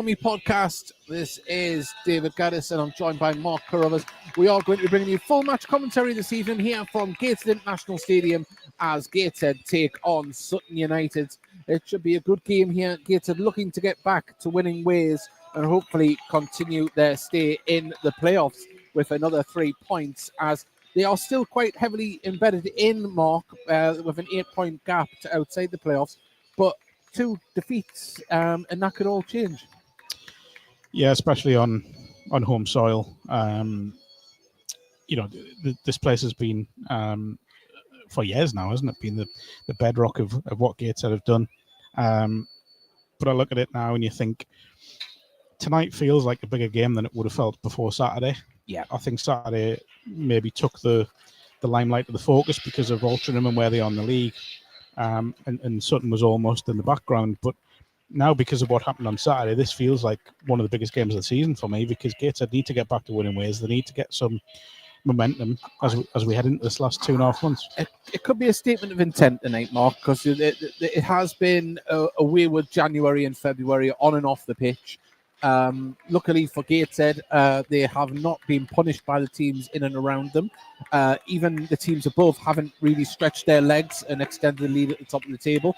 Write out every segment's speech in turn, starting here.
Me podcast. This is David Gaddis and I'm joined by Mark Carruthers. We are going to be bringing you full match commentary this evening here from Gateshead International Stadium as Gateshead take on Sutton United. It should be a good game here. Gateshead looking to get back to winning ways and hopefully continue their stay in the playoffs with another 3 points, as they are still quite heavily embedded in, Mark, with an 8-point gap to outside the playoffs, but 2 defeats and that could all change. Yeah, especially on home soil. This place has been for years now, hasn't it? Been the bedrock of what Gateshead have done. But I look at it now and you think tonight feels like a bigger game than it would have felt before Saturday. Yeah, I think Saturday maybe took the limelight of the focus because of Altrincham and where they are in the league, and Sutton was almost in the background. But now, because of what happened on Saturday, this feels like one of the biggest games of the season for me, because Gateshead need to get back to winning ways. They need to get some momentum as we head into this last 2.5 months. It could be a statement of intent tonight, Mark, because it has been a wayward January and February on and off the pitch. Luckily for Gateshead, they have not been punished by the teams in and around them. Even the teams above haven't really stretched their legs and extended the lead at the top of the table.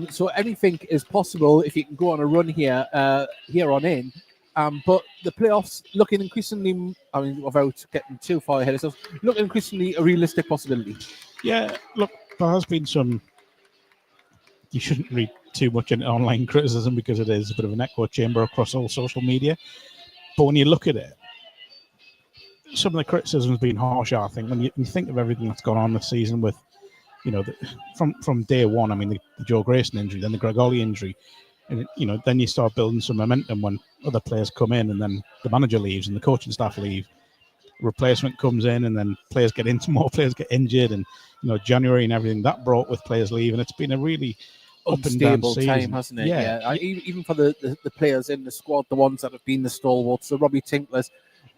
So anything is possible if you can go on a run here on in. But the playoffs looking increasingly, without getting too far ahead of ourselves, looking increasingly a realistic possibility. Yeah, look, there has been some. You shouldn't read too much into online criticism because it is a bit of an echo chamber across all social media. But when you look at it, some of the criticism has been harsh, I think. When you think of everything that's gone on this season with, from day one, the Joe Grayson injury, then the Greg Ollie injury, and then you start building some momentum when other players come in, and then the manager leaves and the coaching staff leave. Replacement comes in, and then players get into more players get injured, and January and everything that brought with players leaving. It's been a really unstable time, hasn't it? Yeah. Even for the players in the squad, the ones that have been the stalwarts, the Robbie Tinklers.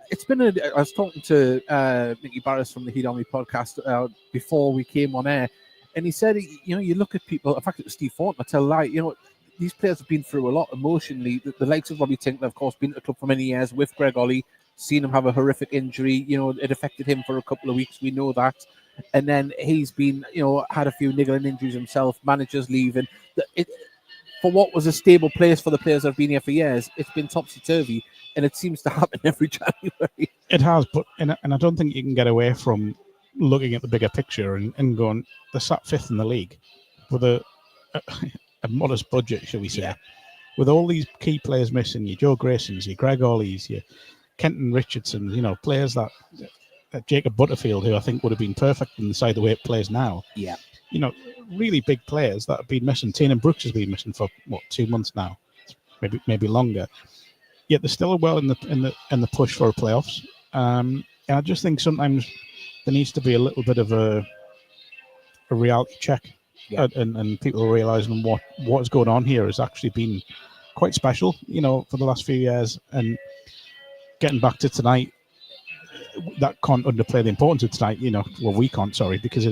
It's been I was talking to Nicky Barris from the Heat Army podcast before we came on air, and he said, you look at people. In fact, it was Steve Thornton. I tell a lie. These players have been through a lot emotionally. The likes of Robbie Tinkler, of course, been at the club for many years with Greg Ollie. Seen him have a horrific injury. It affected him for a couple of weeks. We know that. And then he's been, had a few niggling injuries himself. Managers leaving. For what was a stable place for the players that have been here for years, it's been topsy-turvy. And it seems to happen every January. It has, but and I don't think you can get away from looking at the bigger picture and going, they're sat 5th in the league with a modest budget, shall we say. Yeah. With all these key players missing, your Joe Graysons, your Greg Ollies, your Kenton Richardsons, players that Jacob Butterfield, who I think would have been perfect in the side the way it plays now. Yeah. Really big players that have been missing. Tiernan Brooks has been missing for 2 months now, maybe longer. Yet they're still well in the push for playoffs. And I just think sometimes there needs to be a little bit of a reality check, and people realizing what's going on here has actually been quite special, for the last few years. And getting back to tonight, that can't underplay the importance of tonight. We can't, sorry, because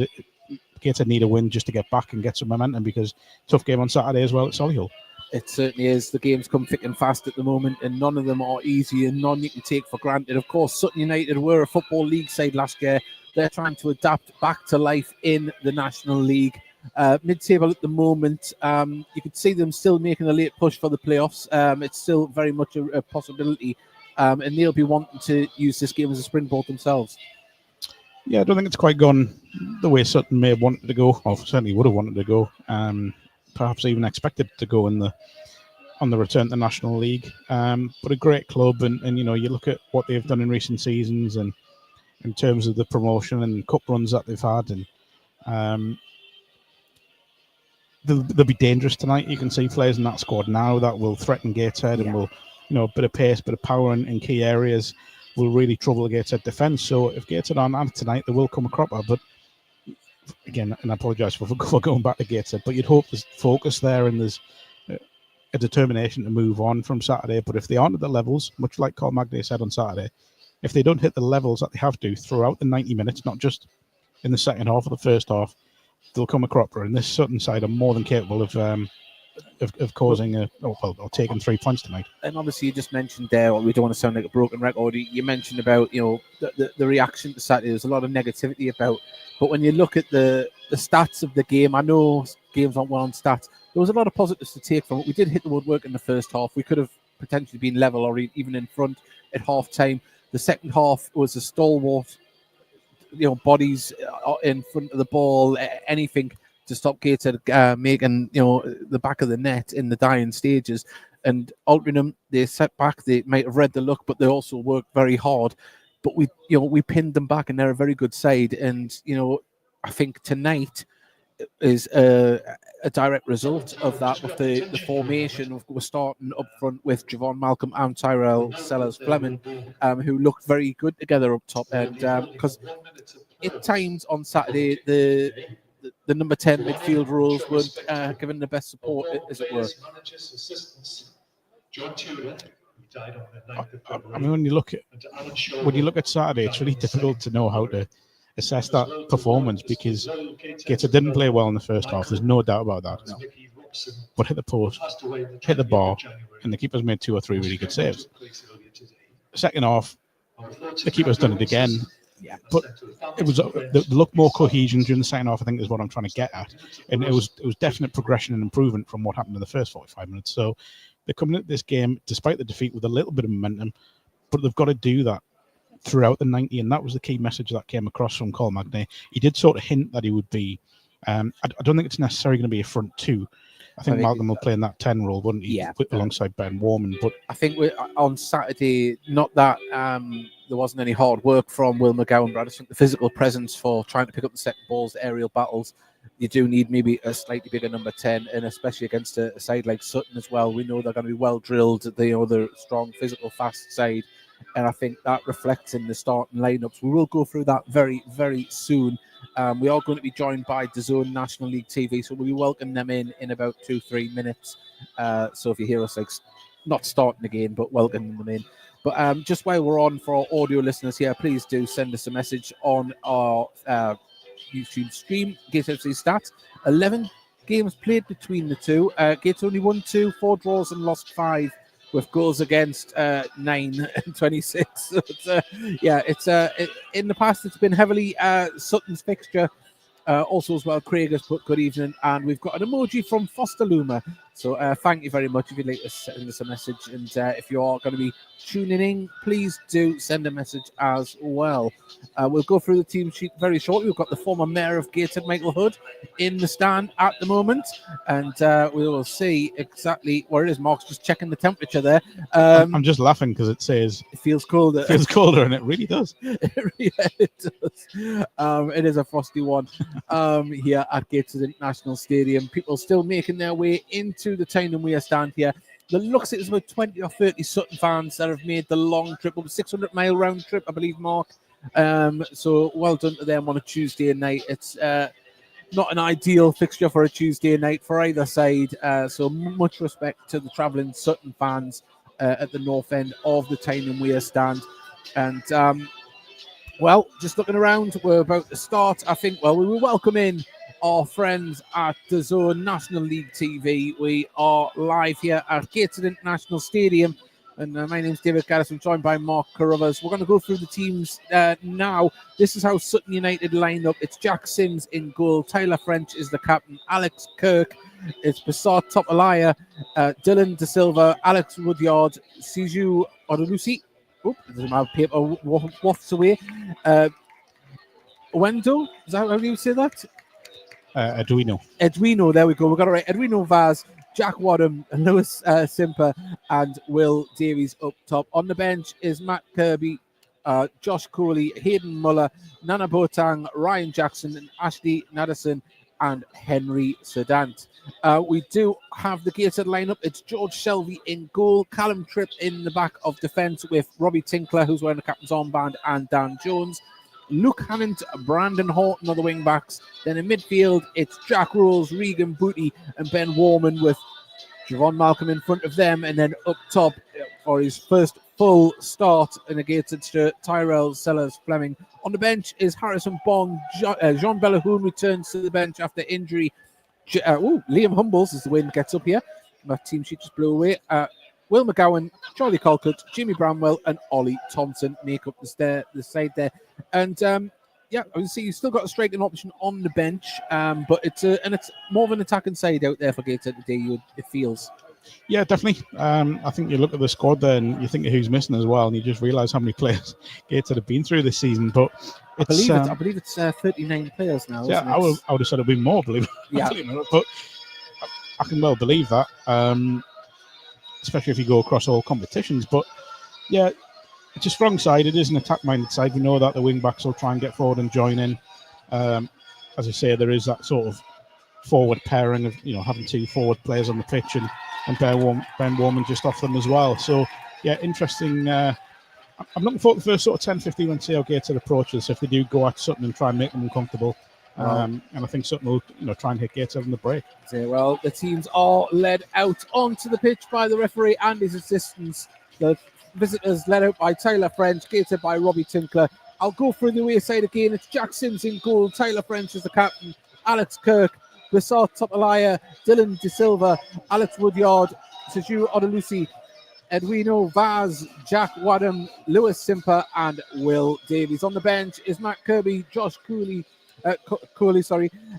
Gateshead need a win just to get back and get some momentum, because tough game on Saturday as well at Solihull. It certainly is. The games come thick and fast at the moment, and none of them are easy, and none you can take for granted. Of course, Sutton United were a Football League side last year. They're trying to adapt back to life in the National League. Mid-table at the moment, you could see them still making a late push for the playoffs. It's still very much a possibility, and they'll be wanting to use this game as a springboard themselves. Yeah, I don't think it's quite gone the way Sutton may have wanted to go, or certainly would have wanted to go. Perhaps even expected to go on the return to the National League. But a great club, and you look at what they've done in recent seasons, and in terms of the promotion and cup runs that they've had, and they'll be dangerous tonight. You can see players in that squad now that will threaten Gateshead and will, a bit of pace, bit of power in key areas, will really trouble the Gateshead defence. So if Gateshead aren't on tonight, they will come a cropper. But again, and I apologise for going back to Gateshead, but you'd hope there's focus there and there's a determination to move on from Saturday. But if they aren't at the levels, much like Carl Magday said on Saturday, if they don't hit the levels that they have to throughout the 90 minutes, not just in the second half or the first half, they'll come a cropper. And this Sutton side are more than capable of of causing or taking 3 points tonight. And obviously, you just mentioned there, we don't want to sound like a broken record. You mentioned about the reaction to Saturday. There's a lot of negativity about, but when you look at the stats of the game, I know games aren't well on stats. There was a lot of positives to take from it. We did hit the woodwork in the first half. We could have potentially been level or even in front at half time. The second half was a stalwart, bodies in front of the ball, anything to stop Gateshead making the back of the net in the dying stages. And Altrincham, they set back. They might have read the look, but they also worked very hard. But we pinned them back, and they're a very good side. And I think tonight is a direct result of that, with the formation. We're starting up front with Javon Malcolm and Tyrell Sellers-Fleming, who looked very good together up top. And because at times on Saturday, the number 10 midfield roles weren't given the best support, as it were. I mean, when you look at Saturday, it's really difficult to know how to assess that performance, because Gateshead didn't play well in the first half. There's no doubt about that. No. But hit the post, hit the bar, and the keeper's made 2 or 3 really good saves. Second half, the keeper's done it again. Yeah, but it was there looked more cohesion during the second half, I think, is what I'm trying to get at, and it was definite progression and improvement from what happened in the first 45 minutes. So they're coming at this game despite the defeat with a little bit of momentum, but they've got to do that throughout the 90, and that was the key message that came across from Colm McNay. He did sort of hint that he would be. I don't think it's necessarily going to be a front two. I think Malcolm will play in that 10 role, wouldn't he? Yeah, alongside Ben Warman. But I think on Saturday, not that there wasn't any hard work from Will McGowan, but I just think the physical presence for trying to pick up the second balls, the aerial battles, you do need maybe a slightly bigger number 10, and especially against a side like Sutton as well. We know they're going to be well drilled. They're strong, physical, fast side, and I think that reflects in the starting lineups. We will go through that very, very soon. We are going to be joined by DAZN National League TV, so we'll be welcoming them in about 2-3 minutes. So if you hear us not starting again, but welcoming them in. But just while we're on, for our audio listeners here, please do send us a message on our YouTube stream. Gateshead FC stats: 11 games played between the two. Gateshead only won 2, 4 draws and lost 5, with goals against 9 and 26. So it's in the past it's been heavily Sutton's fixture. Also as well, Craig has put good evening, and we've got an emoji from Foster Luma. So thank you very much. If you'd like to send us a message, and if you are going to be tuning in, please do send a message as well. We'll go through the team sheet very shortly. We've got the former mayor of Gateshead, Michael Hood, in the stand at the moment, and we will see exactly where it is. Mark's just checking the temperature there. I'm just laughing because it says it feels colder. It feels colder, and it really does. It does. It is a frosty one here at Gateshead International Stadium. People still making their way into the town, and we are stand here. The looks it is about 20 or 30 Sutton fans that have made the long trip, over 600-mile round trip, I believe, Mark. So well done to them on a Tuesday night. It's not an ideal fixture for a Tuesday night for either side. So much respect to the travelling Sutton fans at the north end of the town, and we are stand. And well, just looking around, we're about to start. I think, we will welcome in our friends at DAZN National League TV. We are live here at Gateshead International Stadium, and my name's David Garris. I'm joined by Mark Carruthers. We're going to go through the teams now. This is how Sutton United line up. It's Jack Sims in goal. Tyler French is the captain. Alex Kirk. It's Bassat Topalaya, Dylan De Silva, Alex Woodyard, Siju Odelusi. Oh, my paper wafts away. Wendo, is that how you say that? Edwino, there we go. We got it right. Edwino Vaz, Jack Wadham, Lewis Simper, and Will Davies up top. On the bench is Matt Kirby, Josh Cooley, Hayden Muller, Nana Botang, Ryan Jackson, and Ashley Naderson, and Henry Sedant. We do have the Gateshead lineup. It's George Shelby in goal, Callum Tripp in the back of defence with Robbie Tinkler, who's wearing the captain's armband, and Dan Jones. Luke Hannant, Brandon Horton are the wing backs. Then in midfield, it's Jack Rolls, Regan Booty, and Ben Warman, with Javon Malcolm in front of them. And then up top for his first full start in a Gateshead shirt, Tyrell Sellers-Fleming. On the bench is Harrison Bond. Jean Bellahoun returns to the bench after injury. Liam Humbles is the way he gets up here. My team sheet just blew away. Will McGowan, Charlie Colcutt, Jimmy Bramwell, and Ollie Thompson make up the side there. And I can see you've still got a striking option on the bench, but it's more of an attacking side out there for Gateshead today. It feels. Yeah, definitely. I think you look at the squad there and you think of who's missing as well, and you just realise how many players Gateshead have been through this season. But I believe it's 39 players now. Yeah, I would have said it'd be more, believe it. But I can well believe that, especially if you go across all competitions. But yeah, it's a strong side. It is an attack-minded side. We know that the wing-backs will try and get forward and join in. As I say, there is that sort of forward pairing of having two forward players on the pitch and Ben Warman just off them as well. So yeah, interesting. I'm looking forward to the first sort of 10-15 and see how Gateshead approaches. If they do go at Sutton and try and make them uncomfortable. And I think Sutton will try and hit Gateshead on the break. Well, the teams are led out onto the pitch by the referee and his assistants. The visitors led out by Tyler French, Gateshead by Robbie Tinkler. I'll go through the away side again. It's Jack Sims in goal. Tyler French is the captain. Alex Kirk, Bissart Topalaya, Dylan De Silva, Alex Woodyard, Seju Odelusi, Edwino Vaz, Jack Wadham, Lewis Simper, and Will Davies. On the bench is Matt Kirby, Josh Cooley,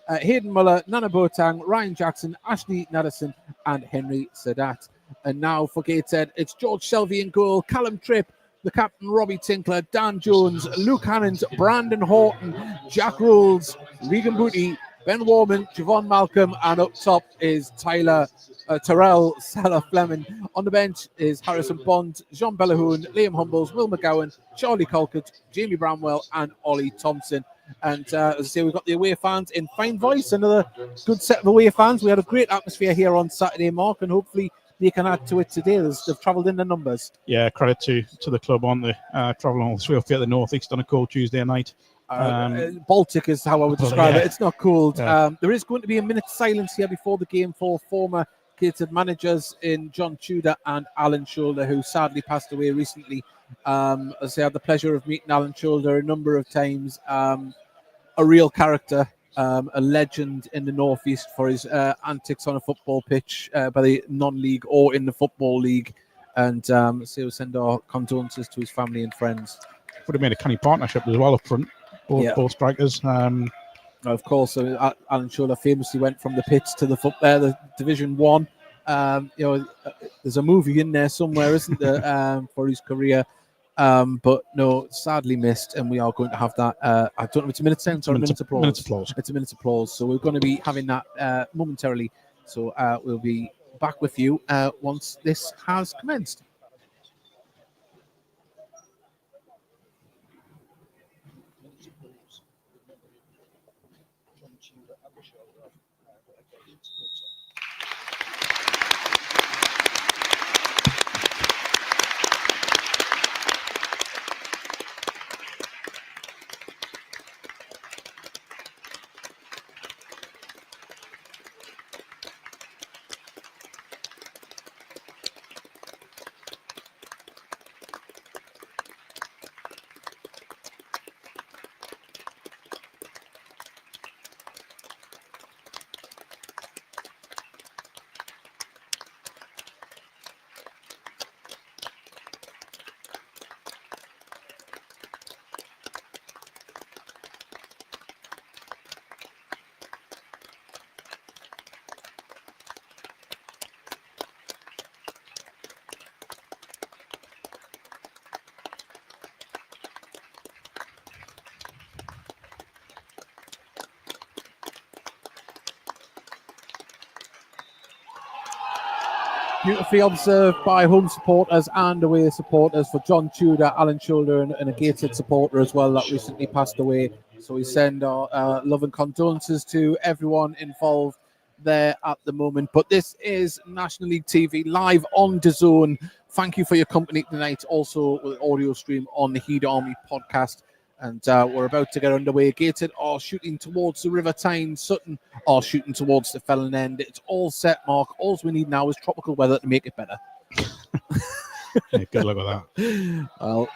Hayden Muller, Nana Botang, Ryan Jackson, Ashley Naderson, and Henry Sadat. And now for Gateshead, it's George Shelby in goal, Callum Tripp, the captain Robbie Tinkler, Dan Jones, Luke Hannons, Brandon Horton, Jack Rolls, Regan Booty, Ben Warman, Javon Malcolm, and up top is Terrell Salah Fleming. On the bench is Harrison Bond, Jean Bellahoun, Liam Humbles, Will McGowan, Charlie Colcutt, Jamie Bramwell, and Ollie Thompson. And as I say, we've got the away fans in fine voice. Another good set of away fans. We had a great atmosphere here on Saturday, Mark, and hopefully they can add to it today. They've travelled in the numbers. Yeah, credit to the club on the travelling all the way up here to the northeast on a cold Tuesday night. Baltic is how I would describe it. It's not cold. Yeah. There is going to be a minute's silence here before the game for former Gateshead managers in John Tudor and Alan Shoulder, who sadly passed away recently. As I had the pleasure of meeting Alan Shoulder a number of times. A real character, a legend in the northeast for his antics on a football pitch, by the non-league or in the football league. And so we'll send our condolences to his family and friends. Would have made a canny partnership as well up front. Both strikers. Of course, Alan Shoulder famously went from the pits to the Division 1. There's a movie in there somewhere, isn't there, for his career? But no, sadly missed, and we are going to have that. I don't know if it's a minute's silence or a minute's applause. It's a minute's applause. So we're going to be having that momentarily. So we'll be back with you once this has commenced. Beautifully observed by home supporters and away supporters for John Tudor, Alan Shoulder, and a Gateshead supporter as well that recently passed away. So we send our love and condolences to everyone involved there at the moment. But this is National League TV live on DAZN. Thank you for your company tonight. Also with audio stream on the Heed Army podcast. And we're about to get underway. Gateshead are shooting towards the River Tyne. Sutton are shooting towards the Felon End. It's all set, Mark. All we need now is tropical weather to make it better. Yeah, good luck with that. Well,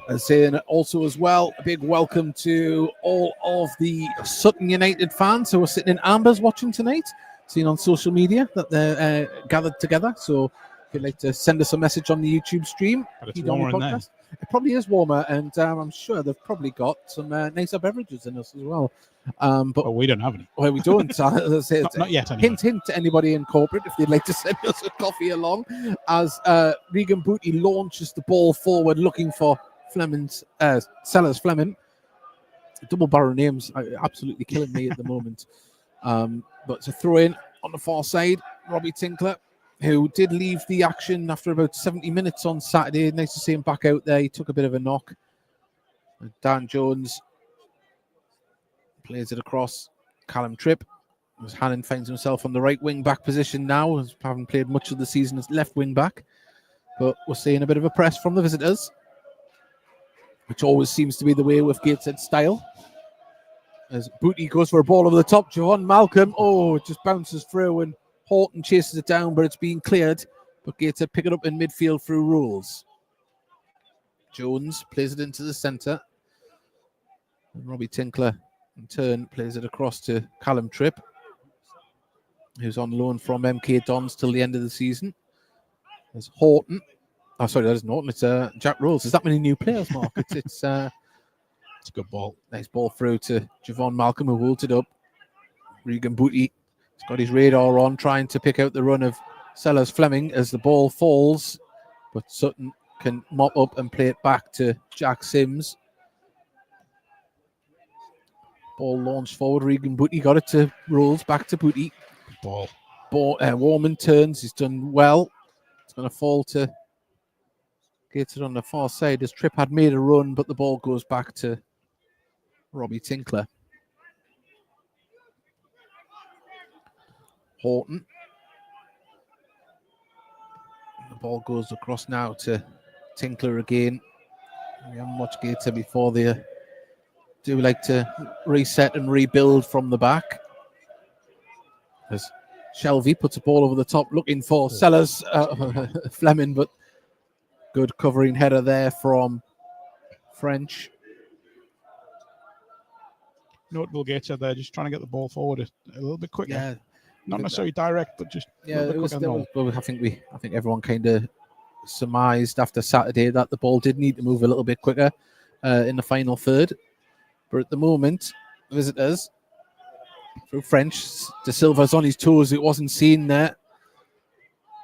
And saying also as well, a big welcome to all of the Sutton United fans who are sitting in Ambers watching tonight. Seen on social media that they're gathered together. So if you'd like to send us a message on the YouTube stream, but it's warmer in there. It probably is warmer, and I'm sure they've probably got some nicer beverages in us as well. But we don't have any. Well, we don't. Not yet. Anyway. Hint to anybody in corporate if they'd like to send us a coffee along. As Regan Booty launches the ball forward, looking for Sellers Fleming. Double barrel names are absolutely killing me at the moment. But it's a throw in on the far side. Robbie Tinkler, who did leave the action after about 70 minutes on Saturday. Nice to see him back out there. He took a bit of a knock. Dan Jones plays it across. Callum Tripp. As Hannon finds himself on the right wing back position now, as having played much of the season as left wing back. But we're seeing a bit of a press from the visitors, which always seems to be the way with Gateshead style. As Booty goes for a ball over the top, Javon Malcolm. Oh, it just bounces through and Horton chases it down, but it's being cleared. But Gateshead pick it up in midfield through rules. Jones plays it into the centre. And Robbie Tinkler, in turn, plays it across to Callum Tripp, who's on loan from MK Dons till the end of the season. There's Horton. Oh, sorry, that isn't Horton. It's Jack Rolls. There's that many new players, Mark. It's a good ball. Nice ball through to Javon Malcolm, who holds it up. Regan Booty has got his radar on, trying to pick out the run of Sellers Fleming as the ball falls. But Sutton can mop up and play it back to Jack Sims. Ball launched forward. Regan Booty got it to Rolls, back to Booty. Ball. Warman turns. He's done well. It's going to fall to Gateshead on the far side as Tripp had made a run, but the ball goes back to Robbie Tinkler. Horton. The ball goes across now to Tinkler again. We haven't watched Gateshead before. They do like to reset and rebuild from the back. As Shelby puts a ball over the top, looking for Sellers Fleming, but good covering header there from French. Notable Gateshead there, just trying to get the ball forward a little bit quicker. Yeah, not necessarily direct, but just a little bit quicker. I think everyone kind of surmised after Saturday that the ball did need to move a little bit quicker in the final third. But at the moment, visitors through French. De Silva's on his toes. It wasn't seen there.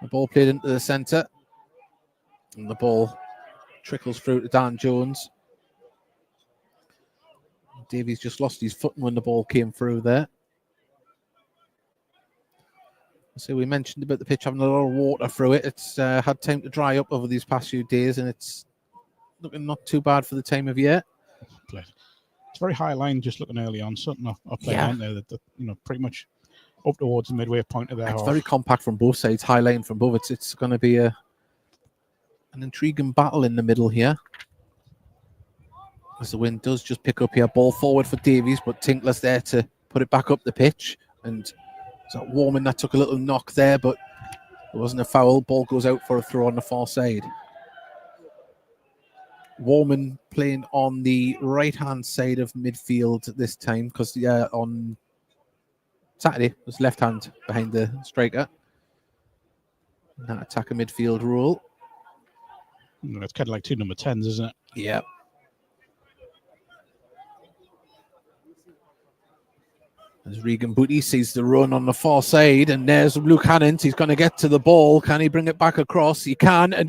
The ball played into the centre. And the ball trickles through to Dan Jones. Davies just lost his footing when the ball came through there. So we mentioned about the pitch having a lot of water through it. It's had time to dry up over these past few days, and it's looking not too bad for the time of year. It's very high line, just looking early on. Sutton are playing, aren't they? That pretty much up towards the midway point of their It's very compact from both sides, high line from both. It's going to be an intriguing battle in the middle here. As the wind does just pick up here. Ball forward for Davies, but Tinkler's there to put it back up the pitch. And so Warman, that took a little knock there, but it wasn't a foul. Ball goes out for a throw on the far side. Warman playing on the right-hand side of midfield this time, because on Saturday it was left hand behind the striker. That attacker midfield rule. It's kind of like two number 10s, isn't it? Yeah. As Regan Booty sees the run on the far side, and there's Luke Hannant. He's going to get to the ball. Can he bring it back across? He can, and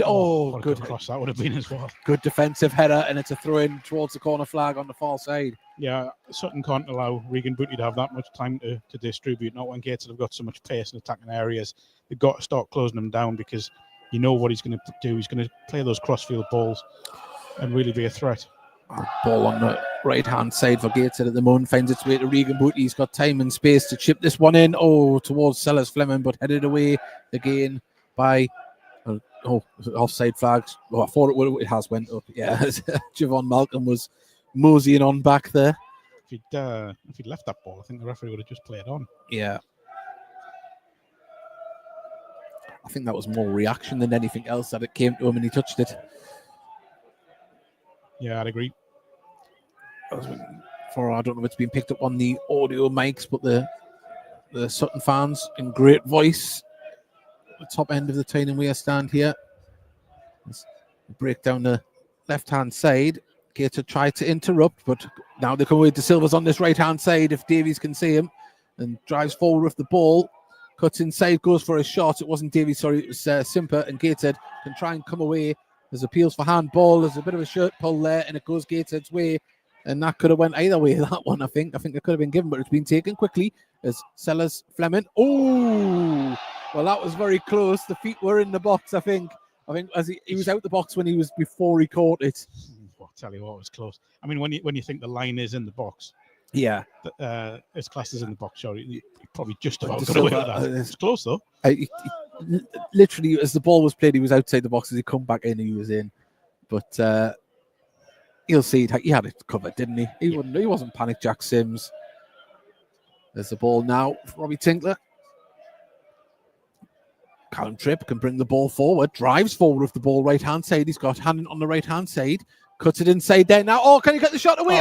good cross that would have been as well. Good defensive header, and it's a throw in towards the corner flag on the far side. Yeah, Sutton can't allow Regan Booty to have that much time to distribute. Not when Gateshead have got so much pace in attacking areas. They've got to start closing them down, because you know what he's going to do. He's going to play those crossfield balls and really be a threat. Ball on the right-hand side for Gateshead at the moment, finds its way to Regan Booty. He's got time and space to chip this one in. Towards Sellers Fleming, but headed away again by offside flags. I thought it has went up. Yeah, Javon Malcolm was moseying on back there. If he'd left that ball, I think the referee would have just played on. Yeah. I think that was more reaction than anything else that it came to him and he touched it. Yeah, I'd agree. For I don't know if it's been picked up on the audio mics, but the Sutton fans in great voice, the top end of the training wear stand here. Let's break down the left-hand side. Gator tried to interrupt, but now they come away to Silva's on this right-hand side if Davies can see him, and drives forward with the ball. Cuts inside, goes for a shot. It wasn't Davies, sorry, it was Simper, and Gateshead can try and come away. There's appeals for handball. There's a bit of a shirt pull there, and it goes Gateshead's way. And that could have went either way, that one, I think. I think it could have been given, but it's been taken quickly as Sellers Fleming. Oh, well, that was very close. The feet were in the box, I think. As he was out the box when he was before he caught it. Well, I'll tell you what, it was close. I mean, when you think the line is in the box, yeah, it's classed as in the box. Sorry, you probably just about got away with that. It's close though. Literally, as the ball was played, he was outside the box. As he come back in, he was in. But you'll see, he had it covered, didn't he? He wasn't panic Jack Sims. There's the ball now for Robbie Tinkler. Callum Tripp can bring the ball forward, drives forward with the ball right-hand side. He's got Hannon on the right-hand side, cuts it inside there now. Oh, can he get the shot away?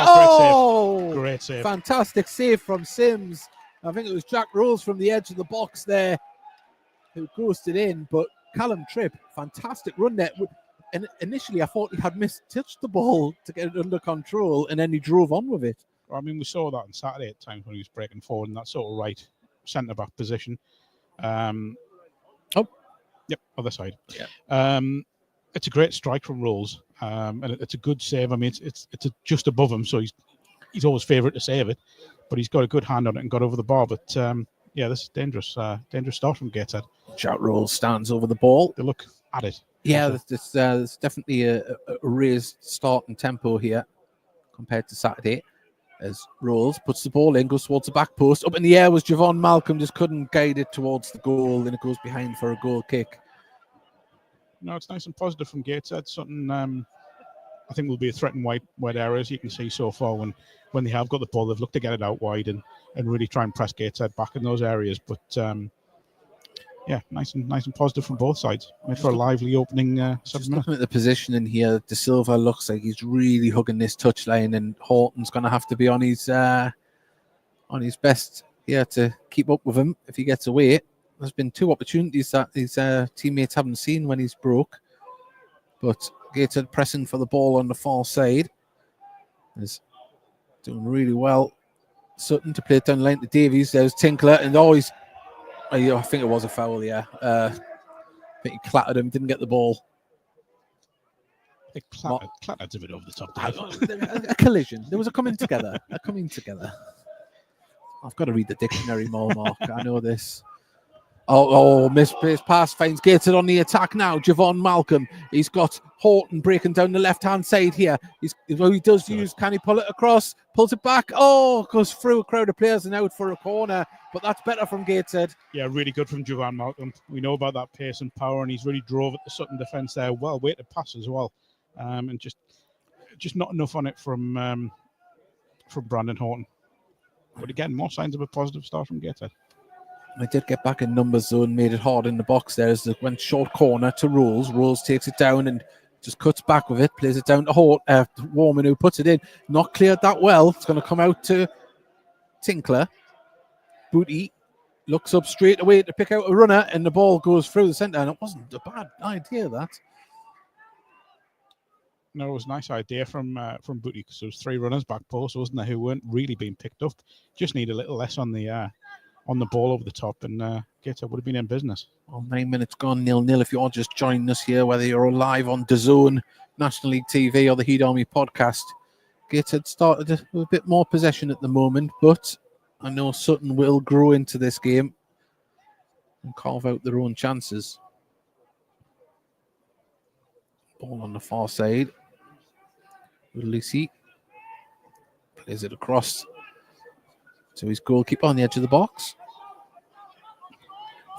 Great save. Fantastic save from Sims. I think it was Jack Rose from the edge of the box there who ghosted in, but Callum Tripp, fantastic run there. And initially I thought he had mistouched the ball to get it under control, and then he drove on with it. I mean, we saw that on Saturday at times when he was breaking forward in that sort of right centre-back position. Other side. Yeah. It's a great strike from Rolls, and it's a good save. I mean, it's just above him, so he's always favourite to save it, but he's got a good hand on it and got over the bar. But this is dangerous start from Gateshead. Jack Rolls stands over the ball. They look at it. Yeah, there's definitely a raised start and tempo here compared to Saturday. As Rolls puts the ball in, goes towards the back post. Up in the air was Javon Malcolm, just couldn't guide it towards the goal, and it goes behind for a goal kick. No, it's nice and positive from Gateshead. Something I think will be a threat in wide areas. You can see so far when they have got the ball, they've looked to get it out wide and really try and press Gateshead back in those areas. But nice and positive from both sides. Made for a lively opening. Just looking at the position in here, De Silva looks like he's really hugging this touchline, and Horton's going to have to be on his best here to keep up with him if he gets away. There's been 2 opportunities that his teammates haven't seen when he's broke, but Gateshead pressing for the ball on the far side is doing really well. Sutton to play it down the line to Davies. There's Tinkler, and I think it was a foul, yeah. I think he clattered him, didn't get the ball. Clattered's a bit over the top. A collision. There was a coming together. I've got to read the dictionary more, Mark. I know this. Misplaced pass finds Gateshead on the attack now. Javon Malcolm. He's got Horton breaking down the left-hand side here. Can he pull it across? Pulls it back. Oh, goes through a crowd of players and out for a corner. But that's better from Gateshead. Yeah, really good from Javon Malcolm. We know about that pace and power, and he's really drove at the Sutton defence there. Well, weighted pass as well. And just not enough on it from Brandon Horton. But again, more signs of a positive start from Gateshead. I did get back in numbers zone, made it hard in the box there as it went short corner to Rolls. Rolls takes it down and just cuts back with it, plays it down to Warman, who puts it in. Not cleared that well. It's going to come out to Tinkler. Booty looks up straight away to pick out a runner, and the ball goes through the centre, and it wasn't a bad idea, that. No, it was a nice idea from Booty, because there was 3 runners back post, wasn't there, who weren't really being picked up. Just need a little less on the ball over the top, and Gateshead would have been in business. Well, 9 minutes gone, 0-0. If you're just joining us here, whether you're live on DAZN, National League TV, or the Heat Army podcast, Gateshead started with a bit more possession at the moment, but I know Sutton will grow into this game and carve out their own chances. Ball on the far side. Ulisi plays it across to his goalkeeper on the edge of the box.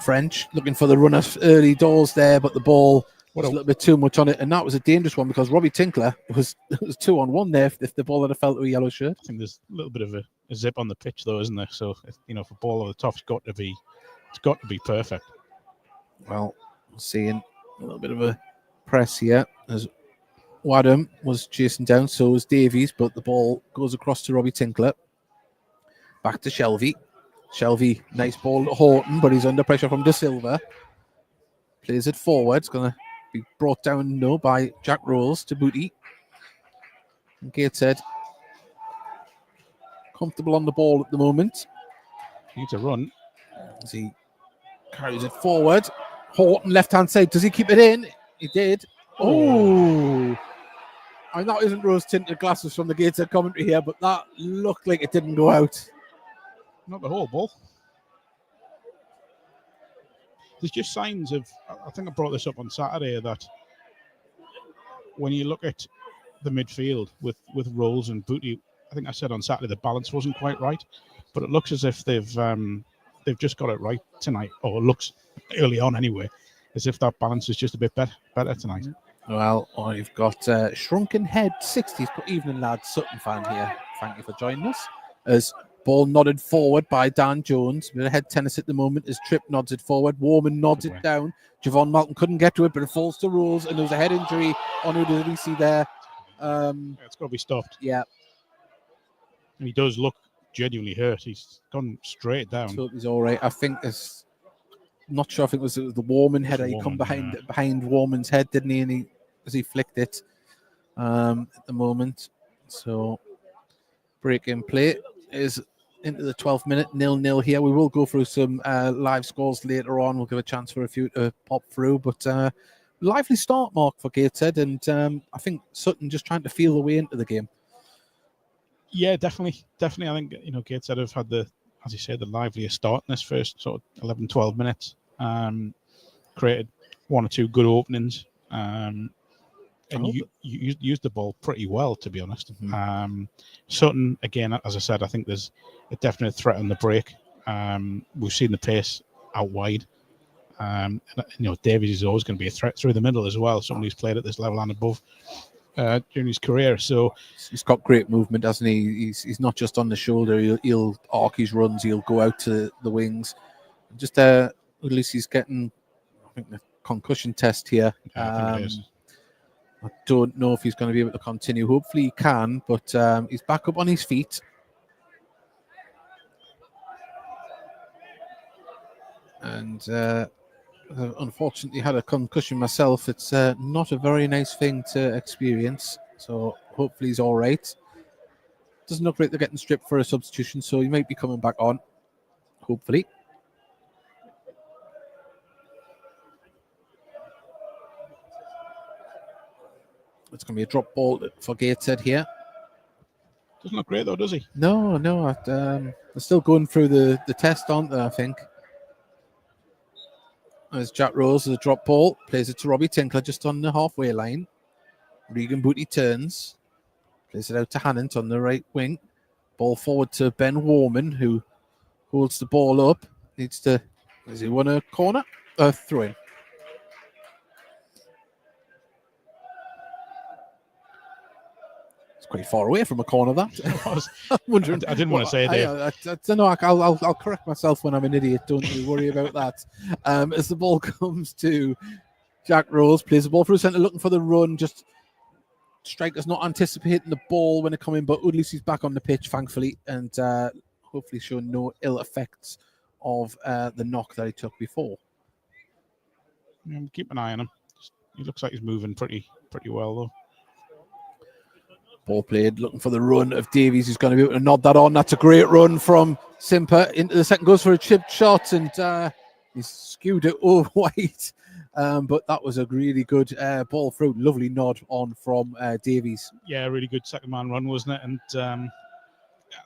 French looking for the runner early doors there, but the ball was a little bit too much on it, and that was a dangerous one because Robbie Tinkler was 2-on-1 there if the ball had fell to a yellow shirt. I think there's a little bit of a zip on the pitch though, isn't there? So for ball over the top, it's got to be perfect. Well, seeing a little bit of a press here as Wadham was chasing down, so was Davies, but the ball goes across to Robbie Tinkler. Back to Shelvey. Shelvey, nice ball to Horton, but he's under pressure from De Silva. Plays it forward. It's going to be brought down by Jack Rolls to Booty. And Gateshead comfortable on the ball at the moment. Needs a run. As he carries it forward. Horton, left-hand side. Does he keep it in? He did. Oh! I know it isn't rose-tinted glasses from the Gateshead commentary here, but that looked like it didn't go out. Not the whole ball. There's just signs of, I think I brought this up on Saturday, that when you look at the midfield with Rolls and Booty, I think I said on Saturday the balance wasn't quite right, but it looks as if they've just got it right tonight, or it looks early on anyway, as if that balance is just a bit better tonight. Well, I've got Shrunken Head 60s. Good evening, lads. Sutton fan here. Thank you for joining us. As ball nodded forward by Dan Jones. We're head tennis at the moment as Tripp nods it forward. Warman nods it down. Javon Malcolm couldn't get to it, but it falls to Rolls, and there was a head injury on Udinese there. It's got to be stopped. Yeah. And he does look genuinely hurt. He's gone straight down. So he's all right. I think it's not sure. I think it was the Warman header. He come behind Warman's head, didn't he? And he flicked it at the moment. So break in play is into the 12th minute, 0-0 here. We will go through some live scores later on. We'll give a chance for a few to pop through, but lively start, Mark, for Gateshead, and I think Sutton just trying to feel the way into the game. Yeah, definitely. I think Gateshead have had as you say, the liveliest start in this first sort of 11, 12 minutes. Created one or two good openings, and you used the ball pretty well, to be honest. Mm-hmm. Sutton, again, as I said, I think there's a definite threat on the break. We've seen the pace out wide. Davies is always going to be a threat through the middle as well. Someone who's played at this level and above during his career. So he's got great movement, hasn't he? He's not just on the shoulder. He'll arc his runs. He'll go out to the wings. Just at least he's getting, I think, the concussion test here. I don't know if he's going to be able to continue. Hopefully he can, but he's back up on his feet. And unfortunately had a concussion myself. It's not a very nice thing to experience. So hopefully he's all right. Doesn't look like they're getting stripped for a substitution, so he might be coming back on. Hopefully. It's going to be a drop ball for Gateshead here. Doesn't look great though, does he? No. They're still going through the test, aren't they, I think? There's Jack Rose as a drop ball. Plays it to Robbie Tinkler just on the halfway line. Regan Booty turns. Plays it out to Hannant on the right wing. Ball forward to Ben Warman, who holds the ball up. Does he want a corner? Throw in. Quite far away from a corner, that. I'm wondering. I didn't want to say it there. I don't know. I'll correct myself when I'm an idiot. Don't you worry about that. As the ball comes to Jack Rose, plays the ball through centre, looking for the run. Just strikers not anticipating the ball when it come in, but Udli's back on the pitch, thankfully, and hopefully showing no ill effects of the knock that he took before. Keep an eye on him. He looks like he's moving pretty well, though. Ball played, looking for the run of Davies, who's going to be able to nod that on. That's a great run from Simper into the second, goes for a chipped shot, and he's skewed it over wide. But that was a really good ball through. Lovely nod on from Davies. Yeah, really good second man run, wasn't it? And I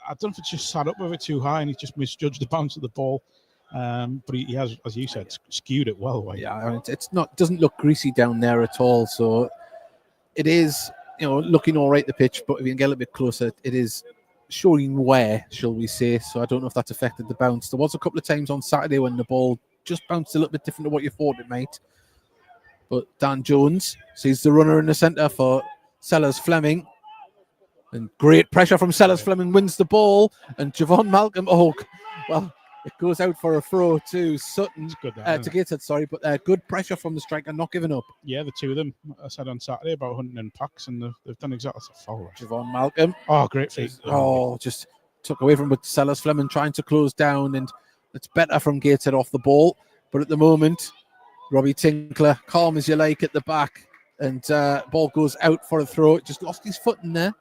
don't know if it's just sat up with it too high and he just misjudged the bounce of the ball. But he has, as you said, skewed it well wide. Yeah, I mean, doesn't look greasy down there at all. So it is, looking all right, the pitch, but if you can get a little bit closer, it is showing wear, shall we say. So I don't know if that's affected the bounce. There was a couple of times on Saturday when the ball just bounced a little bit different to what you thought it might. But Dan Jones sees the runner in the centre for Sellers Fleming. And great pressure from Sellers Fleming, wins the ball. And Javon Malcolm, It goes out for a throw to Sutton, good, to Gateshead, sorry, but good pressure from the striker, not giving up. Yeah, the two of them. I said on Saturday about Hunting and Pax, and they've done exactly the foul. Javon Malcolm. Oh, great feet. Just took away from, but Sellers Fleming trying to close down, and it's better from Gateshead off the ball. But at the moment, Robbie Tinkler, calm as you like at the back, and ball goes out for a throw. Just lost his foot in there.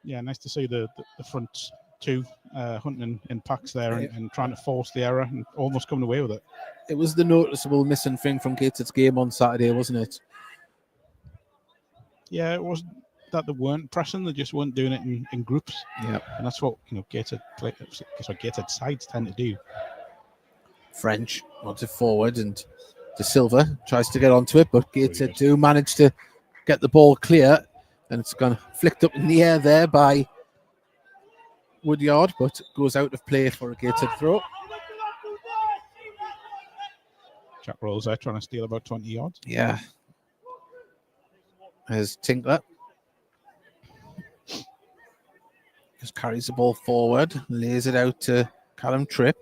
Yeah, nice to see the front two, Hunting in Pax there, and trying to force the error and almost coming away with it. It was the noticeable missing thing from Gateshead's game on Saturday, wasn't it? Yeah, it was that they weren't pressing; they just weren't doing it in groups. Yeah, and that's what Gateshead sides tend to do. French wants it forward, and De Silva tries to get onto it, but Gateshead do manage to get the ball clear, and it's gone flicked up in the air there by Woodyard, but goes out of play for a Gateshead throw. Jack Rolls there trying to steal about 20 yards. Yeah. There's Tinkler. Just carries the ball forward, lays it out to Callum Tripp.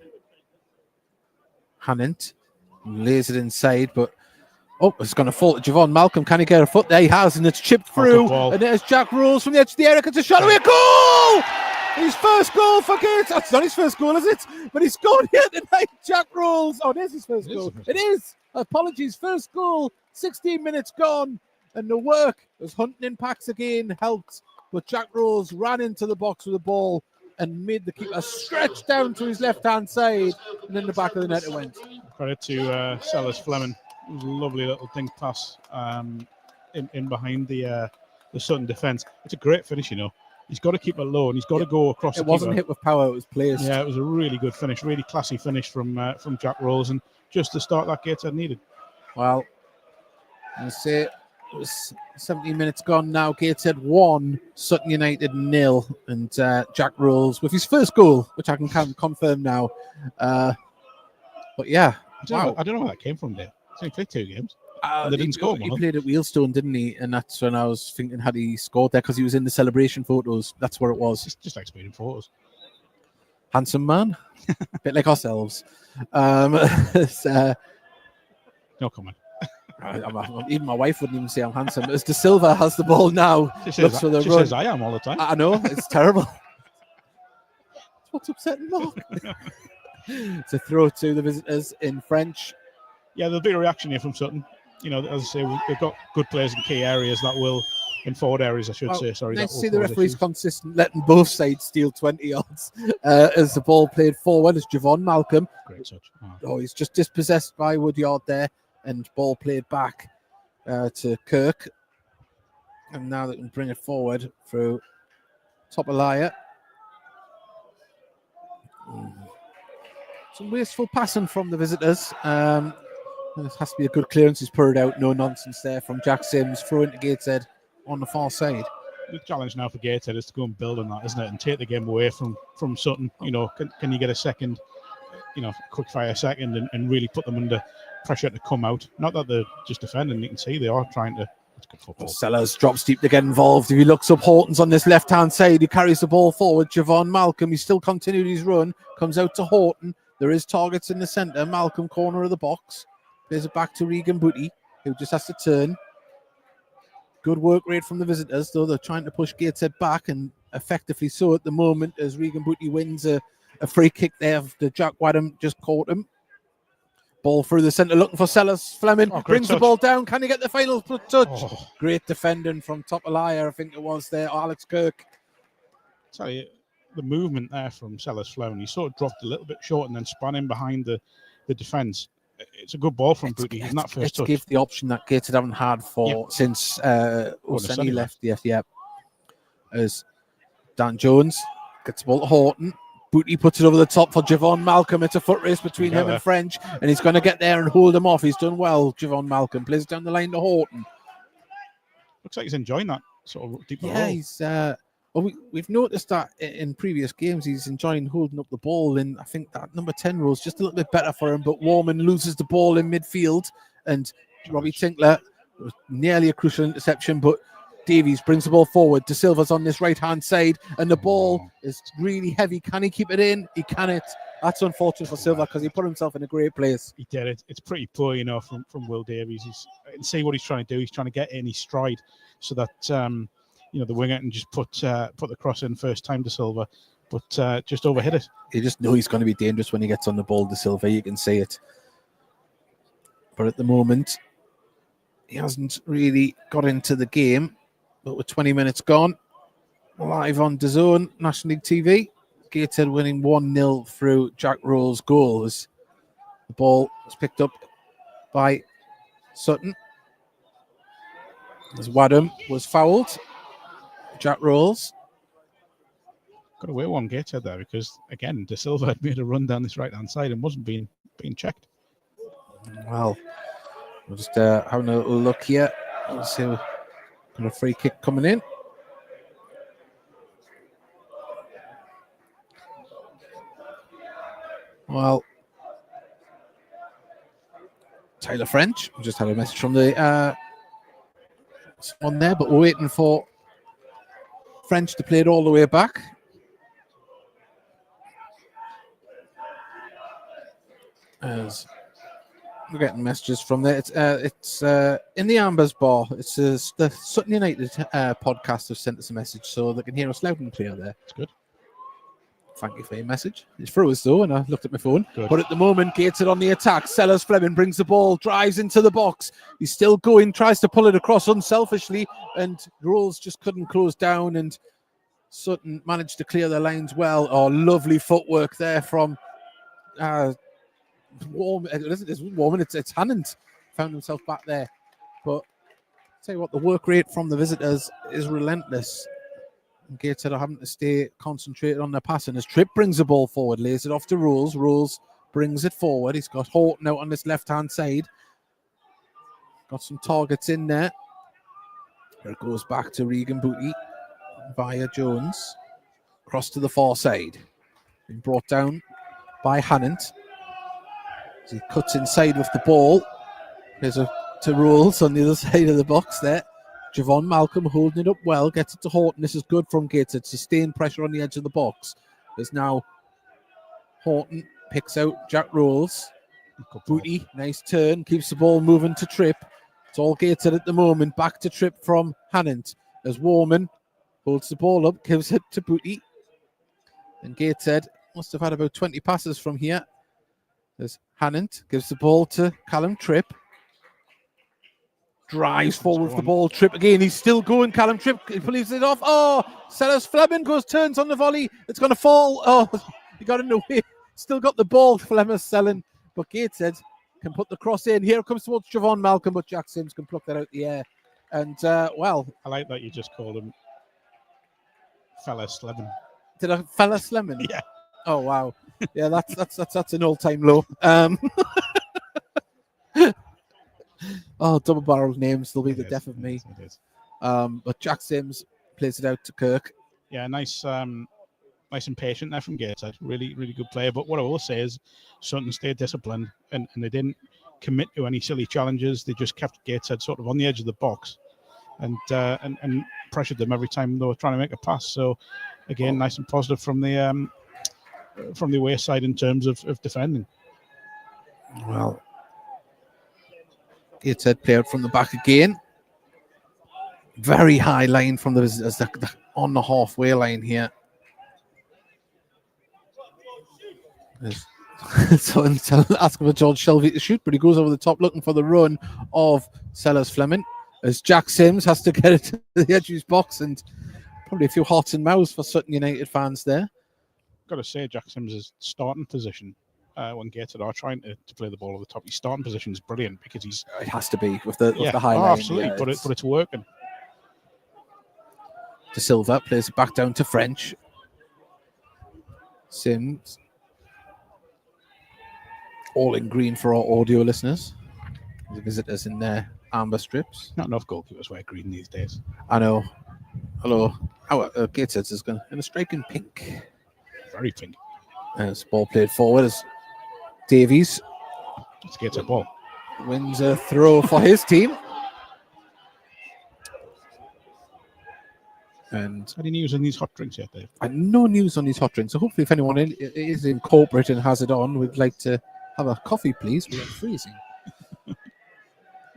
Hannant lays it inside, but it's going to fall to Javon Malcolm. Can he get a foot there? He has, and it's chipped through. And there's Jack Rolls from the edge of the area. It's a shot away. Goal! His first goal for Gateshead. It's not his first goal, is it? But he scored here tonight. Jack Rolls. Oh, there's his first goal. It is. Apologies. First goal. 16 minutes gone. And the work as Hunting in Pax again helped. But Jack Rolls ran into the box with the ball and made the keeper stretch down to his left-hand side. And in the back of the net it went. Credit to Sellers Fleming. It was a lovely little dink pass in behind the Sutton defence. It's a great finish, He's got to keep it low, and he's got to go across. It wasn't hit with power; it was placed. Yeah, it was a really good finish, really classy finish from Jack Rolls, and just the start that Gateshead needed. Well, I say it was 17 minutes gone now. Gateshead 1, Sutton United 0, and Jack Rolls with his first goal, which I can confirm now. But yeah, I don't know where that came from. There, he played 2 games. They didn't score. He played at Wheelstone, didn't he? And that's when I was thinking, had he scored there? Because he was in the celebration photos. That's where it was. Just like speeding photos. Handsome man, a bit like ourselves. No comment. Even my wife wouldn't even say I'm handsome. As De Silva has the ball now, she says I am all the time. I know, it's terrible. What's upsetting Mark? It's a throw to the visitors in French. Yeah, there'll be a reaction here from Sutton. As I say, we've got good players in key areas that will, in forward areas, I should say. Sorry. Nice to see the referees consistent, letting both sides steal 20 yards as the ball played forward. As Javon Malcolm. Great touch. He's just dispossessed by Woodyard there, and ball played back to Kirk. And now they can bring it forward through Topalaya. Some wasteful passing from the visitors. It has to be a good clearance. He's put it out. No nonsense there from Jack Sims. Throw into Gateshead on the far side. The challenge now for Gateshead is to go and build on that, isn't it? And take the game away from Sutton. Can you get a second, quick fire second and really put them under pressure to come out? Not that they're just defending. You can see they are trying to. It's good football. Sellers drops deep to get involved. If he looks up, Horton's on this left-hand side. He carries the ball forward. Javon Malcolm, he still continued his run. Comes out to Horton. There is targets in the centre. Malcolm, corner of the box. Plays it back to Regan Booty, who just has to turn. Good work rate from the visitors, though. They're trying to push Gateshead back, and effectively so at the moment, as Regan Booty wins a free kick there after Jack Wadham just caught him. Ball through the centre, looking for Sellers. Fleming brings the ball down. Can he get the final touch? Great defending from Topalaya, I think it was there. Alex Kirk. Tell you, the movement there from Sellers Fleming, he sort of dropped a little bit short and then spun in behind the defence. It's a good ball from Booty. He's not first touch. Give the option that Gateshead haven't had since Oseni left. Yeah. As Dan Jones gets the ball to Horton. Booty puts it over the top for Javon Malcolm. It's a foot race between him and French, and he's going to get there and hold him off. He's done well, Javon Malcolm. Plays it down the line to Horton. Looks like he's enjoying that sort of deeper role. Yeah, he's... we've noticed that in previous games he's enjoying holding up the ball, and I think that number 10 role is just a little bit better for him. But Warman loses the ball in midfield, and Robbie Tinkler was nearly a crucial interception, but Davies brings the ball forward. De Silva's on this right-hand side, and the ball is really heavy. Can he keep it in? He can it. That's unfortunate for Silva because he put himself in a great place. He did it. It's pretty poor, from Will Davies. You can see what he's trying to do. He's trying to get in his stride so that the winger can just put the cross in first time to Silva, but just overhit it. You just know he's going to be dangerous when he gets on the ball to Silva. You can see it. But at the moment, he hasn't really got into the game. But with 20 minutes gone, live on DAZN, National League TV, Gateshead winning 1-0 through Jack Roll's goals. The ball was picked up by Sutton as Wadham was fouled. Jack Rolls got away one Gateshead there because, again, De Silva had made a run down this right-hand side and wasn't being checked. Well, we're just having a little look here. Let's see, got a free kick coming in. Well, Tyler French, we just had a message from the someone there, but we're waiting for French to play it all the way back. As we're getting messages from there. It's in the Ambers bar. It's the Sutton United podcast have sent us a message so they can hear us loud and clear there. It's good. Thank you for your message. It's through us though, and I looked at my phone. Good. But at the moment, Gateshead on the attack. Sellers Fleming brings the ball, drives into the box. He's still going, tries to pull it across unselfishly, and Rolls just couldn't close down, and Sutton managed to clear their lines well. Oh, lovely footwork there from Warman. It's Hannant found himself back there. But I'll tell you what, the work rate from the visitors is relentless. Gateshead are having to stay concentrated on their passing as Tripp brings the ball forward, lays it off to Rolls. Rolls brings it forward. He's got Horton out on this left-hand side. Got some targets in there. It goes back to Regan Booty via Jones. Cross to the far side. Been brought down by Hannant. As he cuts inside with the ball. There's to Rolls on the other side of the box there. Javon Malcolm holding it up well, gets it to Horton. This is good from Gateshead. Sustained pressure on the edge of the box. There's now Horton picks out Jack Rolls. Booty, nice turn, keeps the ball moving to Tripp. It's all Gateshead at the moment. Back to Tripp from Hannant as Warman holds the ball up, gives it to Booty. And Gateshead must have had about 20 passes from here. As Hannant gives the ball to Callum Tripp. Drives forward with the ball. Tripp again. He's still going. Callum Tripp leaves it off. Oh, Sellers Fleming turns on the volley. It's going to fall. Oh, he got in the way. Still got the ball. Flemmer's selling. But Gateshead can put the cross in. Here it comes towards Javon Malcolm, but Jack Sims can pluck that out the air. And, well. I like that you just called him Fella Slemon. Did I Fella Slemon? Yeah. Oh, wow. Yeah, that's an all-time low. Oh, double-barreled names. They'll be the death of me. But Jack Sims plays it out to Kirk. Yeah, nice and patient there from Gateshead. Really, really good player. But what I will say is Sutton stayed disciplined and they didn't commit to any silly challenges. They just kept Gateshead sort of on the edge of the box and pressured them every time they were trying to make a pass. So, again, nice and positive from the away side in terms of defending. Well, Gateshead play out from the back again. Very high line from the visitors on the halfway line here. So asking for George Shelby to shoot, but he goes over the top looking for the run of Sellers Fleming as Jack Sims has to get it to the edge of his box, and probably a few hearts and mouths for Sutton United fans there. Got to say, Jack Sims' starting position when Gateshead are trying to play the ball over the top, his starting position is brilliant because he's. It has to be with the high line. Absolutely, yeah, but it's working. De Silva plays it back down to French. Sims. All in green for our audio listeners. The visitors in their amber strips. Not enough goalkeepers wear green these days. I know. Hello. Gateshead is going in a striking pink. Very pink. As ball played forward as Davies. It's Gateshead ball. Wins a throw for his team. And any news on these hot drinks yet, Dave? No news on these hot drinks. So hopefully, if anyone is in corporate and has it on, we'd like to have a coffee, please. We're freezing.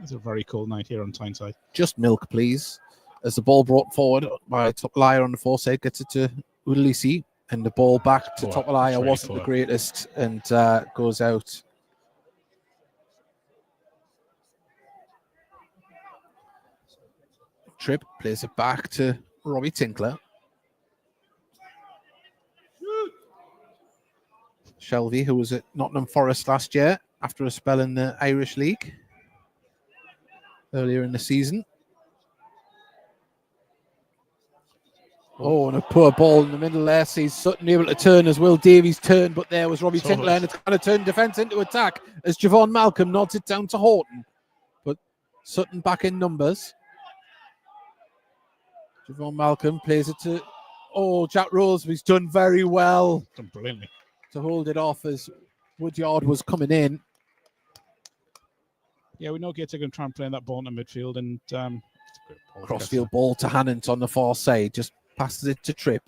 It's a very cold night here on Tyneside. Just milk, please. As the ball brought forward by Topalaya on the far side, gets it to Udalisi, and the ball back to Topalaya really wasn't the greatest, and goes out. Tripp plays it back to Robbie Tinkler. Shelby, who was at Nottingham Forest last year after a spell in the Irish League earlier in the season. Oh, and a poor ball in the middle there. Sees Sutton able to turn as Will Davies turned, but there was Robbie Tinkler, and it's kind of turned defence into attack as Javon Malcolm nods it down to Horton. But Sutton back in numbers. Javon Malcolm plays it to Jack Rose. He's done very well. Done brilliantly to hold it off as Woodyard was coming in. Yeah, we know Gateshead are going to try and play in that ball in the midfield, and crossfield ball to Hannant on the far side, just passes it to Tripp.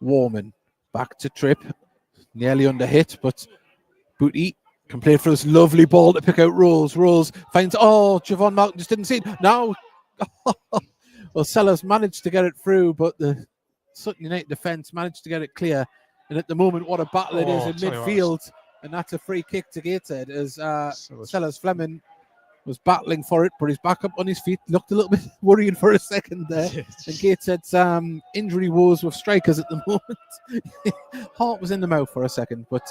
Warman back to Tripp, nearly under hit, but Booty can play for this lovely ball to pick out Rolls. Rolls finds, Javon Malcolm just didn't see it. Now, well, Sellers managed to get it through, but the Sutton United defence managed to get it clear. And at the moment, what a battle it is in midfield. And that's a free kick to Gateshead as Sellers Fleming was battling for it, but he's back up on his feet. Looked a little bit worrying for a second there. And Gateshead's injury woes with strikers at the moment. Heart was in the mouth for a second, but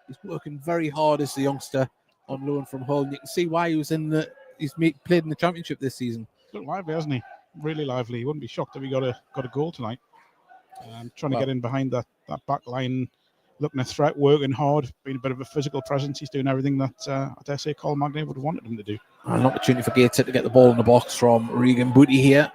he's working very hard as the youngster on loan from Hull. And you can see why he's played in the Championship this season. Looked lively, hasn't he? Really lively. He wouldn't be shocked if he got a goal tonight. Trying to get in behind that back line, looking a threat, working hard, being a bit of a physical presence. He's doing everything that I dare say Colin Magnay would have wanted him to do. An opportunity for Gateshead to get the ball in the box from Regan Booty here.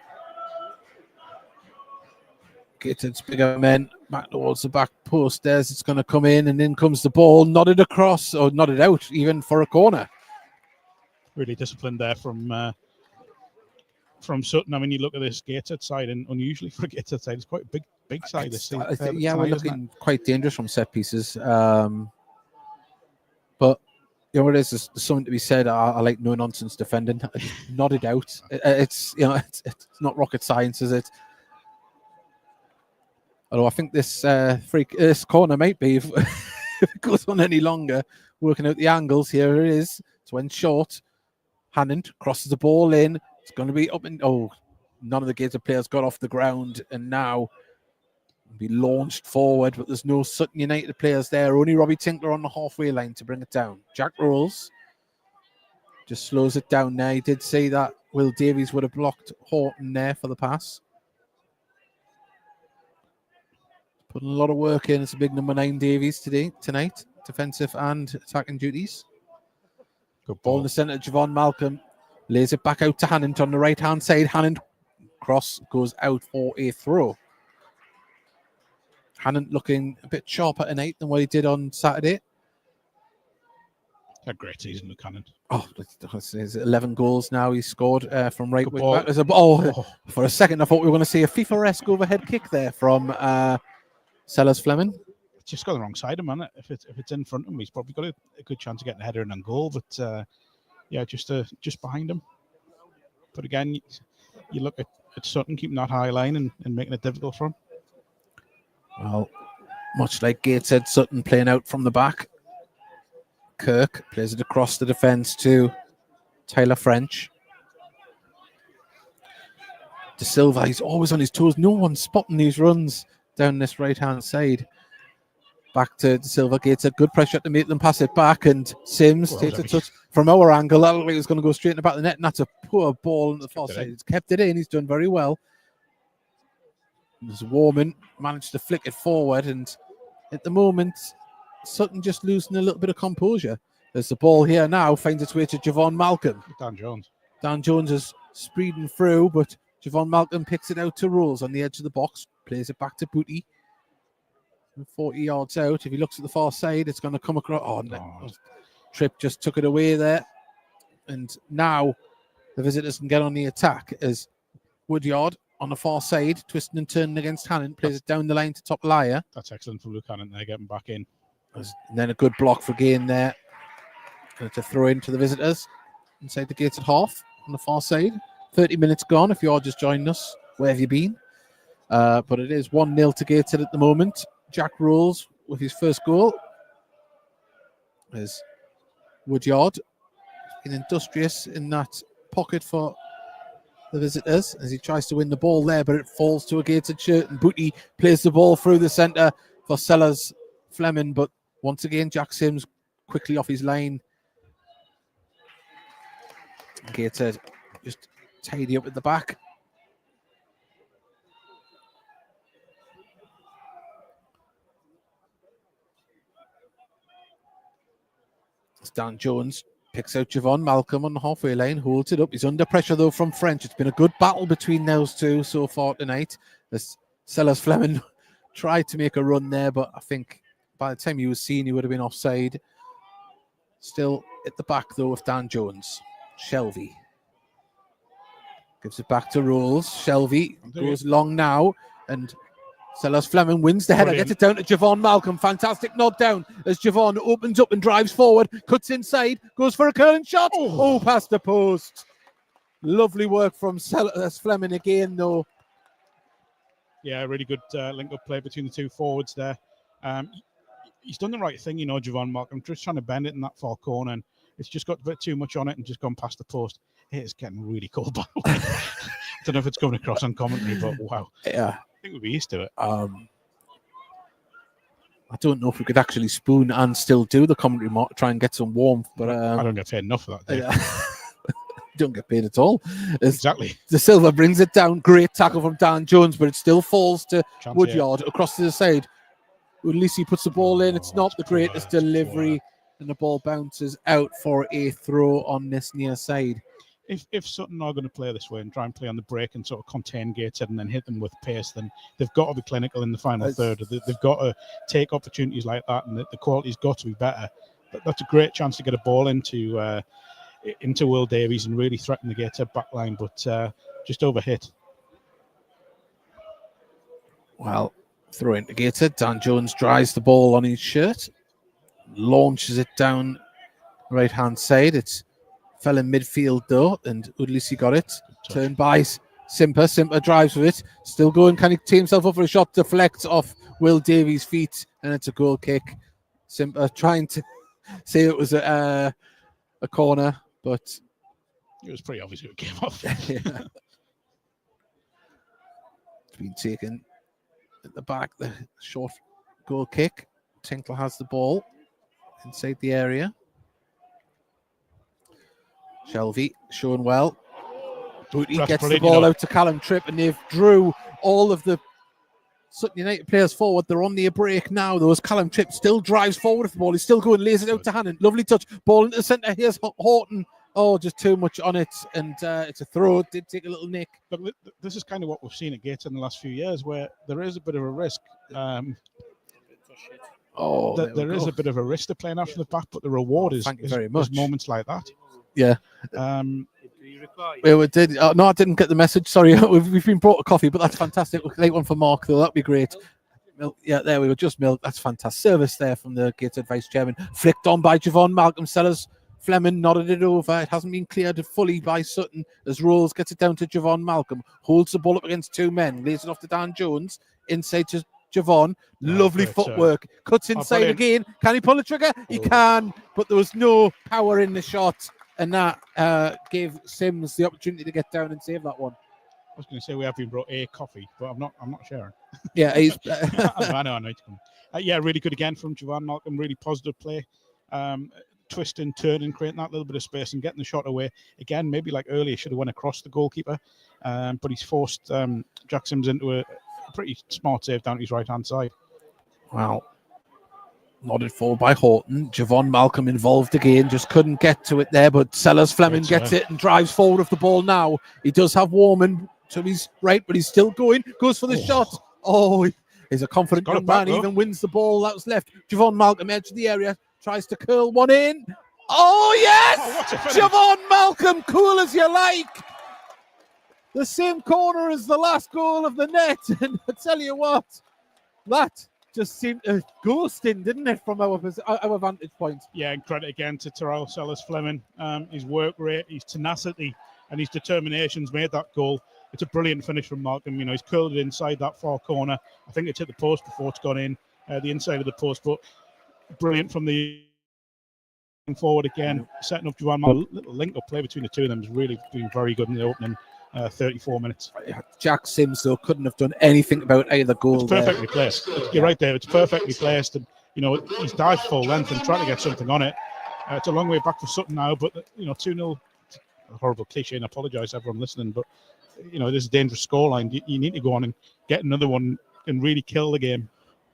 Gateshead's bigger men back towards the back post. There's it's going to come in, and in comes the ball, nodded across, or nodded out even for a corner. Really disciplined there from Sutton. I mean, you look at this Gateshead side, and unusually for a Gateshead side, it's quite a big side. We're looking quite dangerous from set pieces. But you know what it is? There's something to be said. I like no nonsense defending. Nodded out. It's not rocket science, is it? Although I think this corner might be if it goes on any longer. Working out the angles. Here it is. It's went short. Hannant crosses the ball in. It's going to be up and none of the Gateshead players got off the ground, and now be launched forward, but there's no Sutton United players there. Only Robbie Tinkler on the halfway line to bring it down. Jack Rolls just slows it down there. He did say that Will Davies would have blocked Horton there for the pass. Putting a lot of work in. It's a big number 9 Davies tonight, defensive and attacking duties. Good ball in the centre. Javon Malcolm lays it back out to Hannant on the right-hand side. Hannant cross goes out for a throw. Hannant looking a bit sharper tonight than what he did on Saturday. A great season with Hannant. There's 11 goals now he's scored from right wing back. For a second I thought we were going to see a FIFA-esque overhead kick there from Sellers Fleming. It's just got the wrong side of him, hasn't it? If it's in front of him, he's probably got a good chance of getting a header in on goal, but just behind him. But again, you look at Sutton keeping that high line and making it difficult for him. Well, much like Gateshead, Sutton playing out from the back. Kirk plays it across the defence to Tyler French. De Silva, he's always on his toes. No one's spotting these runs down this right-hand side. Back to De Silva. Gateshead, good pressure to make them pass it back, and Sims takes a touch from our angle. That looked like it was going to go straight in the back of the net, and that's a poor ball on the far side. He's kept it in. He's done very well. There's Warman managed to flick it forward, and at the moment, Sutton just losing a little bit of composure. There's the ball here now, finds its way to Javon Malcolm. Dan Jones is speeding through, but Javon Malcolm picks it out to Rolls on the edge of the box, plays it back to Booty. 40 yards out. If he looks at the far side, it's going to come across. Tripp just took it away there. And now the visitors can get on the attack as Woodyard on the far side, twisting and turning against Hannon, plays it down the line to top Lyer. That's excellent from Luke Hannon there, getting back in. And then a good block for Gain there. And to throw into the visitors inside the Gateshead half on the far side. 30 minutes gone if you're just joining us. Where have you been? But it is 1-0 to Gateshead at the moment. Jack Rolls with his first goal. There's Woodyard. Been industrious in that pocket for the visitors as he tries to win the ball there, but it falls to a Gateshead shirt, and Booty plays the ball through the centre for Sellers Fleming, but once again Jack Sims quickly off his line. Gateshead just tidy up at the back. Dan Jones picks out Javon Malcolm on the halfway line, holds it up. He's under pressure, though, from French. It's been a good battle between those two so far tonight. As Sellers Fleming tried to make a run there, but I think by the time he was seen, he would have been offside. Still at the back, though, with Dan Jones. Shelby gives it back to Rolls. Shelby goes long now, and Sellers Fleming wins the header, gets it down to Javon Malcolm. Fantastic nod down as Javon opens up and drives forward, cuts inside, goes for a curling shot. Oh, past the post. Lovely work from Sellers Fleming again, though. Yeah, really good link-up play between the two forwards there. He's done the right thing, you know, Javon Malcolm, just trying to bend it in that far corner, and it's just got a bit too much on it and just gone past the post. It's getting really cold, by the way. I don't know if it's coming across on commentary, but wow. Yeah. I think we'll be used to it. I don't know if we could actually spoon and still do the commentary, try and get some warmth, but I don't get paid enough for that. Dave. Don't get paid at all. Exactly. De Silva brings it down. Great tackle from Dan Jones, but it still falls to Woodyard across to the side. Ulisi puts the ball in. It's not the greatest delivery, and the ball bounces out for a throw on this near side. If Sutton are going to play this way and try and play on the break and sort of contain Gateshead and then hit them with pace, then they've got to be clinical in the final third. They've got to take opportunities like that, and the quality's got to be better. But that's a great chance to get a ball into Will Davies and really threaten the Gateshead back line, but just overhit. Well, throw into Gateshead. Dan Jones drives the ball on his shirt, launches it down right hand side. It's fell in midfield though, and Udlisi got it. Turned by Simper. Simper drives with it. Still going. Can he tee himself up for a shot? Deflects off Will Davies' feet, and it's a goal kick. Simper trying to say it was a corner, but it was pretty obvious it came off. Yeah. It's been taken at the back. The short goal kick. Tinkler has the ball inside the area. Shelby showing well. Booty gets the ball out to Callum Tripp, and they've drew all of the Sutton United players forward. They're on their break now, though, as Callum Tripp still drives forward with the ball. He's still going, lays it out to Hannon. Lovely touch. Ball into the centre. Here's Horton. Oh, just too much on it, and it's a throw. It did take a little nick. Look, this is kind of what we've seen at Gateshead in the last few years, where there is a bit of a risk. There is a bit of a risk to playing out from the back, but the reward is moments like that. Yeah. Did you reply? Yeah, we did. No, I didn't get the message. Sorry, we've been brought a coffee, but that's fantastic. Late one for Mark, though. That'd be great. Milk. Yeah, there we go. Just milk. That's fantastic. Service there from the Gateshead vice chairman. Flicked on by Javon Malcolm. Sellers Fleming nodded it over. It hasn't been cleared fully by Sutton as Rolls gets it down to Javon Malcolm. Holds the ball up against two men. Lays it off to Dan Jones. Inside to Javon. Lovely footwork. Cuts inside again. Can he pull the trigger? He can, but there was no power in the shot. And that gave Sims the opportunity to get down and save that one. I was going to say we have been brought a coffee, but I'm not sharing. Yeah, he's. I know. Yeah, really good again from Javon Malcolm. Really positive play, twisting, turning, creating that little bit of space and getting the shot away. Again, maybe like earlier, should have went across the goalkeeper, but he's forced Jack Sims into a pretty smart save down his right hand side. Wow. Nodded forward by Horton. Javon Malcolm involved again. Just couldn't get to it there, but Sellers Fleming gets it and drives forward with the ball now. He does have Warman to his right, but he's still going. Goes for the shot. Oh, he's a confident young man. He even wins the ball that was left. Javon Malcolm, edge of the area, tries to curl one in. Oh, yes! Javon Malcolm, cool as you like. the same corner as the last goal of the net. And I tell you what, that just seemed a ghosting, didn't it, from our vantage point? Yeah, and credit again to Terrell Sellers-Fleming. His work rate, his tenacity, and his determination's made that goal. It's a brilliant finish from Markham. You know, he's curled it inside that far corner. I think it's hit the post before it's gone in, the inside of the post, but brilliant from the forward again, setting up Jovan. A little link-up play between the two of them has really been very good in the opening 34 minutes. Jack Sims, though, couldn't have done anything about either goal. It's perfectly placed. You're right there. It's perfectly placed. And, you know, he's dived full length and tried to get something on it. It's a long way back for Sutton now, but, you know, 2-0, a horrible cliche, and I apologise to everyone listening, but, you know, this is a dangerous scoreline. You need to go on and get another one and really kill the game.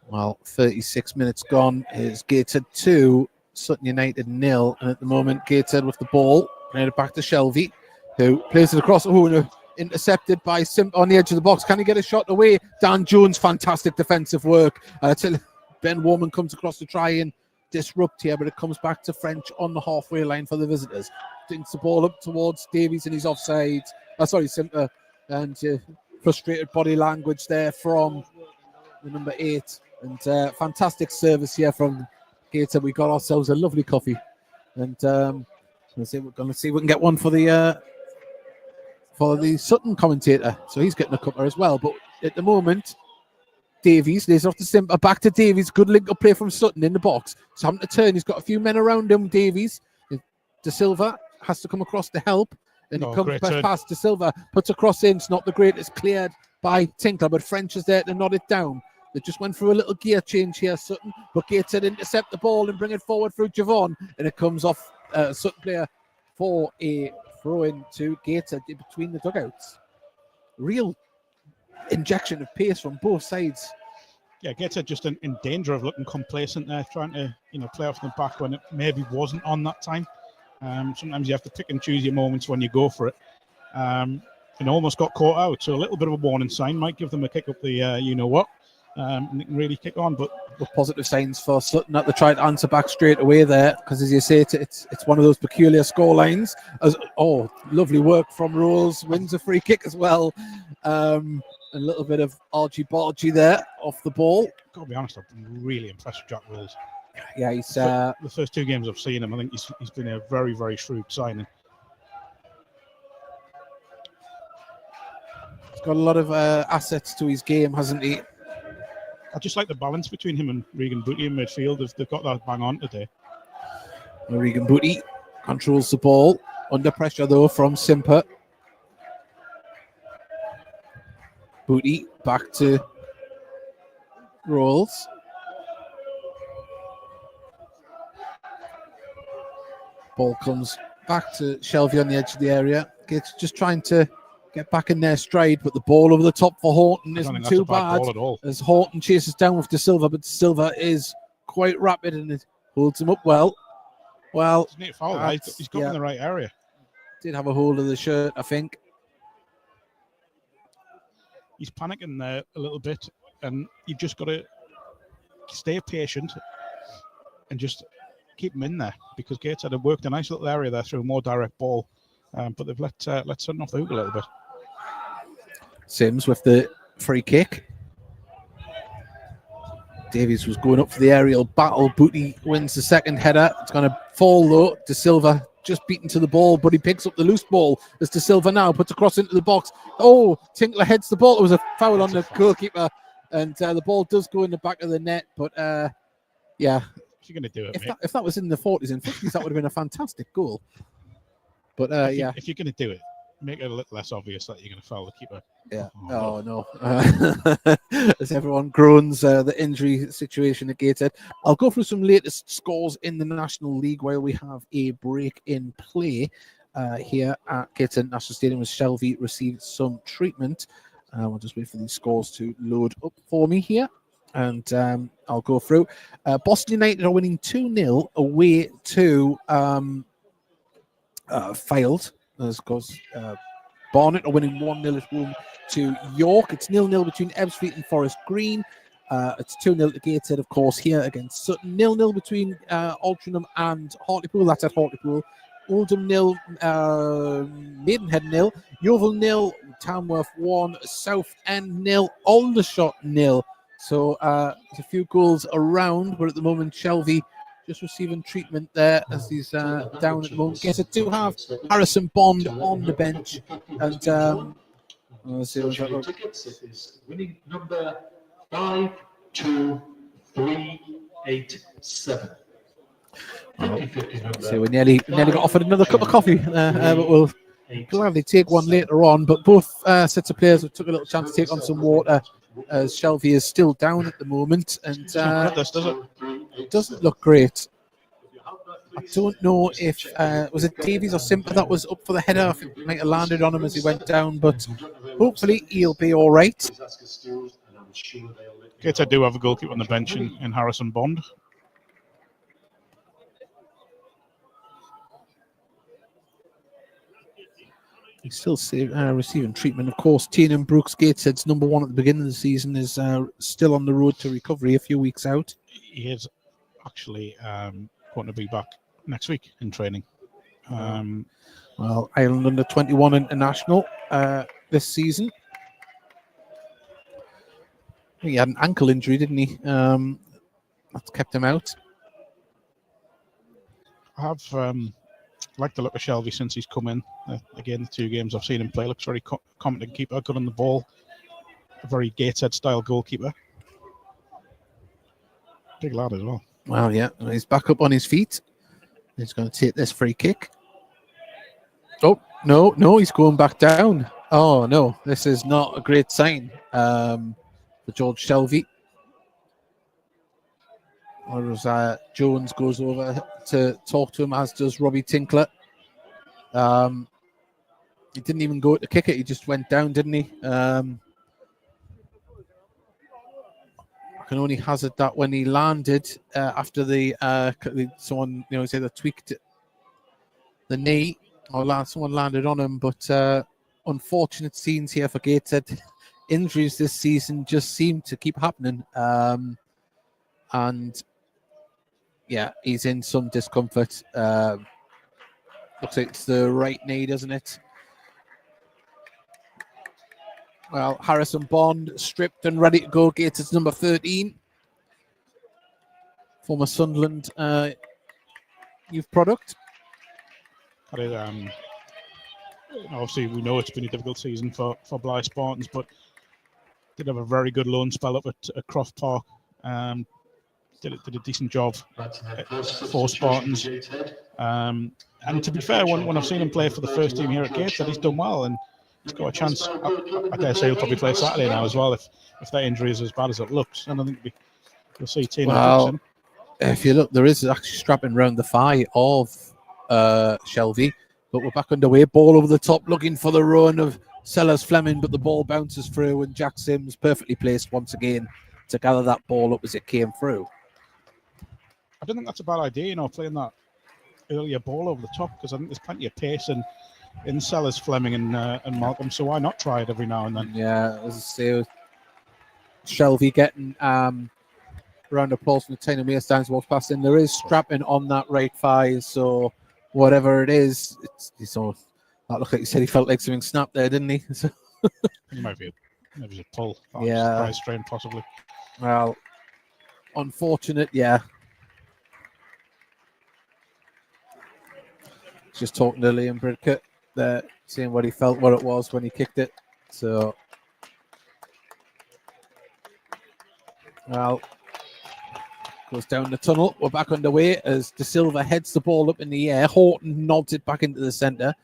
Well, 36 minutes gone. Here's Gateshead 2, Sutton United 0. And at the moment, Gateshead with the ball. Playing it back to Shelby, who plays it across. Oh, intercepted by Simp on the edge of the box. Can he get a shot away? Dan Jones, fantastic defensive work. Till Ben Warman comes across to try and disrupt here, but it comes back to French on the halfway line for the visitors. Dinks the ball up towards Davies and he's offside. Simper. And frustrated body language there from the number 8. And fantastic service here from Gator. We got ourselves a lovely coffee. And we're going to see if we can get one for the Sutton commentator. So he's getting a cuppa as well. But at the moment, Davies lays off the Simper. Back to Davies. Good link-up play from Sutton in the box. So having to turn. He's got a few men around him, Davies. De Silva has to come across to help. And it comes past De Silva. Puts a cross in. It's not the greatest. Cleared by Tinkler. But French is there to nod it down. They just went through a little gear change here, Sutton. But Gateshead intercept the ball and bring it forward through Javon. And it comes off Sutton player for a throw-in to Gateshead between the dugouts. Real injection of pace from both sides. Yeah, Gateshead just in danger of looking complacent there, trying to play off the back when it maybe wasn't on that time. Sometimes you have to pick and choose your moments when you go for it. And almost got caught out. So a little bit of a warning sign might give them a kick up the you-know-what. And they can really kick on, but positive signs for Sutton that they try to answer back straight away there, because as you say, it's one of those peculiar score lines. Lovely work from Rose, wins a free kick as well. A little bit of argy-bargy there off the ball. Gotta be honest, I've been really impressed with Jack Wills. Yeah, he's the first 2 games I've seen him, I think he's been a very, very shrewd signing. He's got a lot of assets to his game, hasn't he? I just like the balance between him and Regan Booty in midfield. They've got that bang on today. Regan Booty controls the ball. Under pressure, though, from Simper. Booty back to Rolls. Ball comes back to Shelby on the edge of the area. Gates just trying to get back in their stride, but the ball over the top for Horton isn't too bad as Horton chases down with De Silva, but De Silva is quite rapid and it holds him up well. Well, he's got in the right area. Did have a hold of the shirt, I think. He's panicking there a little bit, and you've just got to stay patient and just keep him in there, because Gateshead have worked a nice little area there through a more direct ball, but they've let Sutton off the hook a little bit. Sims with the free kick. Davies was going up for the aerial battle. Booty wins the second header. It's going to fall though. De Silva just beaten to the ball, but he picks up the loose ball as De Silva now puts a cross into the box. Oh, Tinkler heads the ball. It was a foul on the goalkeeper, and the ball does go in the back of the net. But yeah, you're going to do it. If that was in the 40s and 50s, that would have been a fantastic goal. But if you're going to do it, make it a little less obvious that you're going to foul the keeper. Yeah. Oh no. As everyone groans the injury situation at Gateshead. I'll go through some latest scores in the National League while we have a break in play here at Gateshead National Stadium as Shelby received some treatment. We'll just wait for these scores to load up for me here. And I'll go through. Boston United are winning 2-0 away to Failed. As goes Barnet are winning 1-0 at home to York. It's 0-0 between Ebbsfleet and Forest Green. It's 2-0 to Gateshead, of course, here against Sutton. 0-0 between Altrincham and Hartlepool. That's at Hartlepool. Oldham 0, Maidenhead 0, Yeovil 0, Tamworth 1, Southend 0, Aldershot 0. So there's a few goals around, but at the moment Shelby just receiving treatment there as he's down at the moment. Gateshead do have Harrison Bond on the bench, and let's see what's that look. Tickets, it is winning number 52387. So we nearly got offered another cup of coffee, but we'll gladly take one later on. But both sets of players took a little chance to take on some water, as Shelby is still down at the moment, and it doesn't look great. I don't know if was it Davies or Simper that was up for the header. I think it might have landed on him as he went down, but hopefully he'll be all right. Gateshead do have a goalkeeper on the bench in Harrison Bond. He's still receiving treatment. Of course, Tiernan Brooks, Gateshead's number one at the beginning of the season, is still on the road to recovery, a few weeks out. He is actually going to be back next week in training. Well, Ireland under 21 international this season. He had an ankle injury, didn't he? That's kept him out. I have liked the look of Shelby since he's come in. Again, the 2 games I've seen him play, looks very competent keeper, good on the ball, a very Gateshead style goalkeeper. Big lad as well. Well, yeah, he's back up on his feet. He's going to take this free kick. Oh, no, he's going back down. Oh, no, this is not a great sign for George Shelby. Whereas Jones goes over to talk to him, as does Robbie Tinkler. He didn't even go to kick it, he just went down, didn't he? I can only hazard that when he landed after someone, say they tweaked the knee, or someone landed on him. But unfortunate scenes here for Gateshead. Injuries this season just seem to keep happening, and yeah, he's in some discomfort. Looks like it's the right knee, doesn't it? Well, Harrison Bond stripped and ready to go. Gateshead's number 13. Former Sunderland youth product. Obviously, we know it's been a difficult season for Blythe Spartans, but did have a very good loan spell up at Croft Park. Did a decent job for Spartans. And to be fair, when I've seen him play for the first team here at Gateshead, he's done well, and he's got a chance. I dare say he'll probably play Saturday now as well if that injury is as bad as it looks. And I think you'll see Tiernan. If you look, there is actually strapping around the thigh of Shelby, but we're back underway. Ball over the top, looking for the run of Sellers Fleming, but the ball bounces through, and Jack Sims perfectly placed once again to gather that ball up as it came through. I don't think that's a bad idea, playing that earlier ball over the top, because I think there's plenty of pace in Sellers Fleming and Malcolm, so why not try it every now and then? Yeah, as I say, Shelby getting round of applause from the Tina Mearstein's walks past in. There is strapping on that right thigh, so whatever it is, that looked like you said he felt like something snapped there, didn't he? Maybe a pull. Yeah. Price strain, possibly. Well, unfortunate, yeah. Just talking to Liam Bridcut there, seeing what it was when he kicked it. So, well, goes down the tunnel. We're back underway as De Silva heads the ball up in the air. Horton nods it back into the centre.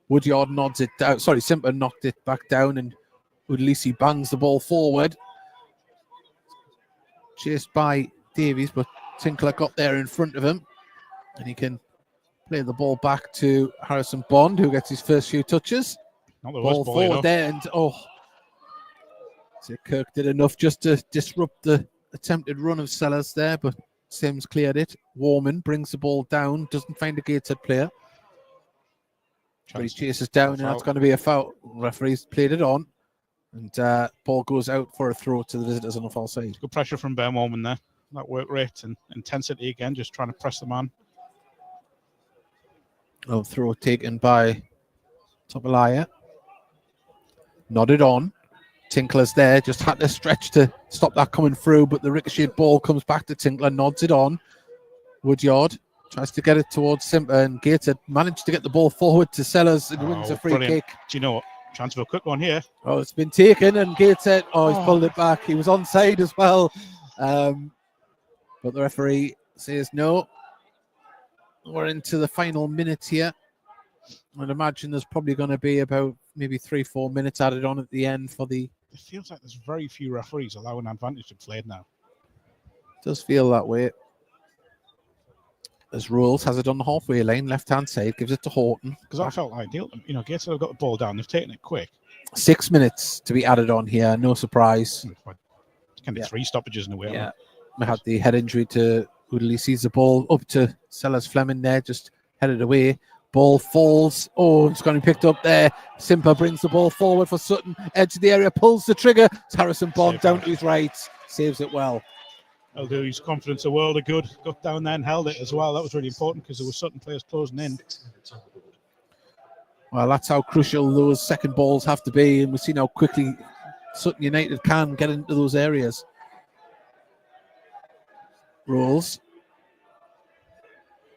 Woodyard nods it down. Sorry, Simper knocked it back down, and Udlisi bangs the ball forward. Chased by Davies, but Tinkler got there in front of him, and he can play the ball back to Harrison Bond, who gets his first few touches. Ball forward there, and so Kirk did enough just to disrupt the attempted run of Sellers there, but Sims cleared it. Warman brings the ball down, doesn't find a Gateshead player. But he chases down, and that's going to be a foul. Referee's played it on, and ball goes out for a throw to the visitors on the far side. Good pressure from Ben Warman there. That work rate and intensity again, just trying to press the man. Oh, throw taken by Topolaya. Nodded on. Tinkler's there, just had to stretch to stop that coming through, but the ricocheted ball comes back to Tinkler, nods it on. Woodyard tries to get it towards Simper, and Gateshead managed to get the ball forward to Sellers and wins a free brilliant kick. Do you know what? Chance for a quick one here. Oh, it's been taken, and Gateshead, he's pulled it back. He was onside as well. But the referee says no. We're into the final minute here. I'd imagine there's probably going to be about maybe 3-4 minutes added on at the end for the... It feels like there's very few referees allowing advantage to be played now. It does feel that way. As Rules has it on the halfway lane, left-hand side, gives it to Horton. Because that felt ideal. You know, Gateshead have got the ball down. They've taken it quick. 6 minutes to be added on here. No surprise. It's kind of 3 stoppages in a way. Yeah. We had the head injury to Udley, sees the ball up to Sellers Fleming there, just headed away. Ball falls. Oh, it's going to be picked up there. Simper brings the ball forward for Sutton. Edge of the area, pulls the trigger. It's Harrison Bond down to his right. Saves it well. That'll do his confidence a world of good. Got down there and held it as well. That was really important because there were Sutton players closing in. Well, that's how crucial those second balls have to be. And we've seen how quickly Sutton United can get into those areas. Rolls.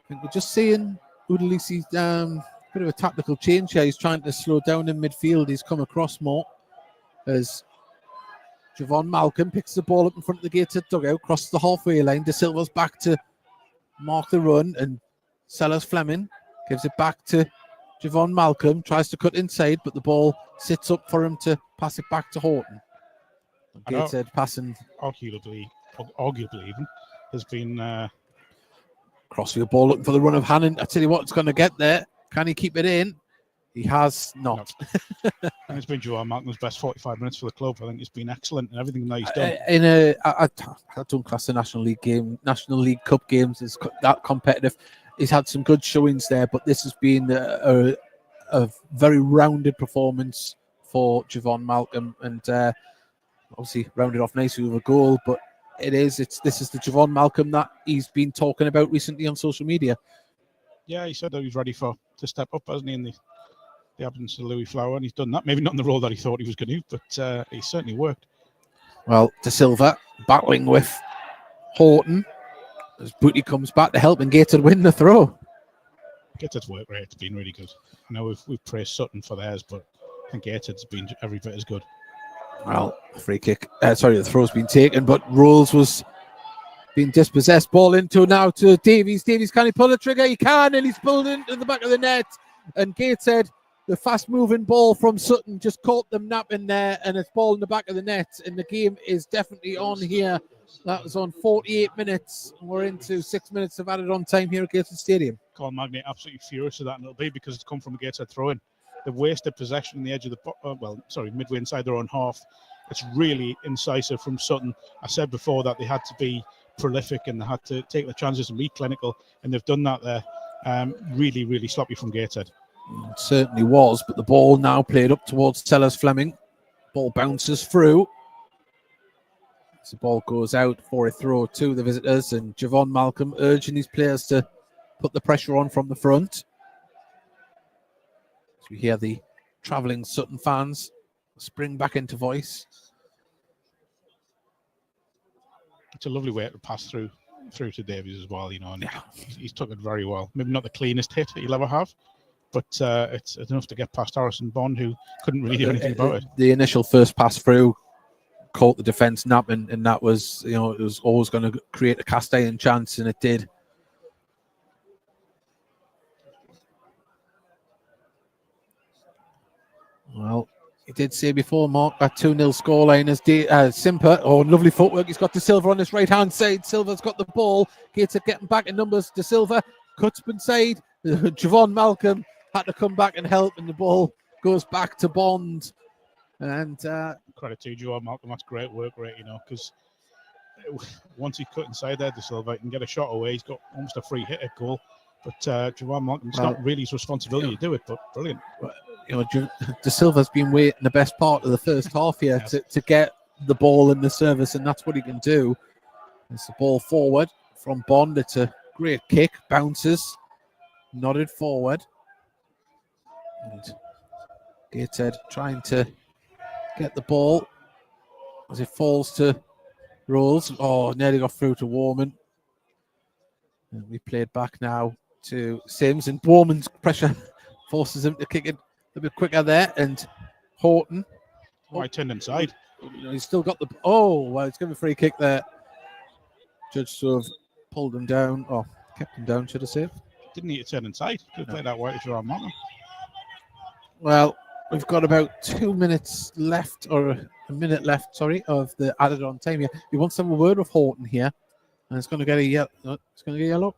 I think we're just seeing Udalisi's bit of a tactical change here. He's trying to slow down in midfield. He's come across more as Javon Malcolm picks the ball up in front of the Gateshead dugout, crosses the halfway line. De Silva's back to mark the run, and Sellers Fleming gives it back to Javon Malcolm, tries to cut inside, but the ball sits up for him to pass it back to Horton. Gateshead passing. Arguably even, has been... Crossfield ball looking for the run of Hannon. I tell you what, it's going to get there. Can he keep it in? He has not. And it's been Joel Malcolm's best 45 minutes for the club. I think it's been excellent and everything that he's done. I don't class the National League Cup games as that competitive. He's had some good showings there, but this has been a very rounded performance for Javon Malcolm, and obviously rounded off nicely with a goal. But this is the Javon Malcolm that he's been talking about recently on social media. Yeah, he said that he's ready to step up, hasn't he, in the absence of Louis Flower, and he's done that. Maybe not in the role that he thought he was going to, but he certainly worked. Well, De Silva battling with Horton as Booty comes back to help and Gateshead win the throw. Gateshead's work rate has been really good. I know we've praised Sutton for theirs, but I think Gateshead's been every bit as good. Well, free kick. The throw's been taken, but Rolls was being dispossessed. Ball into now to Davies. Davies, can he pull the trigger? He can, and he's pulled into the back of the net. And Gateshead, the fast-moving ball from Sutton, just caught them napping there, and it's ball in the back of the net. And the game is definitely on here. That was on 48 minutes. We're into 6 minutes of added on time here at Gateshead Stadium. Colin Magnay absolutely furious with that, and it'll be because it's come from a Gateshead throw-in. They've wasted possession on the edge of the midway inside their own half. It's really incisive from Sutton. I said before that they had to be prolific and they had to take the chances and be clinical, and they've done that there. Really, really sloppy from Gateshead. It certainly was, but the ball now played up towards Sellers Fleming. Ball bounces through. So the ball goes out for a throw to the visitors, and Javon Malcolm urging his players to put the pressure on from the front. So we hear the travelling Sutton fans spring back into voice. It's a lovely way to pass through to Davies as well, and he's took it very well. Maybe not the cleanest hit that he'll ever have, but it's enough to get past Harrison Bond, who couldn't really do anything about it. The initial first pass through caught the defence napping, and that was, it was always going to create a cast iron chance, and it did. Well, he did say before, Mark, that 2-0 scoreline is Simper. Oh, lovely footwork. He's got De Silva on his right-hand side. Silva's got the ball. Gateshead getting back in numbers. De Silva cuts inside. Javon Malcolm had to come back and help, and the ball goes back to Bond. And credit to Javon Malcolm. That's great work rate, because once he cut inside there, De Silva can get a shot away. He's got almost a free hit at goal. But Javon Malcolm, it's not really his responsibility to do it, but brilliant. De Silva's been waiting the best part of the first half here to get the ball in the service, and that's what he can do. It's the ball forward from Bond. It's a great kick, bounces. nodded forward. And Gateshead trying to get the ball as it falls to Rolls. Oh, nearly got through to Warman. And we played back now to Sims, and Warman's pressure forces him to kick it a bit quicker there. And Horton. I turned inside. He's still got the. Oh, well, it's going to be a free kick there. Judge sort of pulled him down, or kept him down, should I say. Didn't need to turn inside. Could have played that way if you're on Martin. Well, we've got about 2 minutes left, or a minute left, sorry, of the added on time here. He wants to have a word with Horton here, and it's going to get a yellow. It's going to get yellow.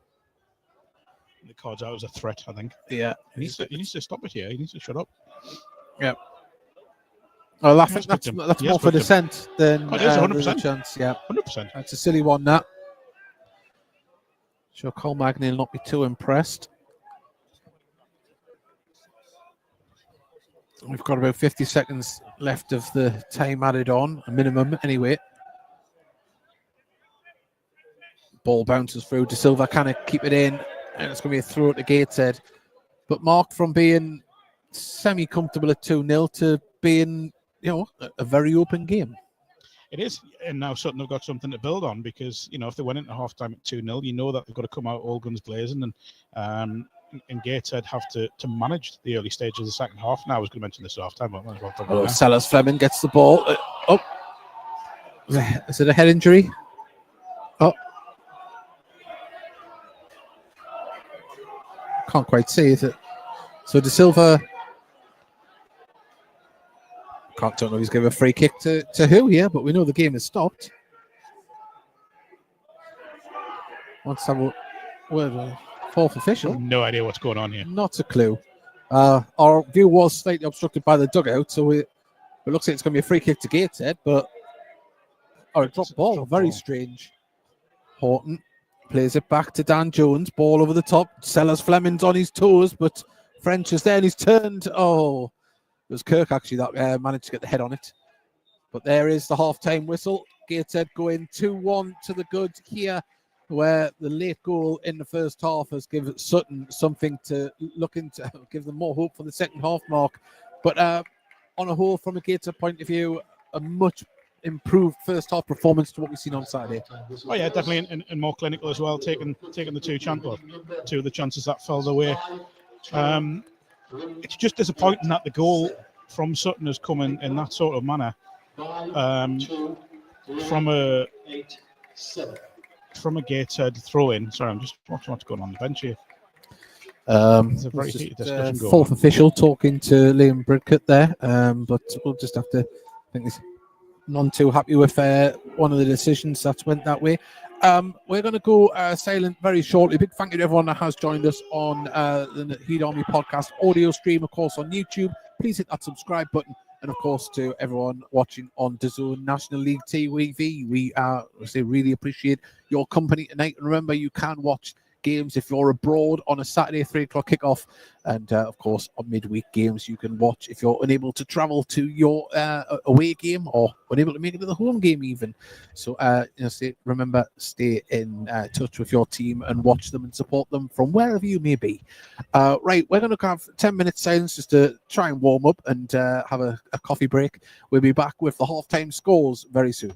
The card's out as a threat, I think. Yeah. He needs to stop it here. He needs to shut up. Yeah. Well, I think that's more for dissent than it is 100%. chance. Yeah, 100%. That's a silly one, that. Sure, Cole Magny will not be too impressed. We've got about 50 seconds left of the time added on, a minimum anyway. Ball bounces through. De Silva kind keep it in, and it's going to be a throw at the Gateshead. But marked from being semi-comfortable at 2-0 to being, a very open game. It is, and now Sutton have got something to build on because, if they went into half-time at 2-0, you know that they've got to come out all guns blazing, and Gateshead have to manage the early stages of the second half. Now I was going to mention this at half-time, but Sellers Fleming gets the ball. Is it a head injury? Oh. Can't quite see, is it? So De Silva... Don't know if he's giving a free kick to who here, but we know the game has stopped. Wants to have a word, fourth official. No idea what's going on here. Not a clue. Our view was slightly obstructed by the dugout, so it looks like it's going to be a free kick to Gateshead, but a drop ball. Very strange. Horton plays it back to Dan Jones. Ball over the top. Sellers Fleming's on his toes, but French is there and he's turned. Oh. It was Kirk actually that managed to get the head on it. But there is the half-time whistle. Gateshead going 2-1 to the good here, where the late goal in the first half has given Sutton something to look into, give them more hope for the second half mark. But on a whole, from a Gateshead point of view, a much improved first half performance to what we've seen on Saturday. Oh yeah, definitely, and more clinical as well, taking the two of the chances that fell their way. It's just disappointing that the goal from Sutton has come in that sort of manner. From a Gateshead throw-in. Sorry, I'm just watching what's going on the bench here. There's a very heated discussion going fourth on. official talking to Liam Bridcut there, but we'll just have to. I think he's none too happy with one of the decisions that went that way. We're going to go silent very shortly. Big thank you to everyone that has joined us on the Heat Army podcast audio stream, of course, on YouTube. Please hit that subscribe button. And, of course, to everyone watching on DAZN National League TV, we really appreciate your company tonight. And remember, you can watch games if you're abroad on a Saturday 3 o'clock kickoff, and of course on midweek games you can watch if you're unable to travel to your away game or unable to make it to the home game even. So remember, stay in touch with your team and watch them and support them from wherever you may be. Right, we're going to have 10 minutes silence just to try and warm up and have a coffee break. We'll be back with the halftime scores very soon.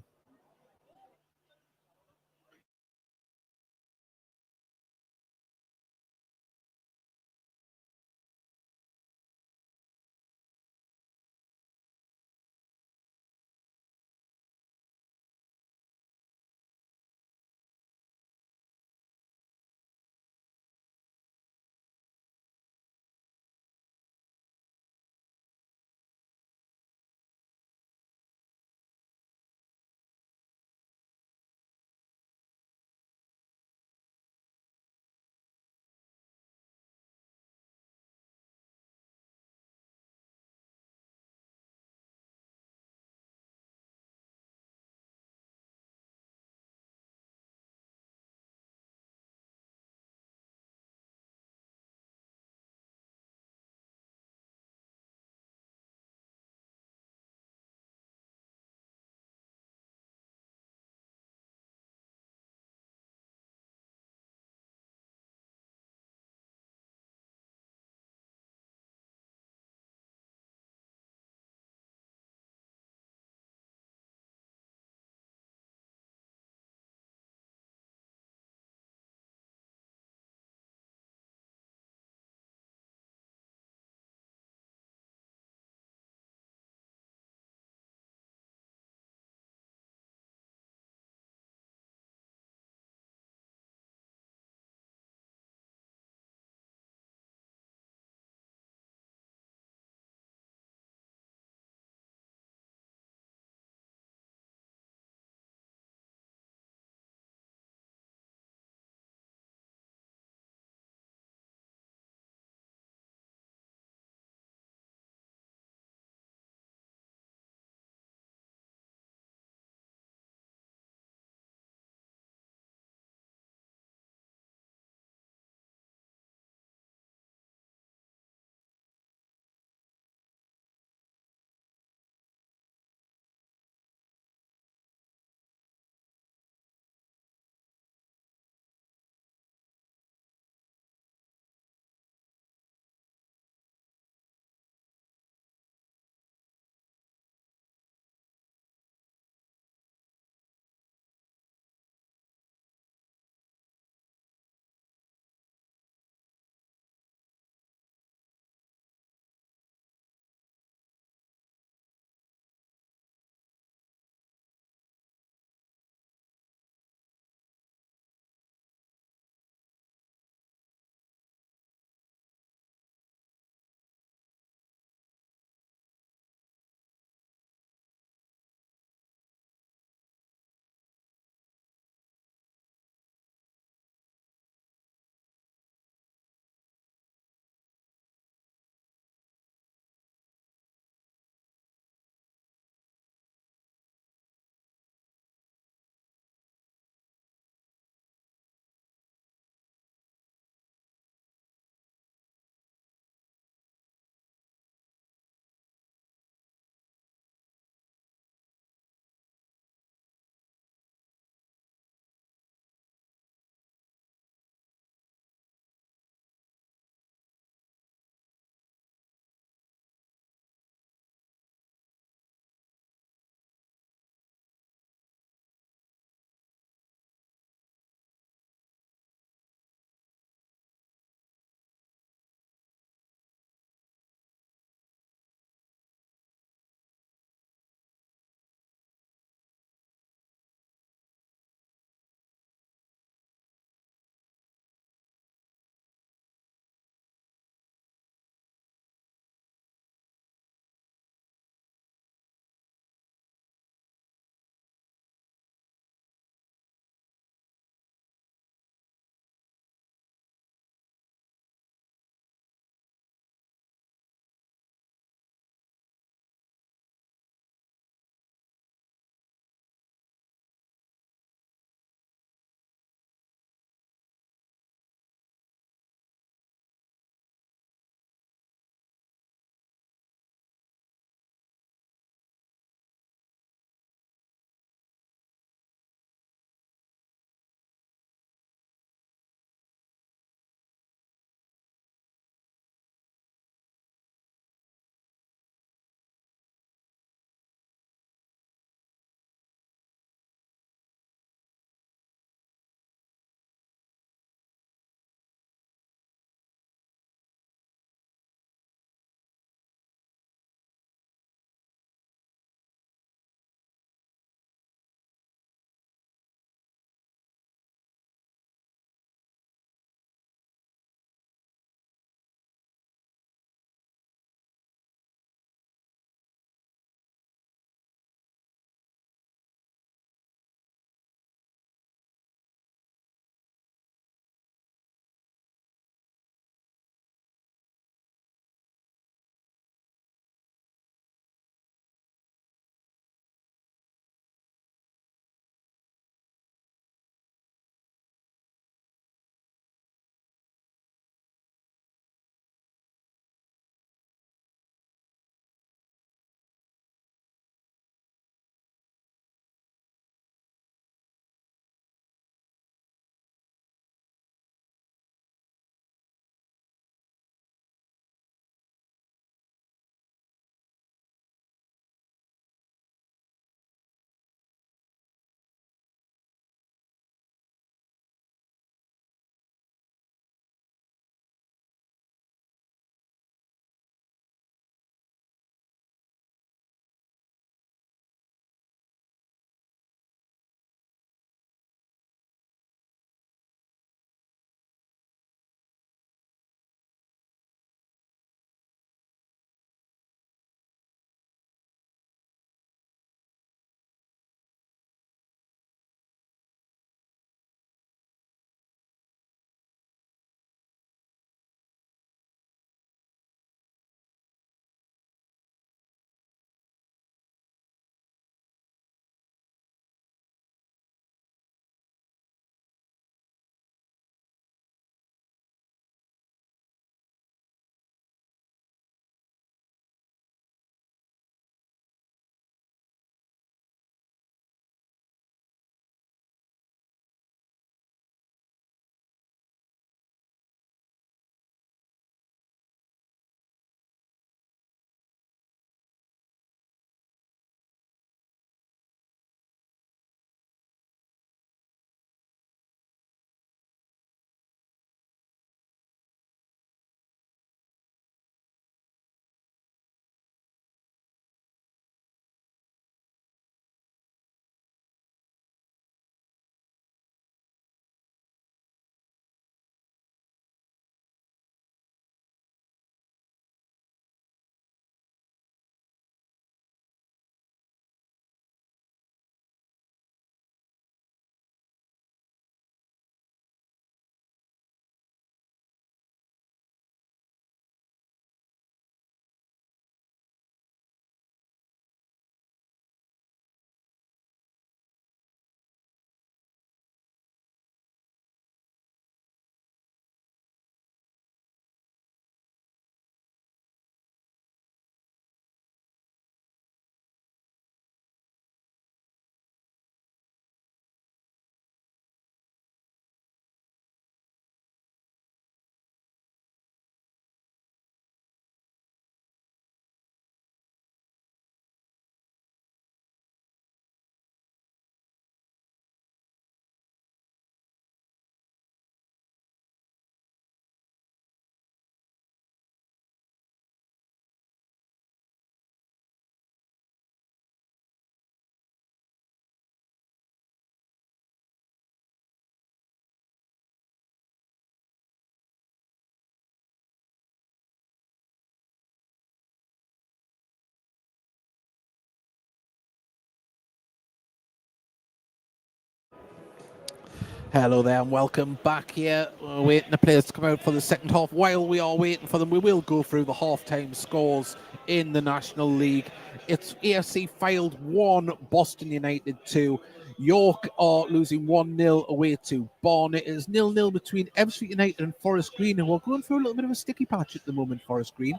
Hello there and welcome back here. We're waiting the players to come out for the second half. While we are waiting for them, we will go through the half-time scores in the National League. It's AFC Fylde 1, Boston United 2. York are losing 1-0 away to Barnet. It is 0-0 between Ebbsfleet United and Forest Green, and we're going through a little bit of a sticky patch at the moment, Forest Green.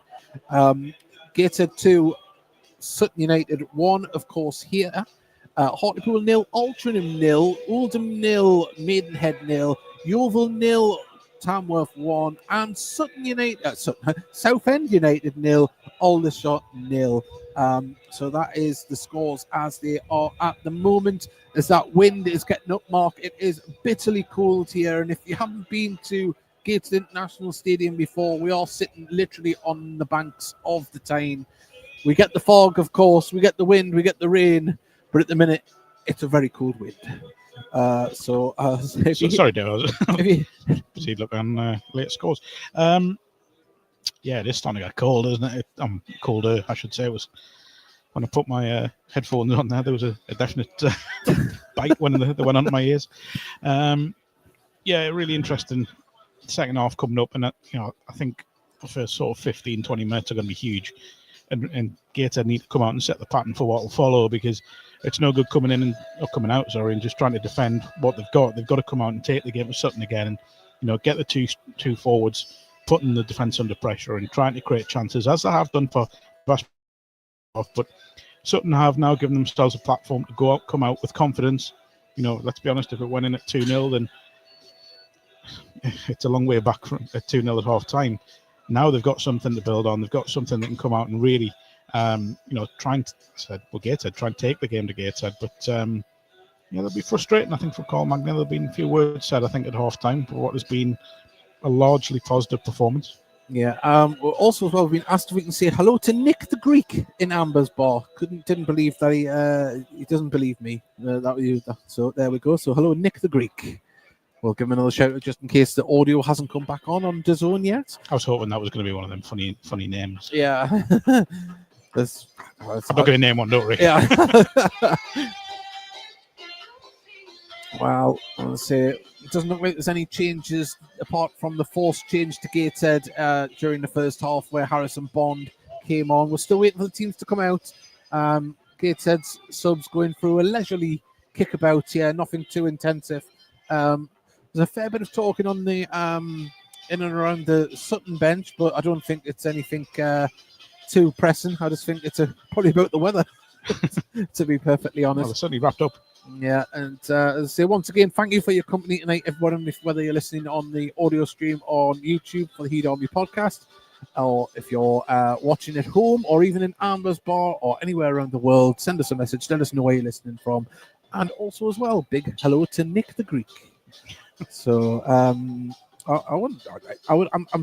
Gateshead 2, Sutton United 1, of course, here. Hartlepool 0, Altrincham 0, Oldham 0, Maidenhead 0, Yeovil 0, Tamworth 1, and Sutton United, Southend United 0, Aldershot 0. So that is the scores as they are at the moment. As that wind is getting up, Mark, it is bitterly cold here, and if you haven't been to Gateshead International Stadium before, we are sitting literally on the banks of the Tyne. We get the fog, of course, we get the wind, we get the rain, but at the minute, it's a very cold wind. Sorry, Dave. I was busy looking on late scores. Yeah, it is starting to get cold, isn't it? Colder, I should say. It was when I put my headphones on there was a definite bite when they went onto my ears. Yeah, really interesting second half coming up, and I think the first sort of 15, 20 minutes are going to be huge. And Gateshead need to come out and set the pattern for what will follow, because it's no good coming out and just trying to defend what they've got. They've got to come out and take the game to Sutton again, and get the two forwards, putting the defence under pressure and trying to create chances, as they have done for vast part. But Sutton have now given themselves a platform to come out with confidence. Let's be honest, if it went in at 2-0, then it's a long way back from at 2-0 at half time. Now they've got something to build on. They've got something that can come out and really, try and take the game to Gateshead. But that'll be frustrating, I think, for Carl Magna. There'll been a few words said, I think, at half time for what has been a largely positive performance. Yeah. Also, as well, we've been asked if we can say hello to Nick the Greek in Amber's bar. Didn't believe that he doesn't believe me. So there we go. So hello, Nick the Greek. We'll give him another shout out just in case the audio hasn't come back on DAZN yet. I was hoping that was going to be one of them funny names. Yeah. I'm not going to name one, don't worry. Yeah. Well, I'll say it doesn't look like there's any changes apart from the forced change to Gateshead during the first half where Harrison Bond came on. We're still waiting for the teams to come out. Gateshead's subs going through a leisurely kickabout here, nothing too intensive. There's a fair bit of talking on the in and around the Sutton bench, but I don't think it's anything too pressing. I just think it's probably about the weather, to be perfectly honest. Well, it's certainly wrapped up. Yeah, and as I say, once again, thank you for your company tonight, everyone, whether you're listening on the audio stream on YouTube for the Heed Army podcast, or if you're watching at home, or even in Amber's bar, or anywhere around the world, send us a message, let us know where you're listening from. And also as well, big hello to Nick the Greek. So I'm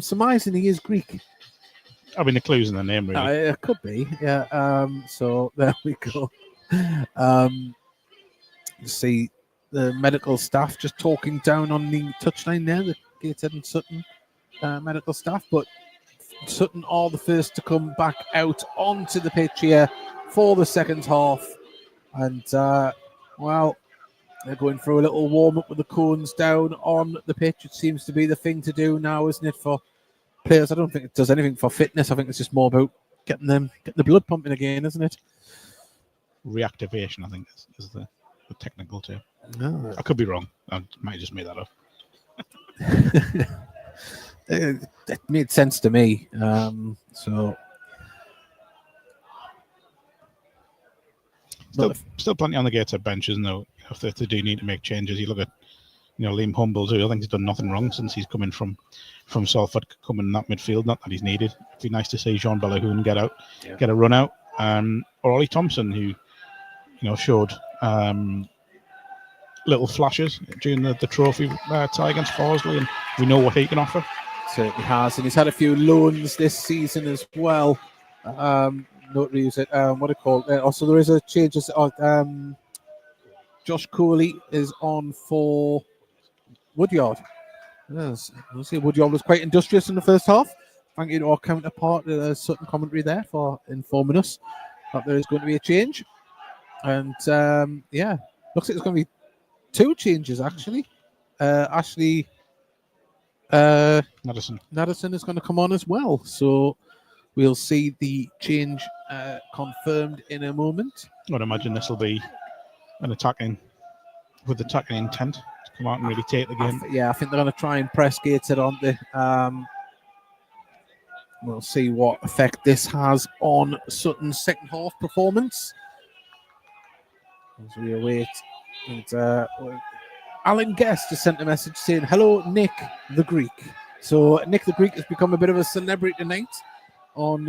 surmising he is Greek. I mean, the clues in the name, really. It could be, yeah. So there we go. You see the medical staff just talking down on the touchline there, the Gateshead and Sutton medical staff. But Sutton are the first to come back out onto the pitch here for the second half. And, they're going through a little warm-up with the cones down on the pitch. It seems to be the thing to do now, isn't it, for players? I don't think it does anything for fitness. I think it's just more about getting the blood pumping again, isn't it? Reactivation, I think, is the technical term. Oh. I could be wrong. I might have just made that up. It made sense to me. Still plenty on the Gateshead bench, isn't there? If they do need to make changes, you look at Liam Humbles, who I think he's done nothing wrong since he's coming from Salford, coming in that midfield. Not that he's needed. It'd be nice to see Jean Balahoun get a run out, or Ollie Thompson, who showed little flashes during the trophy tie against Farsley, and we know what he can offer. Certainly has, and he's had a few loans this season as well. What do you call it? Also, there is a change. Josh Cooley is on for Woodyard. Yes, we'll see. Woodyard was quite industrious in the first half. Thank you to our counterpart, Sutton commentary there, for informing us that there is going to be a change. And looks like there's going to be two changes actually. Ashley Nadesan is going to come on as well. So we'll see the change confirmed in a moment. I'd imagine this will be an attacking intent to come out and really take the game. I think they're going to try and press Gateshead on the. We'll see what effect this has on Sutton's second half performance. As we await, and Alan Guest has sent a message saying, "Hello, Nick the Greek." So Nick the Greek has become a bit of a celebrity tonight on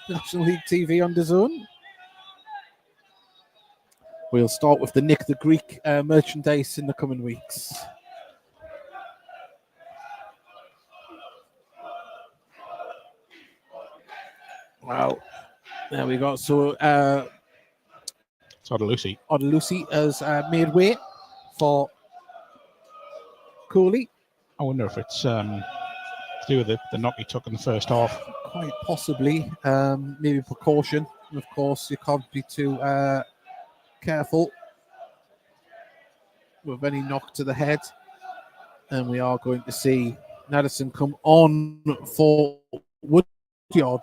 National League TV on DAZN. We'll start with the Nick the Greek merchandise in the coming weeks. Well, there we go. So Odalusi has made way for Cooley. I wonder if it's to do with the knock he took in the first half. Quite possibly. Maybe precaution. And of course, you can't be too careful with any knock to the head. And we are going to see Nadesan come on for Woodyard.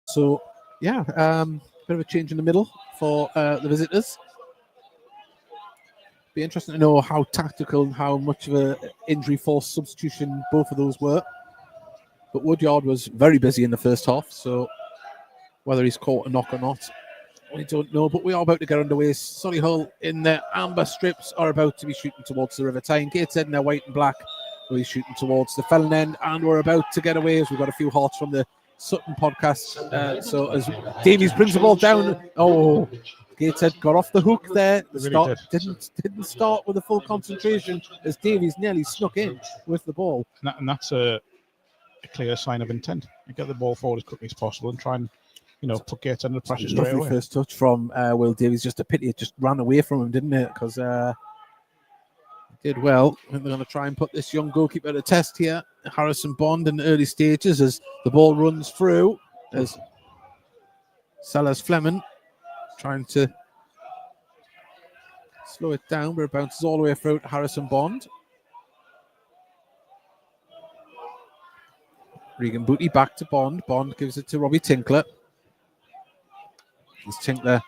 So, yeah, bit of a change in the middle for the visitors. Be interesting to know how tactical and how much of a injury force substitution both of those were. But Woodyard was very busy in the first half, so whether he's caught a knock or not, we don't know. But we are about to get underway. Solihull in their amber strips are about to be shooting towards the River Tyne. Gateshead in their white and black will be shooting towards the Felon end, and we're about to get away as we've got a few hearts from the Sutton podcast. So as Davies brings the ball down, Gateshead got off the hook there. Didn't start with a full concentration as Davies nearly snuck in with the ball. And that's a clear sign of intent. You get the ball forward as quickly as possible and try and put Gateshead under pressure straight away. First touch from Will Davies. Just a pity it just ran away from him, didn't it? Because did well. I think they're going to try and put this young goalkeeper to test here. Harrison Bond in the early stages as the ball runs through. As Sellers Fleming trying to slow it down, but it bounces all the way through to Harrison Bond. Regan Booty back to Bond. Bond gives it to Robbie Tinkler. As Tinkler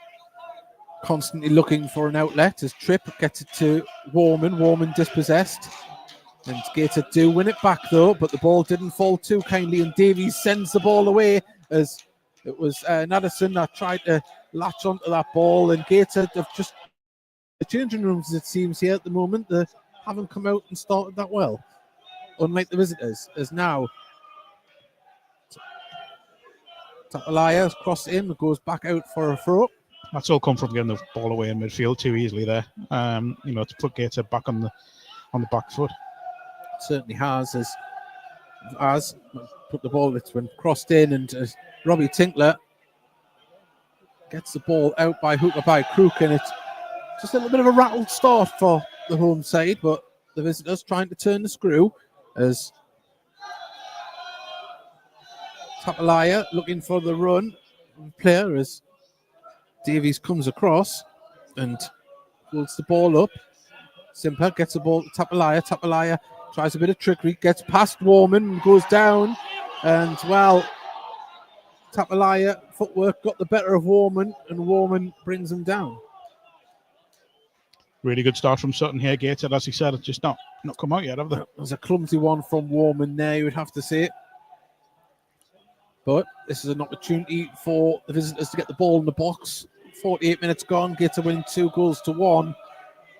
constantly looking for an outlet as Tripp gets it to Warman. Warman dispossessed. And Gateshead do win it back though, but the ball didn't fall too kindly and Davies sends the ball away as it was Nadesan that tried to latch onto that ball, and Gateshead have just the changing rooms, it seems, here at the moment, they haven't come out and started that well. Unlike the visitors, as now Tapalaya has crossed in, goes back out for a throw. That's all come from getting the ball away in midfield too easily there. To put Gateshead back on the back foot. It certainly has, as put the ball, it's been crossed in, and Robbie Tinkler gets the ball out by hook or by crook, and it's just a little bit of a rattled start for the home side, but the visitors trying to turn the screw as Tapalaya looking for the run player as Davies comes across and pulls the ball up. Simper gets the ball to Tapalaya. Tapalaya tries a bit of trickery, gets past Warman and goes down, and Tapalaya footwork got the better of Warman, and Warman brings him down. Really good start from Sutton here. Gateshead, as he said, it's just not come out yet, have they? There's a clumsy one from Warman there, you would have to say. But this is an opportunity for the visitors to get the ball in the box. 48 minutes gone, Gateshead winning 2-1.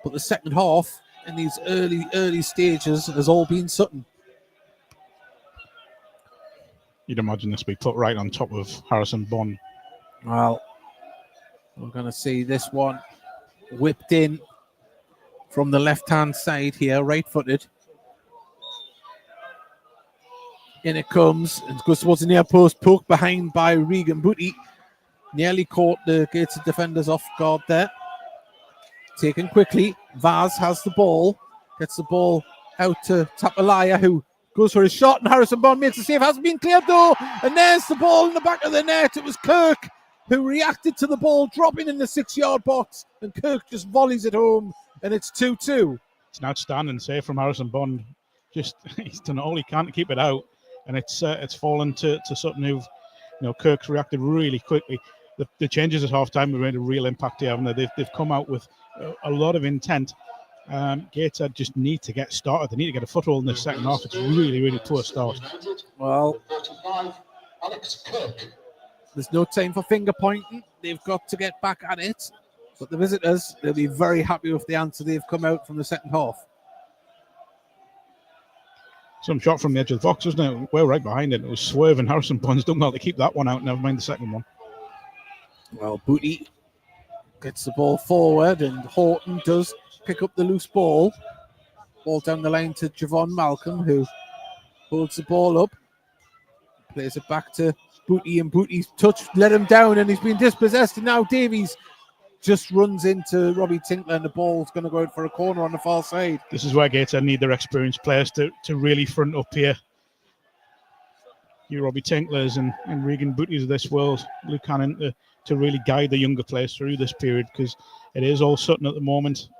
But the second half in these early stages has all been Sutton. You'd imagine this be put right on top of Harrison Bond. Well, we're going to see this one whipped in from the left-hand side here, right-footed. In it comes, and goes towards the near post, poked behind by Regan Booty. Nearly caught the Gateshead defenders off guard there. Taken quickly, Vaz has the ball, gets the ball out to Tapalaya, who goes for his shot, and Harrison Bond makes the save. Hasn't been cleared though, and there's the ball in the back of the net. It was Kirk who reacted to the ball dropping in the 6-yard box, and Kirk just volleys it home, and it's 2-2. It's an outstanding save from Harrison Bond. Just he's done all he can to keep it out, and it's fallen to Sutton, who've, Kirk's reacted really quickly. The changes at half-time have made a real impact here, haven't they? They've come out with a lot of intent. Gateshead just need to get started. They need to get a foothold in the second half. It's really, really poor start. Well, there's no time for finger pointing. They've got to get back at it. But the visitors, they'll be very happy with the answer they've come out from the second half. Some shot from the edge of the box, wasn't it? We're right behind it. It was swerving. Harrison Bond's done well to keep that one out. Never mind the second one. Well, Booty gets the ball forward, and Horton does pick up the loose ball. Ball down the line to Javon Malcolm, who holds the ball up, plays it back to Booty, and Booty's touch let him down, and he's been dispossessed. And now Davies just runs into Robbie Tinkler, and the ball's going to go out for a corner on the far side. This is where Gateshead need their experienced players to really front up here. You Robbie Tinklers and Regan Booties of this world, Luke Cannon, to really guide the younger players through this period, because it is all Sutton at the moment.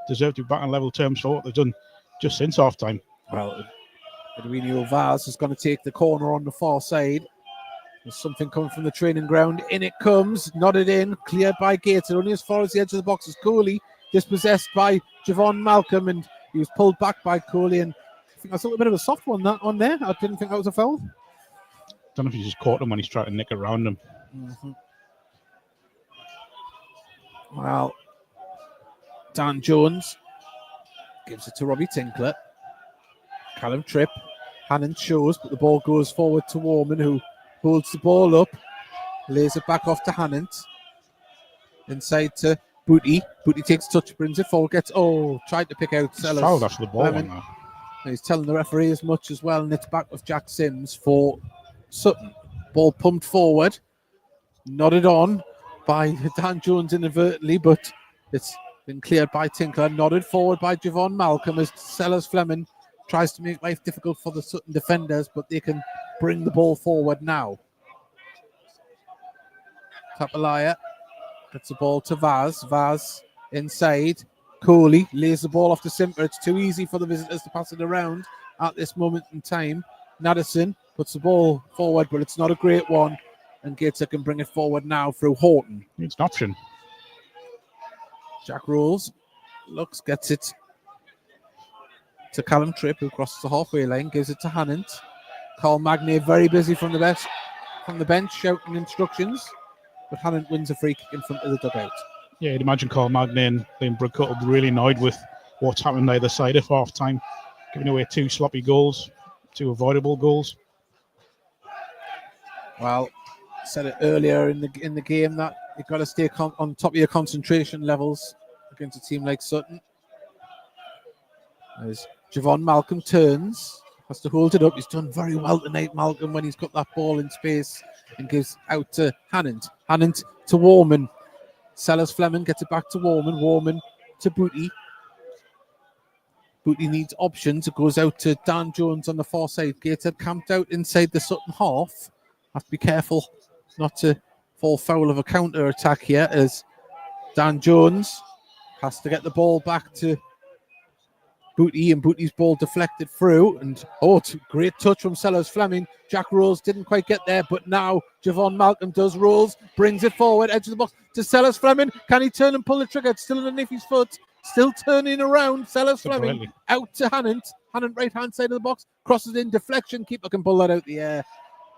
Deserve to be back on level terms for what they've done just since half time. Well, Edwinio Vaz is going to take the corner on the far side. There's something coming from the training ground. In it comes, nodded in, cleared by Gator, only as far as the edge of the box is Cooley, dispossessed by Javon Malcolm, and he was pulled back by Cooley. And I think that's a little bit of a soft one that on there. I didn't think that was a foul. Don't know if he just caught him when he's trying to nick around him. Mm-hmm. Well, Dan Jones gives it to Robbie Tinkler. Callum Tripp, Hannon shows, but the ball goes forward to Warman, who holds the ball up, lays it back off to Hannant. Inside to Booty. Booty takes a touch, brings it forward, tried to pick out Sellers. Fouled after the ball went there. He's telling the referee as much as well, and it's back with Jack Sims for Sutton. Ball pumped forward, nodded on by Dan Jones inadvertently, but it's been cleared by Tinkler, nodded forward by Javon Malcolm as Sellers Fleming tries to make life difficult for the Sutton defenders, but they can bring the ball forward now. Tapalaya gets the ball to Vaz. Vaz inside. Coley lays the ball off to Simper. It's too easy for the visitors to pass it around at this moment in time. Nadesan puts the ball forward, but it's not a great one. And Gator can bring it forward now through Horton. It's an option. Jack rolls, looks, gets it to Callum Tripp, who crosses the halfway line, gives it to Hannant. Carl Magnay very busy from the bench, shouting instructions, but Hannant wins a free kick in front of the dugout. Yeah, you'd imagine Carl Magnay and Liam Brookcut will be really annoyed with what's happened either side of half time, giving away 2 sloppy goals, 2 avoidable goals. Well, I said it earlier in the game that you've got to stay on top of your concentration levels against a team like Sutton. As Javon Malcolm turns, has to hold it up. He's done very well tonight, Malcolm, when he's got that ball in space and gives out to Hannant. Hannant to Warman. Sellers Fleming gets it back to Warman. Warman to Booty. Booty needs options. It goes out to Dan Jones on the far side. Gateshead camped out inside the Sutton half. Have to be careful not to fall foul of a counter attack here, as Dan Jones has to get the ball back to Booty, and Booty's ball deflected through. And it's a great touch from Sellers Fleming. Jack Rolls didn't quite get there, but now Javon Malcolm does. Rolls brings it forward, edge of the box to Sellers Fleming. Can he turn and pull the trigger? It's still underneath his foot. Still turning around. Sellers Fleming out to Hannant. Hannant right hand side of the box, crosses in, deflection. Keeper can pull that out the air,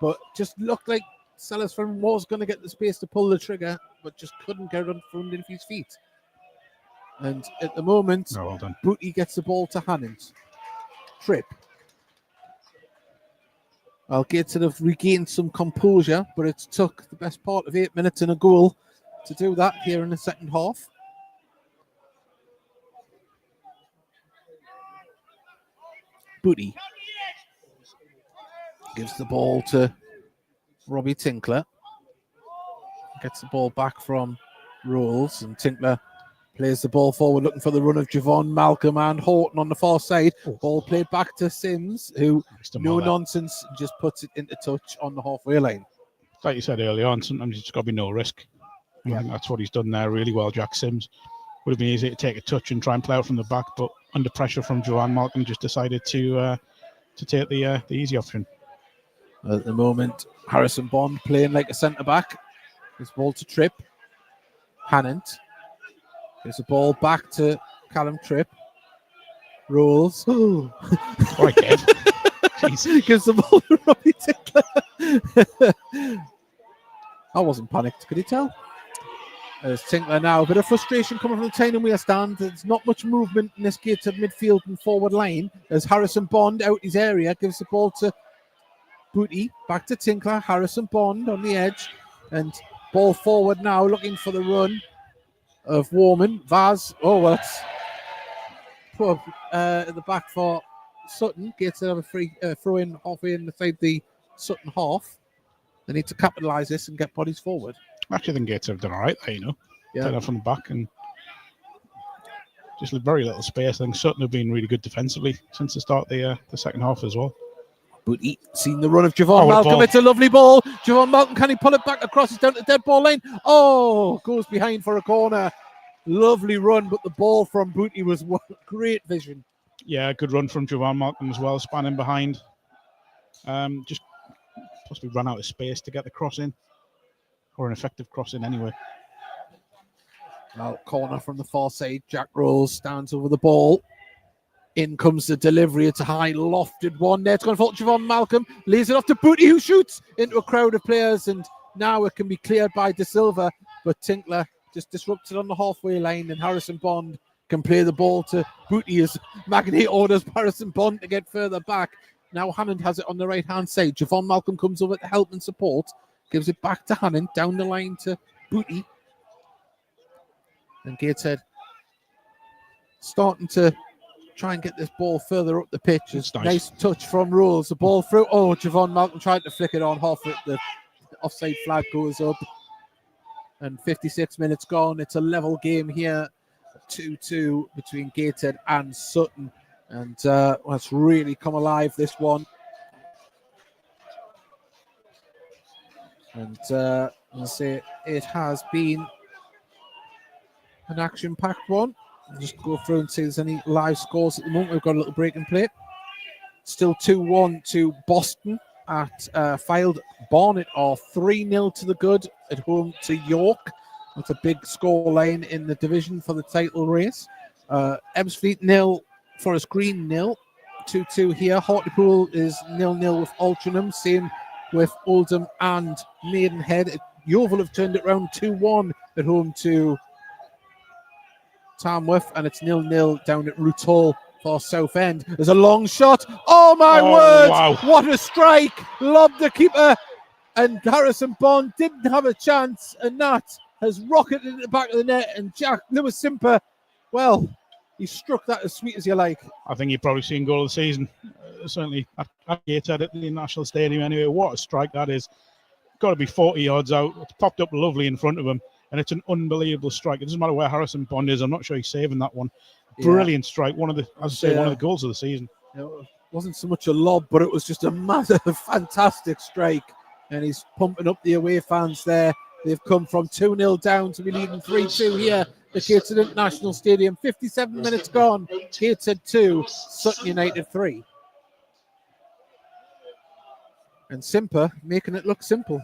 but just looked like Sellers Fleming was going to get the space to pull the trigger, but just couldn't get it underneath his feet. And at the moment, well done. Booty gets the ball to Hannant. Tripp. Well, Gateshead have regained some composure, but it took the best part of 8 minutes and a goal to do that here in the second half. Booty gives the ball to Robbie Tinkler. Gets the ball back from Rolls, and Tinkler plays the ball forward, looking for the run of Javon Malcolm and Horton on the far side. Ball played back to Sims, who, no nonsense, just puts it into touch on the halfway line. Like you said earlier on, sometimes it's got to be no risk. I think that's what he's done there really well, Jack Sims. would have been easy to take a touch and try and play out from the back, but under pressure from Joanne Malcolm, just decided to take the easy option. At the moment, Harrison Bond playing like a centre-back. His ball to Tripp. Hannant. Gives the ball back to Callum Tripp. Rolls. Oh, I did. Gives the ball to Robbie Tinkler. I wasn't panicked, could you tell? There's Tinkler now. A bit of frustration coming from the Tyne-and-Wear stand. There's not much movement in this Gateshead midfield and forward line. As Harrison Bond out his area, gives the ball to Booty. Back to Tinkler. Harrison Bond on the edge. And ball forward now, looking for the run of Warman. Vaz. Oh, well, that's put at the back for Sutton. Gateshead have a free throw in halfway inside the Sutton half. They need to capitalise this and get bodies forward. I actually think Gateshead have done all right there, Yeah. Take that from the back and just very little space. I think Sutton have been really good defensively since the start of the second half as well. But he's seen the run of Javon Malcolm. It's a lovely ball. Javon Malcolm, can he pull it back across? It's down to the dead ball lane. Oh, goes behind for a corner. Lovely run, but the ball from Booty was great vision. Yeah, good run from Javon Malcolm as well, spanning behind. Just possibly run out of space to get the cross in, or an effective cross in anyway. Well, corner from the far side. Jack Rolls stands over the ball. In comes the delivery. It's a high lofted one there. It's going to fall to Javon Malcolm. Lays it off to Booty, who shoots into a crowd of players. And now it can be cleared by De Silva. But Tinkler just disrupted on the halfway line. And Harrison Bond can play the ball to Booty as Magnate orders Harrison Bond to get further back. Now Hannant has it on the right-hand side. Javon Malcolm comes over to help and support. Gives it back to Hannant. Down the line to Booty. And Gateshead starting to try and get this ball further up the pitch. It's nice touch from Rolls. The ball through. Oh, Javon Malcolm tried to flick it on. Half it. The offside flag goes up. And 56 minutes gone. It's a level game here. 2-2 between Gateshead and Sutton. And it's really come alive, this one. And I'll say it has been an action-packed one. I'll just go through and see if there's any live scores at the moment. We've got a little break and play. Still 2-1 to Boston at Fylde. Barnet are 3-0 to the good at home to York. That's a big score line in the division for the title race. Ebbsfleet 0, Forest Green 0. 2-2 here. Hartlepool is 0-0 with Altrincham. Same with Oldham and Maidenhead. Yeovil have turned it around 2-1 at home to Tamworth, and it's 0-0 down at Roots Hall for Southend. There's a long shot. Oh my word! Wow. What a strike! Lobbed the keeper, and Harrison Bond didn't have a chance, and that has rocketed into the back of the net. And Jack Lewis Simper, well, he struck that as sweet as you like. I think you've probably seen goal of the season, certainly at Gateshead at the National Stadium anyway. What a strike that is. Got to be 40 yards out. It's popped up lovely in front of him, and it's an unbelievable strike. It doesn't matter where Harrison Bond is. I'm not sure he's saving that one. Brilliant strike. One of the, as I say, one of the goals of the season. It wasn't so much a lob, but it was just a massive, fantastic strike. And he's pumping up the away fans there. They've come from 2-0 down to be leading 3-2 here at Gateshead International Stadium. 57 minutes gone. Gateshead 2, Sutton United 3. And Simper making it look simple.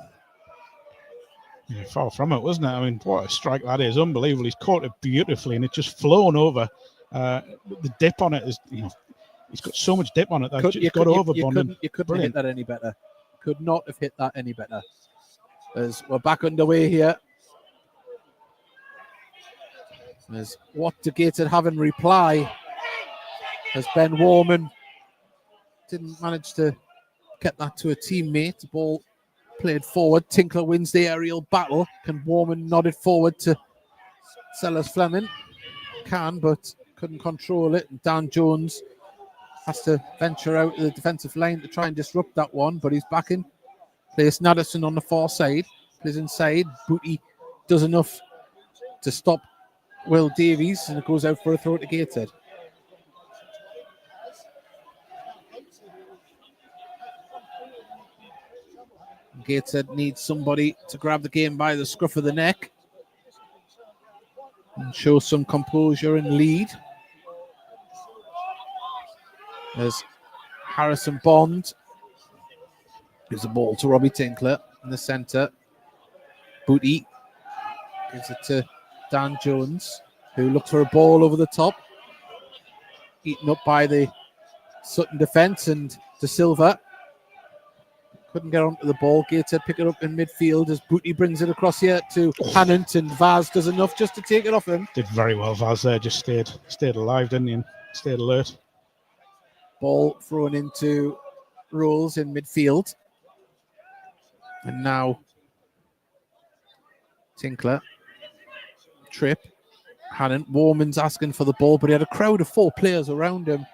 Yeah, far from it, wasn't it? I mean, what a strike that is. Unbelievable. He's caught it beautifully, and it's just flown over. The dip on it is, he's got so much dip on it that it's got over Bond. You couldn't hit that any better. Could not have hit that any better. As we're back underway here. As what do Gateshead have in reply? As Ben Warman didn't manage to get that to a teammate. The ball played forward. Tinkler wins the aerial battle. Can Warman nod it forward to Sellers Fleming? Can, but couldn't control it. And Dan Jones has to venture out of the defensive line to try and disrupt that one, but he's back in. Plays Naderson on the far side. Plays inside. Booty does enough to stop Will Davies, and it goes out for a throw to Gateshead. Gateshead needs somebody to grab the game by the scruff of the neck. and show some composure and lead. As Harrison Bond gives the ball to Robbie Tinkler in the centre. Booty gives it to Dan Jones, who looked for a ball over the top. Eaten up by the Sutton defence, and De Silva couldn't get onto the ball. Gateshead pick it up in midfield as Booty brings it across here to Hannant, and Vaz does enough just to take it off him. Did very well, Vaz there. Just stayed alive, didn't he? And stayed alert. Ball thrown into Rolls in midfield. And now Tinkler. Trip. Hannant. Warman's asking for the ball, but he had a crowd of 4 players around him.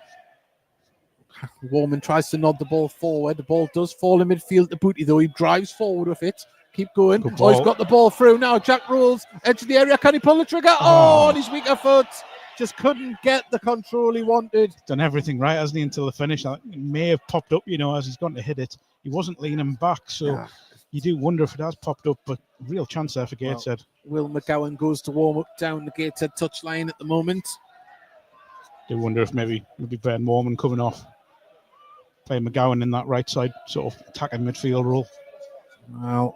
Warman tries to nod the ball forward. The ball does fall in midfield to Booty, though. He drives forward with it. Keep going. Oh, he's got the ball through now. Jack Rolls, edge of the area. Can he pull the trigger? Oh, on his weaker foot. Just couldn't get the control he wanted. Done everything right, hasn't he, until the finish. It may have popped up, as he's gone to hit it. He wasn't leaning back, so you do wonder if it has popped up, but real chance there for Gateshead. Will McGowan goes to warm up down the Gateshead touchline at the moment. Do wonder if maybe Ben Warman coming off. Play McGowan in that right side, sort of attacking midfield role. Well,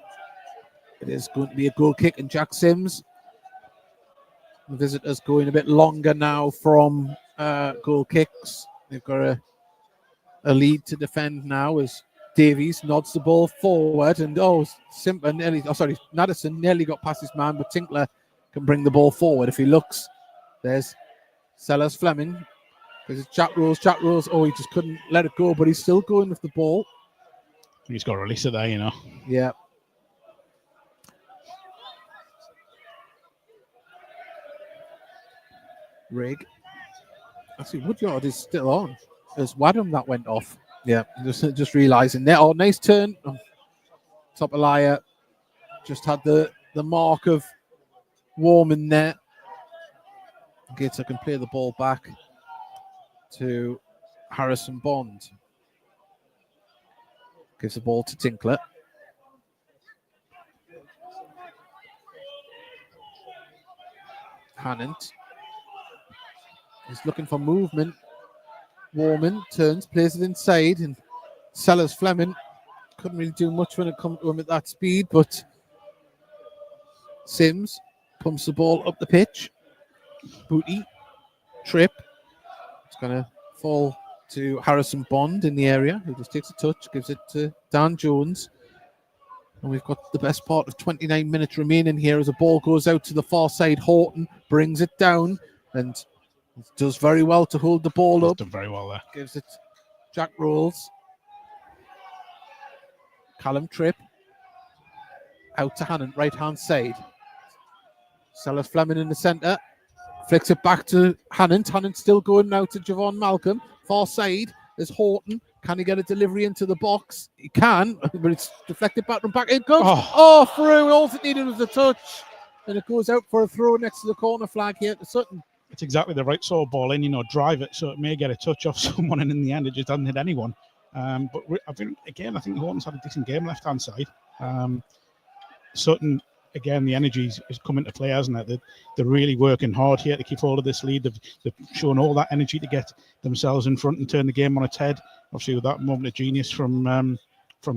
it is going to be a goal kick, and Jack Sims. The visitors going a bit longer now from goal kicks. They've got a lead to defend now as Davies nods the ball forward, and Nadesan nearly got past his man, but Tinkler can bring the ball forward if he looks. There's Sellers Fleming. There's Jack Rose. Oh, he just couldn't let it go, but he's still going with the ball. He's got to release it there, Yeah. Rig. Actually, Woodyard is still on. There's Wadham that went off. Yeah, just realising there. Oh, nice turn. Top of Liar. Just had the mark of Warman there. Gateshead can play the ball back to Harrison Bond. Gives the ball to Tinkler. Hannant. He's looking for movement. Warman turns, plays it inside, and Sellers Fleming couldn't really do much when it comes to him at that speed, but Sims pumps the ball up the pitch. Booty. Trip. It's going to fall to Harrison Bond in the area, who just takes a touch, gives it to Dan Jones. And we've got the best part of 29 minutes remaining here as the ball goes out to the far side. Horton brings it down and does very well to hold the ball up. Done very well there. Gives it Jack Rolls. Callum Tripp. Out to Hannant, right-hand side. Sellers Fleming in the centre. Flicks it back to Hannant. Hannant still going now to Javon Malcolm. Far side is Horton. Can he get a delivery into the box? He can, but it's deflected back and back. It goes. Oh, through. All it needed was a touch. And it goes out for a throw next to the corner flag here to Sutton. It's exactly the right sort of ball in, drive it, so it may get a touch off someone, and in the end, it just doesn't hit anyone. But I think Horton's had a decent game left-hand side. Sutton, again, the energy is coming to play, hasn't it? They're really working hard here to keep hold of this lead. They've shown all that energy to get themselves in front and turn the game on its head. Obviously, with that moment of genius from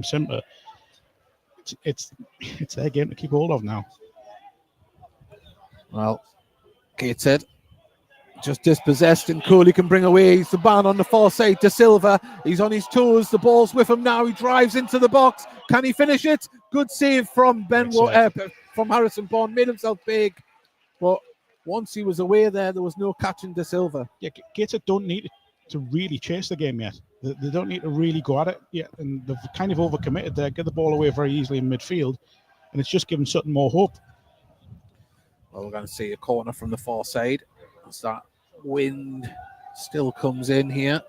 Simper, it's their game to keep hold of now. Well, Gateshead just dispossessed, and Coley can bring away. He's the man on the far side. De Silva, he's on his toes. The ball's with him now. He drives into the box. Can he finish it? Good save from from Harrison Bond. Made himself big, but once he was away there was no catching De Silva. Yeah, Gateshead don't need to really chase the game yet. They don't need to really go at it yet, and they've kind of overcommitted there. Get the ball away very easily in midfield, and it's just given Sutton more hope. Well, we're going to see a corner from the far side. As that wind still comes in here.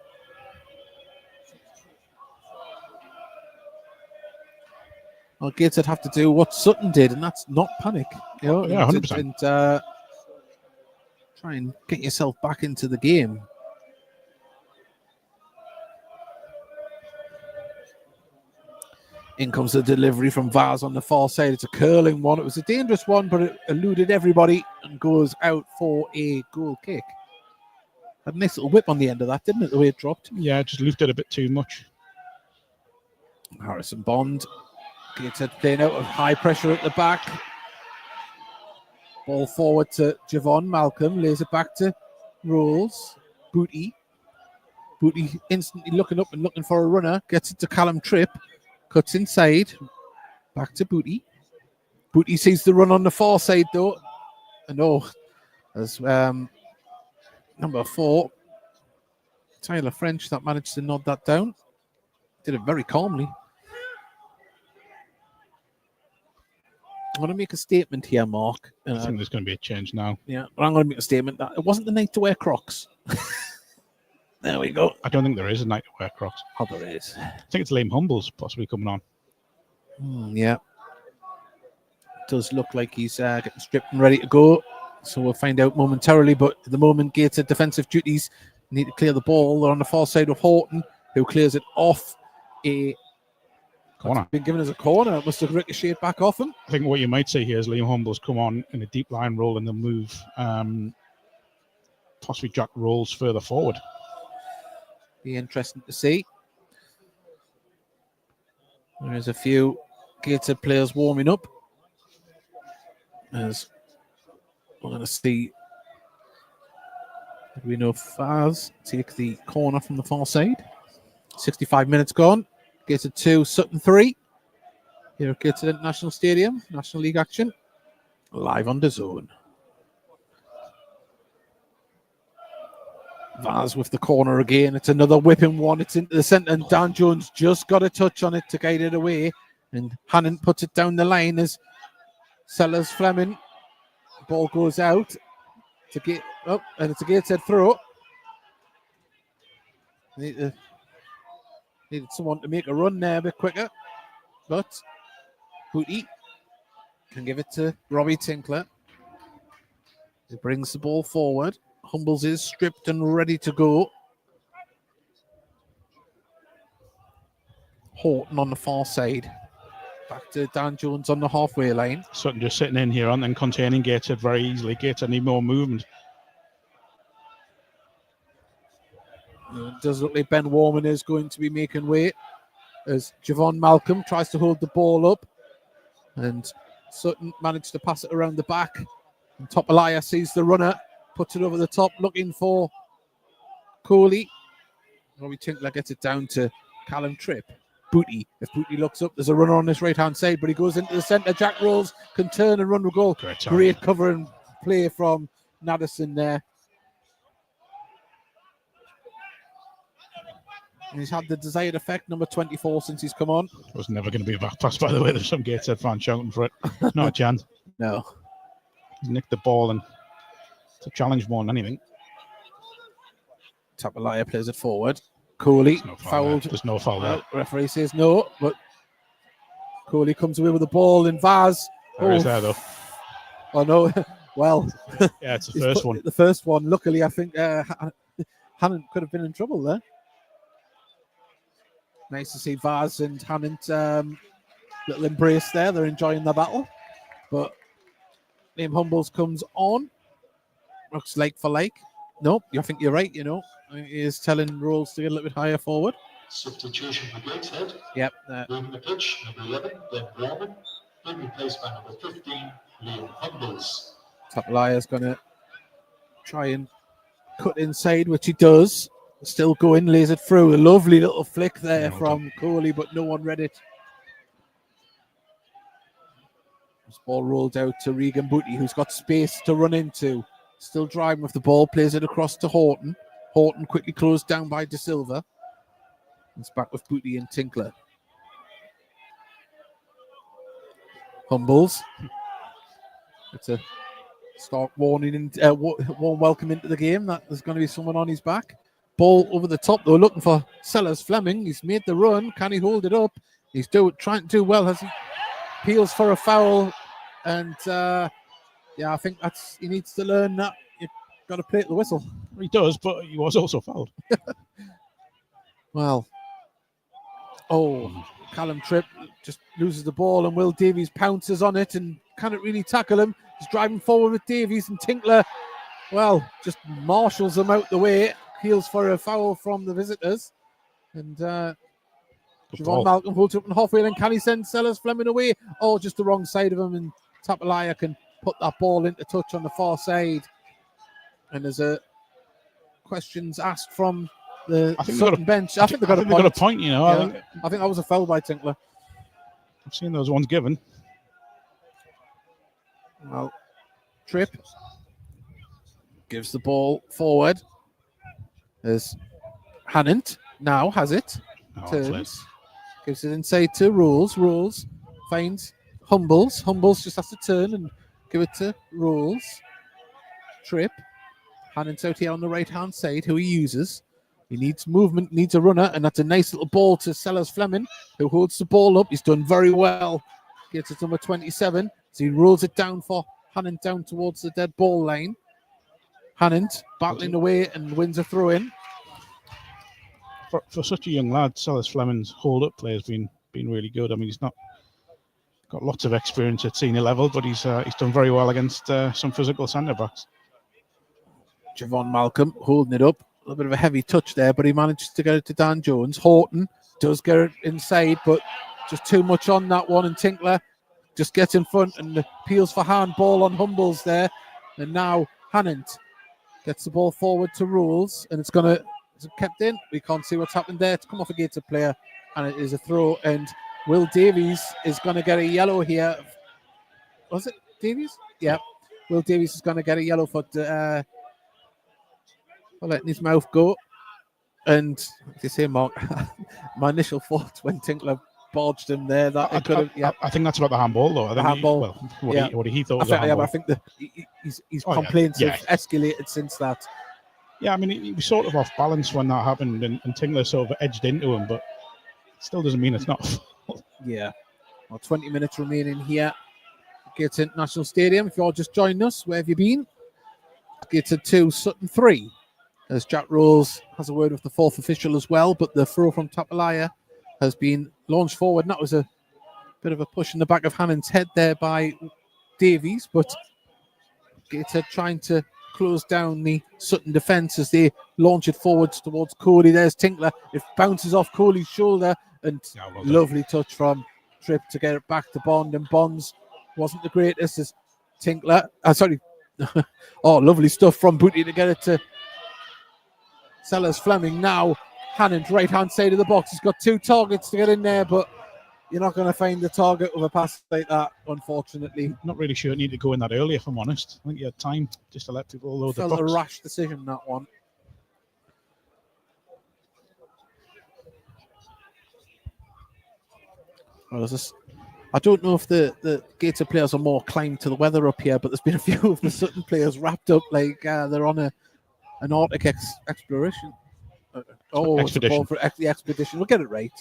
Well, Gateshead have to do what Sutton did, and that's not panic. Yeah, 100%. And try and get yourself back into the game. In comes the delivery from Vaz on the far side. It's a curling one. It was a dangerous one, but it eluded everybody and goes out for a goal kick. Had a nice little whip on the end of that, didn't it, the way it dropped? Yeah, just lifted a bit too much. Harrison Bond gets it playing out of high pressure at the back. Ball forward to Javon Malcolm. Lays it back to Rolls. Booty instantly looking up and looking for a runner. Gets it to Callum Tripp. Cuts inside. Back to Booty. Booty sees the run on the far side though. And as number 4, Tyler French, that managed to nod that down. Did it very calmly. I'm going to make a statement here, Mark. I think there's going to be a change now. Yeah, but I'm going to make a statement that it wasn't the night to wear Crocs. There we go. I don't think there is a night to wear Crocs. Oh, there is. I think it's Liam Humbles possibly coming on. Yeah. It does look like he's getting stripped and ready to go. So we'll find out momentarily. But at the moment, Gateshead defensive duties need to clear the ball. They're on the far side of Horton, who clears it off a corner. Been given as a corner. It must have ricocheted back off him. I think what you might see here is Liam Humbles come on in a deep line roll and they'll move possibly Jack Rolls further forward. Be interesting to see. There's a few Gateshead players warming up. As we're going to see, we know Faz take the corner from the far side. 65 minutes gone. Gateshead 2, Sutton 3. Here at Gateshead International Stadium, National League action. Live on the zone. Vaz with the corner again. It's another whipping one. It's into the centre, and Dan Jones just got a touch on it to guide it away. And Hannon puts it down the line as Sellers Fleming. Ball goes out to get up, and it's a Gateshead throw. Needed someone to make a run there a bit quicker, but Booty can give it to Robbie Tinkler. He brings the ball forward. Humbles is stripped and ready to go. Horton on the far side. Back to Dan Jones on the halfway line. Sutton just sitting in here and then containing Gateshead very easily. Gateshead need more movement. It does look like Ben Warman is going to be making way as Javon Malcolm tries to hold the ball up. And Sutton managed to pass it around the back. And Topalaya sees the runner, puts it over the top, looking for Coley. Robbie Tinkler gets it down to Callum Tripp. Booty. If Booty looks up, there's a runner on this right-hand side, but he goes into the centre. Jack Rolls can turn and run with goal. Great cover and play from Nadesan there. And he's had the desired effect, number 24, since he's come on. It was never going to be a back pass, by the way. There's some Gateshead fans shouting for it. Not a chance. No. He's nicked the ball, and it's a challenge more than anything. Tapalaya plays it forward. Coley fouled. There's no foul there. Referee says no, but Coley comes away with the ball in Vaz. There is there, though. Oh, no. Well. Yeah, it's the first one. The first one. Luckily, I think Hannon could have been in trouble there. Nice to see Vaz and Hannon little embrace there. They're enjoying the battle. But Liam Humbles comes on. Looks like for like. No, I think you're right, you know. He is telling Rolls to get a little bit higher forward. Substitution for Gateshead. Yep. Leaving the pitch, number 11, Ben Warman. Been replaced by number 15, Liam Humbles. Tapalaya's going to try and cut inside, which he does. Still going, lays it through. A lovely little flick there from Coley, but no one read it. This ball rolled out to Regan Booty, who's got space to run into. Still driving with the ball, plays it across to Horton. Horton quickly closed down by De Silva. It's back with Booty and Tinkler. Humbles. It's a start warning, warm welcome into the game that there's going to be someone on his back. Ball over the top, though, looking for Sellers Fleming. He's made the run. Can he hold it up? He's trying to do well as he peels for a foul. And yeah, I think he needs to learn that you've got to play at the whistle. He does, but he was also fouled. Well, Callum Tripp just loses the ball, and Will Davies pounces on it and can't really tackle him. He's driving forward with Davies, and Tinkler, well, just marshals him out the way. Heels for a foul from the visitors. And Javon Malcolm holds up in halfway, and can he send Sellers Fleming away? Oh, just the wrong side of him, and Tapalaya can put that ball into touch on the far side. And there's questions asked from the Sutton bench. I think they got a point. You know, yeah, I think that was a foul by Tinkler. I've seen those ones given. Well, Tripp gives the ball forward. There's Hannant now has it. Turns. Gives it inside to Rules. Rules finds Humbles. Humbles just has to turn and give it to Rules. Tripp. Hannant out here on the right-hand side, who he uses. He needs movement, needs a runner, and that's a nice little ball to Sellers Fleming, who holds the ball up. He's done very well. Gets it to number 27. So he rolls it down for Hannant down towards the dead ball line. Hannant battling away and wins a throw-in. For such a young lad, Sellers Fleming's hold-up play has been really good. I mean, he's not got lots of experience at senior level, but he's done very well against some physical centre-backs. Javon Malcolm holding it up. A little bit of a heavy touch there, but he manages to get it to Dan Jones. Horton does get it inside, but just too much on that one. And Tinkler just gets in front and appeals for handball on Humbles there. And now Hannant gets the ball forward to Rules, and it's kept in. We can't see what's happened there. It's come off a Gated player, and it is a throw. And Will Davies is going to get a yellow here. Was it Davies? Yeah. Will Davies is going to get a yellow for letting his mouth go. And you say, Mark, my initial thought when Tinkler barged him there, that it could have. Yeah, I think that's about the handball, though. I think handball. What he thought was a handball. I think his complaints have escalated since that. Yeah, I mean, he was sort of off balance when that happened, and Tinkler sort of edged into him, but it still doesn't mean it's not. Yeah. Well, 20 minutes remaining here at Gateshead International Stadium. If you're just joining us, where have you been? Gateshead 2, Sutton 3. As Jack Rose has a word with the fourth official as well, but the throw from Tapalaya has been launched forward, and that was a bit of a push in the back of Hannant's head there by Davies, but Gateshead trying to close down the Sutton defence as they launch it forwards towards Coley. There's Tinkler. It bounces off Coley's shoulder, and lovely touch from Tripp to get it back to Bond, and Bonds wasn't the greatest as Tinkler. Lovely stuff from Booty to get it to Sellers Fleming. Now Hannant, right-hand side of the box. He's got two targets to get in there, but you're not going to find the target with a pass like that, unfortunately. Not really sure it needed to go in that early, if I'm honest. I think you had time just to let people load the box. A rash decision, that one. I don't know if the Gator players are more climbed to the weather up here, but there's been a few of the Sutton players wrapped up like they're on an Arctic exploration. Expedition. For the expedition. We'll get it right.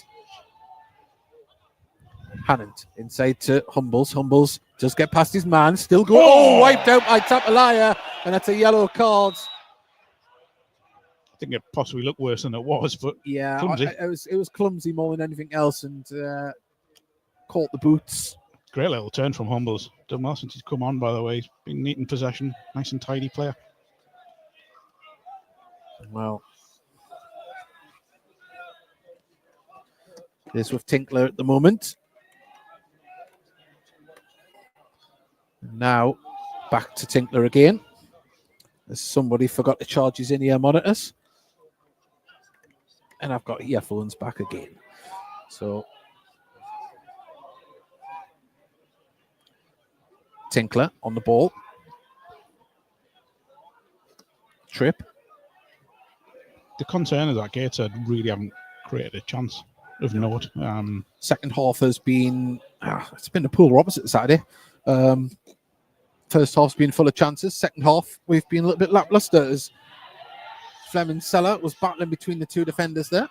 Hannant inside to Humbles. Humbles just get past his man. Still go. Oh, wiped out by Tapalaya, and that's a yellow card. I think it possibly looked worse than it was, but yeah, clumsy. It was clumsy more than anything else, and caught the boots. Great little turn from Humbles. Done well since he's come on, by the way. He's been neat in possession. Nice and tidy player. Well, this with Tinkler at the moment. Now back to Tinkler again. As somebody forgot to charge his in-ear monitors. And I've got earphones back again. So Tinkler on the ball. Tripp. The concern is that Gateshead really haven't created a chance of note. Second half has been it's been the polar opposite Saturday. First half's been full of chances. Second half we've been a little bit lackluster as Fleming Seller was battling between the two defenders there.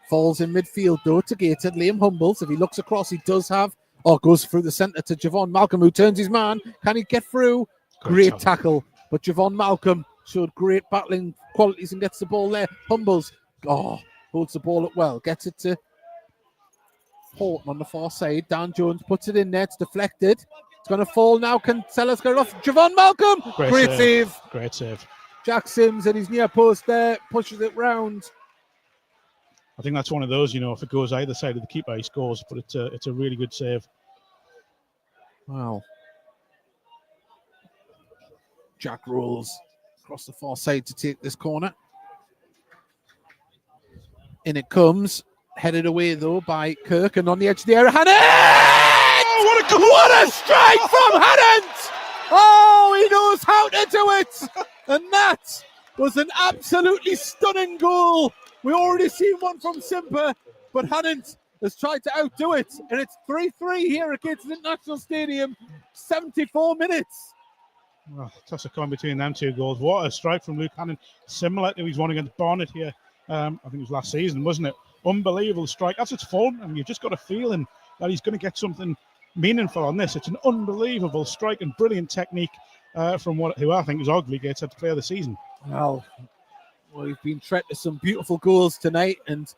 Falls in midfield though to Gateshead. Liam Humbles, if he looks across, he does have goes through the centre to Javon Malcolm, who turns his man. Can he get through? Great tackle. But Javon Malcolm showed great battling qualities and gets the ball there. Humbles holds the ball up well, gets it to Horton on the far side. Dan Jones puts it in there. It's deflected. It's going to fall now. Can Sellers get it off? Javon Malcolm. Great save. Great save. Jack Sims at his near post there. Pushes it round. I think that's one of those, if it goes either side of the keeper, he scores. But it's a really good save. Wow. Jack rolls across the far side to take this corner. In it comes. Headed away, though, by Kirk. And on the edge of the area, Hannant! Oh, what a goal! What a strike from Hannant! Oh, he knows how to do it! And that was an absolutely stunning goal. We already seen one from Simper, but Hannant has tried to outdo it. And it's 3-3 here at Gateshead International Stadium. 74 minutes. Well, toss a coin between them two goals. What a strike from Luke Hannant. Similar to his one against Barnet here. I think it was last season, wasn't it? Unbelievable strike. That's its fun, and you've just got a feeling that he's going to get something meaningful on this. It's an unbelievable strike and brilliant technique from who I think is arguably Gateshead player of the season. Well, we've been treated to some beautiful goals tonight, and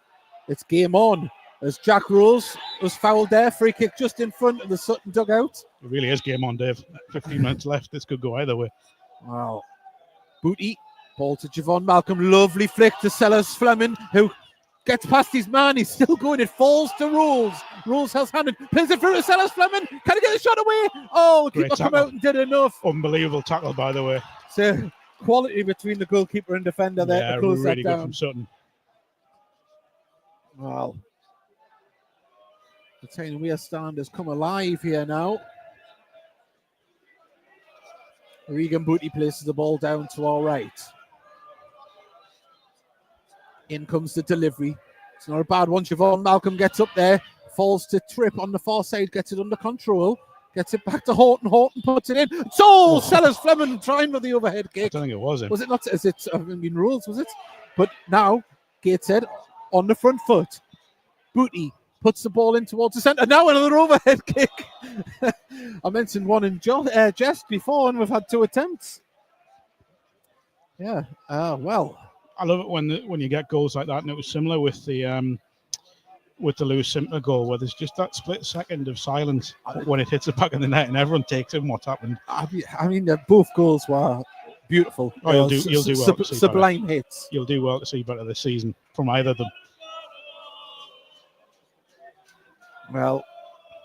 it's game on. As Jack Rose was fouled there, free kick just in front of the Sutton dugout. It really is game on, Dave. 15 minutes left. This could go either way. Wow. Booty. Ball to Javon Malcolm. Lovely flick to Sellers Fleming, who gets past his man. He's still going. It falls to Rolls. Rolls has handed. Plays it through to Sellers Fleming. Can he get the shot away? Oh, the keeper come out and did enough. Unbelievable tackle, by the way. So quality between the goalkeeper and defender there to close really that down. Good from Sutton. Wow. The Tyne Weir stand has come alive here now. Regan Booty places the ball down to our right. In comes the delivery. It's not a bad one. Javon Malcolm gets up there, falls to Tripp on the far side, gets it under control, gets it back to Horton. Horton puts it in. So Sellers Fleming trying with the overhead kick. I don't think it was him. Was it not? Is it in rules? Was it? But now Gateshead on the front foot. Booty puts the ball in towards the centre. Now another overhead kick. I mentioned one in jest before, and we've had 2 attempts. Yeah. Well. I love it when you get goals like that, and it was similar with the Lewis Simper goal, where there's just that split second of silence when it hits the back of the net, and everyone takes in what's happened. I mean, both goals were beautiful. Oh, you'll do well. Sublime hits. You'll do well to see better this season from either of them. Well,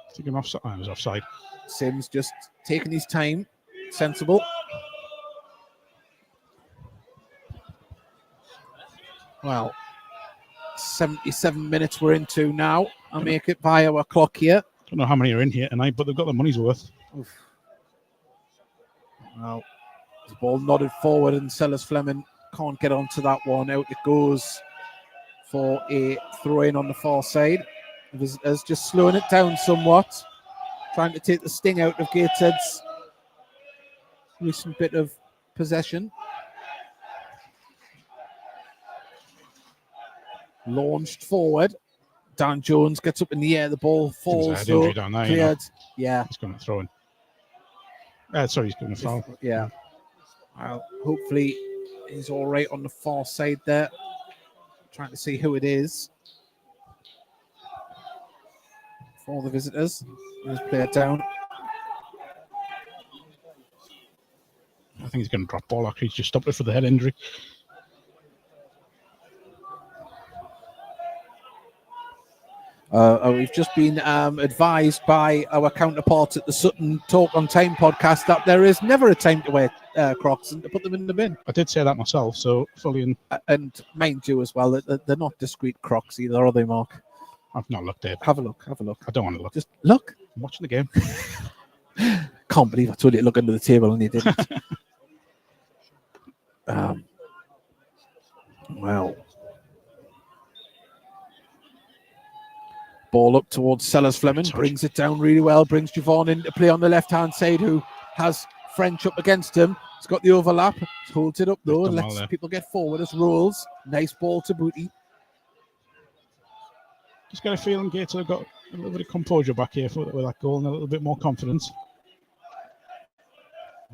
I think I was offside. Sims just taking his time, sensible. Well, 77 minutes we're into now. I'll make it by our clock here. Don't know how many are in here tonight, but they've got their money's worth. Oof. Well, the ball nodded forward, and Sellers Fleming can't get onto that one. Out it goes for a throw-in on the far side. Visitors just slowing it down somewhat, trying to take the sting out of Gateshead's recent bit of possession. Launched forward. Dan Jones gets up in the air. The ball falls. Cleared. Yeah. He's going to throw in. Sorry, he's going to foul. Yeah. Hopefully he's all right on the far side there. Trying to see who it is. For the visitors. Let's play it down. I think he's going to drop ball. Actually, he's just stopped it for the head injury. We've just been advised by our counterparts at the Sutton Talk on Time podcast that there is never a time to wear Crocs and to put them in the bin. I did say that myself, so fully in. And mind you as well, they're not discreet Crocs either, are they, Mark? I've not looked at it. Have a look. I don't want to look. Just look. I'm watching the game. Can't believe I told you to look under the table and you didn't. Well. Ball up towards Sellers Fleming, brings it down really well, brings Javon in to play on the left-hand side, who has French up against him. He's got the overlap, holds it up though, lets people get forward as Rolls. Nice ball to Booty. Just got a feeling Gateshead have got a little bit of composure back here with that goal and a little bit more confidence.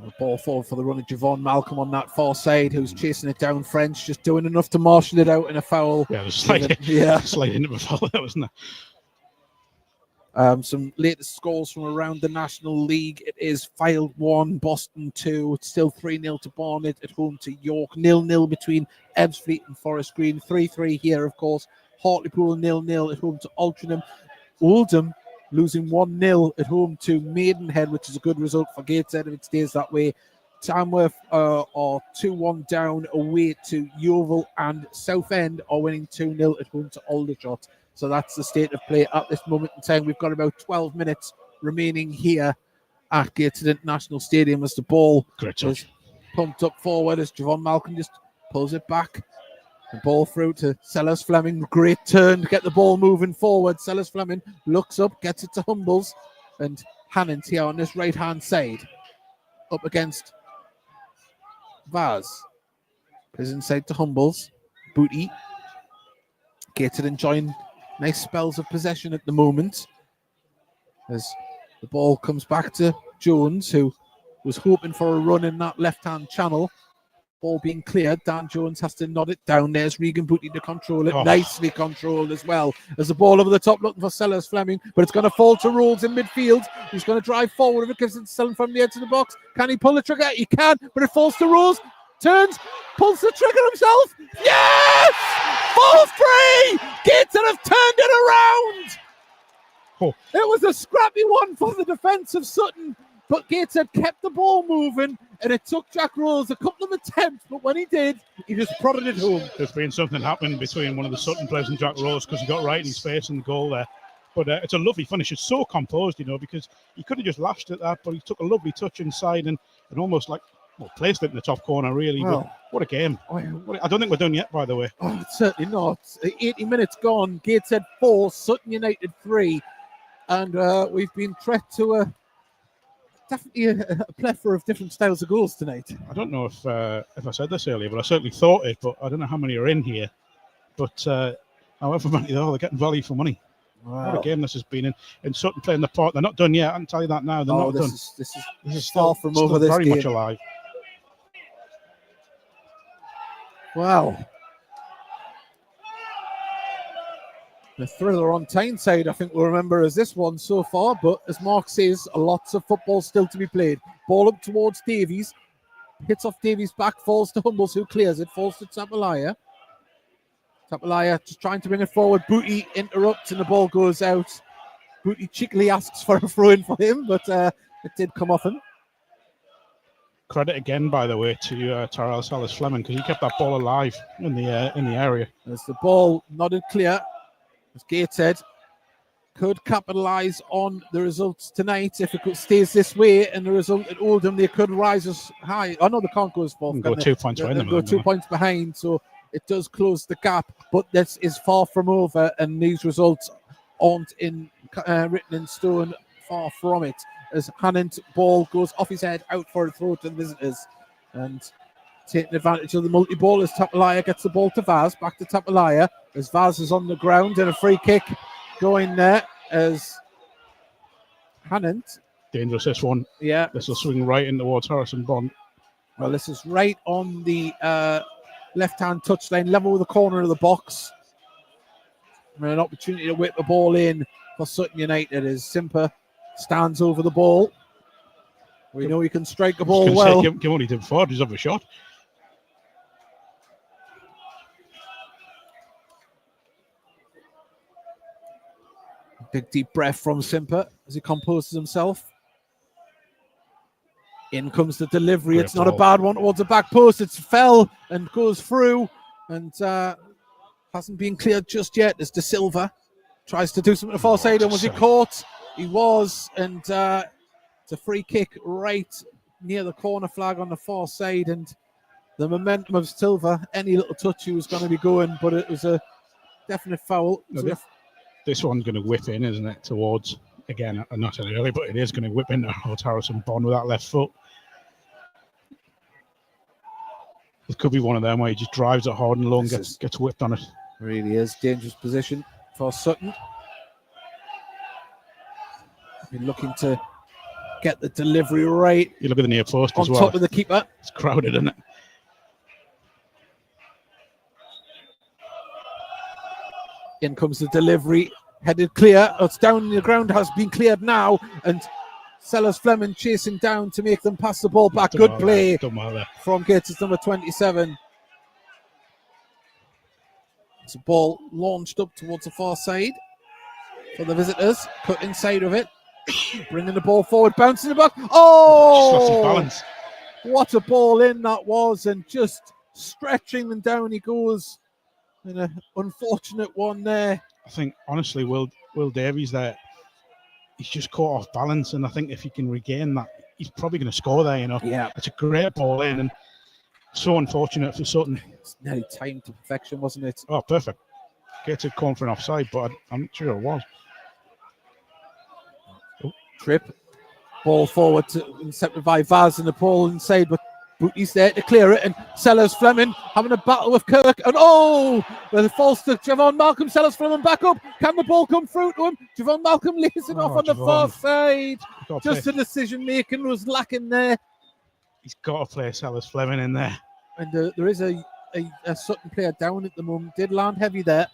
The ball forward for the run of Javon Malcolm on that far side, who's chasing it down. French just doing enough to marshal it out in a foul. Yeah, there's slight into the foul there, wasn't there? Some latest scores from around the National League. It is Fylde 1, Boston 2. It's still 3-0 to Barnet at home to York. 0-0 between Ebbsfleet and Forest Green. 3-3 here, of course. Hartlepool 0-0 at home to Altrincham. Oldham losing 1-0 at home to Maidenhead, which is a good result for Gateshead if it stays that way. Tamworth are 2-1 down away to Yeovil, and Southend are winning 2-0 at home to Aldershot. So that's the state of play at this moment in time. We've got about 12 minutes remaining here at Gateshead International Stadium as the ball is pumped up forward as Javon Malcolm just pulls it back. The ball through to Sellers Fleming. Great turn to get the ball moving forward. Sellers Fleming looks up, gets it to Humbles, and Hannant here on this right-hand side. Up against Vaz. Plays inside to Humbles. Booty. Gateshead enjoying nice spells of possession at the moment. As the ball comes back to Jones, who was hoping for a run in that left-hand channel. Ball being cleared. Dan Jones has to nod it down. There's Regan Booty to control it. Nicely controlled as well. As the ball over the top looking for Sellers Fleming, but it's going to fall to Rolls in midfield. He's going to drive forward. If it gives it to Sellers from the edge of the box, can he pull the trigger? He can, but it falls to Rolls. Turns, pulls the trigger himself. Yes! 4-3! Gateshead have turned it around. It was a scrappy one for the defence of Sutton, but Gateshead kept the ball moving, and it took Jack Rolls a couple of attempts, but when he did, he just prodded it home. There's been something happened between one of the Sutton players and Jack Rolls because he got right in his face in the goal there. But it's a lovely finish. It's so composed, because he could have just lashed at that, but he took a lovely touch inside and almost placed it in the top corner, really. Well, but what a game. I don't think we're done yet, by the way. Certainly not. 80 minutes gone. Gateshead 4, Sutton United 3. And we've been treated to definitely a plethora of different styles of goals tonight. I don't know if I said this earlier, but I certainly thought it, but I don't know how many are in here. But however many they're getting value for money. Wow. What a game this has been. And Sutton playing the part. They're not done yet. I can tell you that now. They're not done. This is far from over this very game. Much alive. Wow. The thriller on Tyneside, I think we'll remember as this one so far, but as Mark says, lots of football still to be played. Ball up towards Davies, hits off Davies' back, falls to Humbles, who clears it, falls to Tapalaya. Tapalaya just trying to bring it forward. Booty interrupts and the ball goes out. Booty cheekily asks for a throw-in for him, but it did come off him. Credit again, by the way, to Tyrell Sellers Fleming, because he kept that ball alive in the area. As the ball nodded clear, as Gateshead could capitalise on the results tonight. If it stays this way and the result at Oldham, they could rise as high. Oh no, they can't go as far. Go 2 points behind them. Go 2 points behind, so it does close the gap. But this is far from over, and these results aren't written in stone. Far from it. As Hannant ball goes off his head, out for a throw to the visitors, and taking advantage of the multi-ball as Tapalaya gets the ball to Vaz, back to Tapalaya as Vaz is on the ground, and a free kick going there as Hannant. Dangerous this one. Yeah. This will swing right in towards Harrison Bond. Well, this is right on the left-hand touchline, level with the corner of the box. And an opportunity to whip the ball in for Sutton United as Simper stands over the ball. We know he can strike the ball well. Give what he did before, just have a shot. Big deep breath from Simper as he composes himself. In comes the delivery. Great it's ball. Not a bad one towards the back post. It's fell and goes through and hasn't been cleared just yet as De Silva tries to do something to far side. And was he caught? He was. And it's a free kick right near the corner flag on the far side. And the momentum of Silva, any little touch he was going to be going, but it was a definite foul. No, this one's going to whip in, isn't it? Towards, again, not early, but it is going to whip in towards Harrison Bond with that left foot. It could be one of them where he just drives it hard and long, gets whipped on it. Really is dangerous position for Sutton. Been looking to get the delivery right. You look at the near post as well. On top of the keeper. It's crowded, isn't it? In comes the delivery. Headed clear. It's down in the ground, has been cleared now. And Sellers Fleming chasing down to make them pass the ball back. Good play from Gateshead number 27. It's a ball launched up towards the far side for the visitors. Cut inside of it. Bringing the ball forward, bouncing the back. Oh! Balance. What a ball in that was, and just stretching and down he goes. And an unfortunate one there. I think, honestly, Will Davies there, he's just caught off balance, and I think if he can regain that, he's probably going to score there, you know. Yeah. It's a great ball in, and so unfortunate for Sutton. It's nearly timed to perfection, wasn't it? Oh, perfect. Gets it calling for an offside, but I'm not sure it was. Trip. Ball forward to intercepted by Vaz, and the ball inside, but Booty's there to clear it, and Sellers Fleming having a battle with Kirk, and the false to Javon Malcolm. Sellers Fleming back up. Can the ball come through to him? Javon Malcolm lays it off on the far side. Just the decision making was lacking there. He's got to play Sellers Fleming in there. And there is a Sutton player down at the moment. Did land heavy there.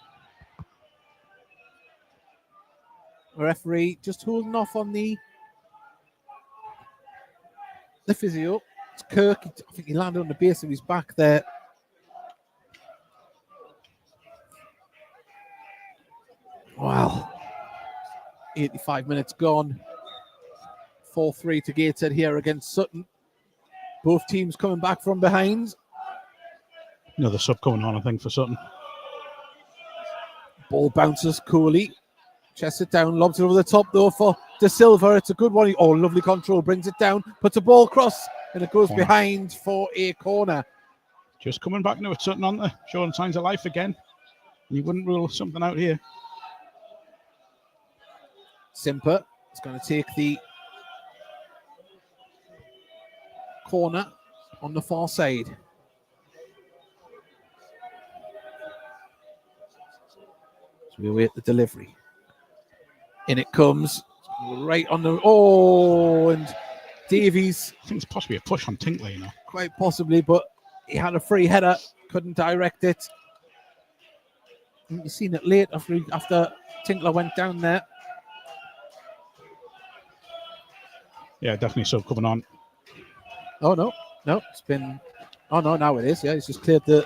The referee just holding off on the physio. It's Kirk. I think he landed on the base of his back there. Wow. 85 minutes gone. 4-3 to Gateshead here against Sutton. Both teams coming back from behind. Another sub coming on, I think, for Sutton. Ball bounces coolly. Chests it down, lobs it over the top though for De Silva. It's a good one. Oh, lovely control. Brings it down, puts a ball across, and it goes behind for a corner. Just coming back now at Sutton, aren't they? Showing signs of life again. You wouldn't rule something out here. Simper is going to take the corner on the far side. So we await the delivery. In it comes, right on the... Oh, and Davies... I think it's possibly a push on Tinkley, you know. Quite possibly, but he had a free header, couldn't direct it. You've seen it late after Tinkler went down there. Yeah, definitely sub coming on. Oh, no, it's been... Oh, no, now it is, yeah, he's just cleared the...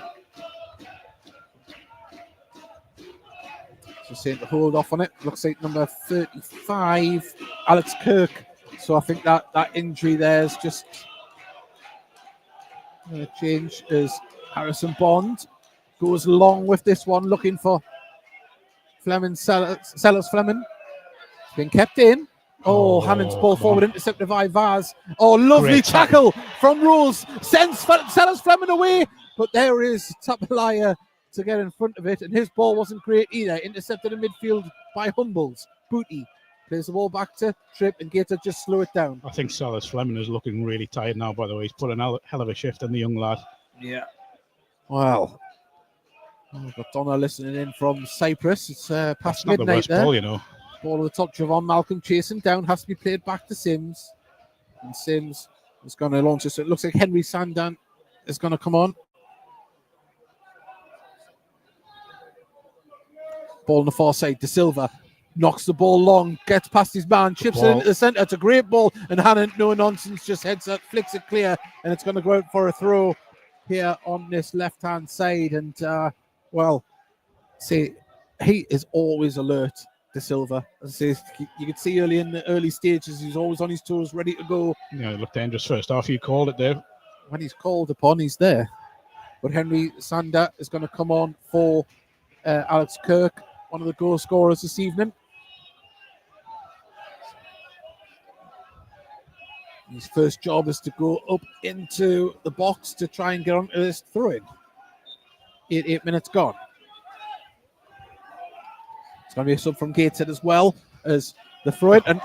Just saying to hold off on it. Looks like number 35, Alex Kirk. So I think that injury there is just going to change as Harrison Bond goes along with this one, looking for Fleming, Sellers Fleming. It's been kept in. Oh, Hannon's ball forward, intercepted by Vaz. Oh, lovely tackle from Rules. Sends Sellers Fleming away. But there is Tapalaya to get in front of it, and his ball wasn't great either. Intercepted in midfield by Humbles. Booty plays the ball back to Tripp, and Gator just slow it down. I think Sellers Fleming is looking really tired now, by the way. He's put a hell of a shift in the young lad. Yeah. Wow. We've got Donna listening in from Cyprus. It's past midnight the worst there. ball, you know. Ball at the top, Javon Malcolm chasing down, has to be played back to Sims. And Sims is going to launch it. So it looks like Henry Sandan is going to come on. Ball on the far side. De Silva knocks the ball long, gets past his man, chips it into the centre. It's a great ball, and Hannon, no nonsense, just heads it, flicks it clear, and it's going to go out for a throw here on this left-hand side. And, see, he is always alert, De Silva. As I say, you could see early in the early stages, he's always on his toes, ready to go. Yeah, it looked dangerous first half. You called it, Dave. When he's called upon, he's there. But Henry Sander is going to come on for Alex Kirk, one of the goal scorers this evening. His first job is to go up into the box to try and get onto this throw-in. 8 minutes gone. It's going to be a sub from Gateshead as well as the throw-in. And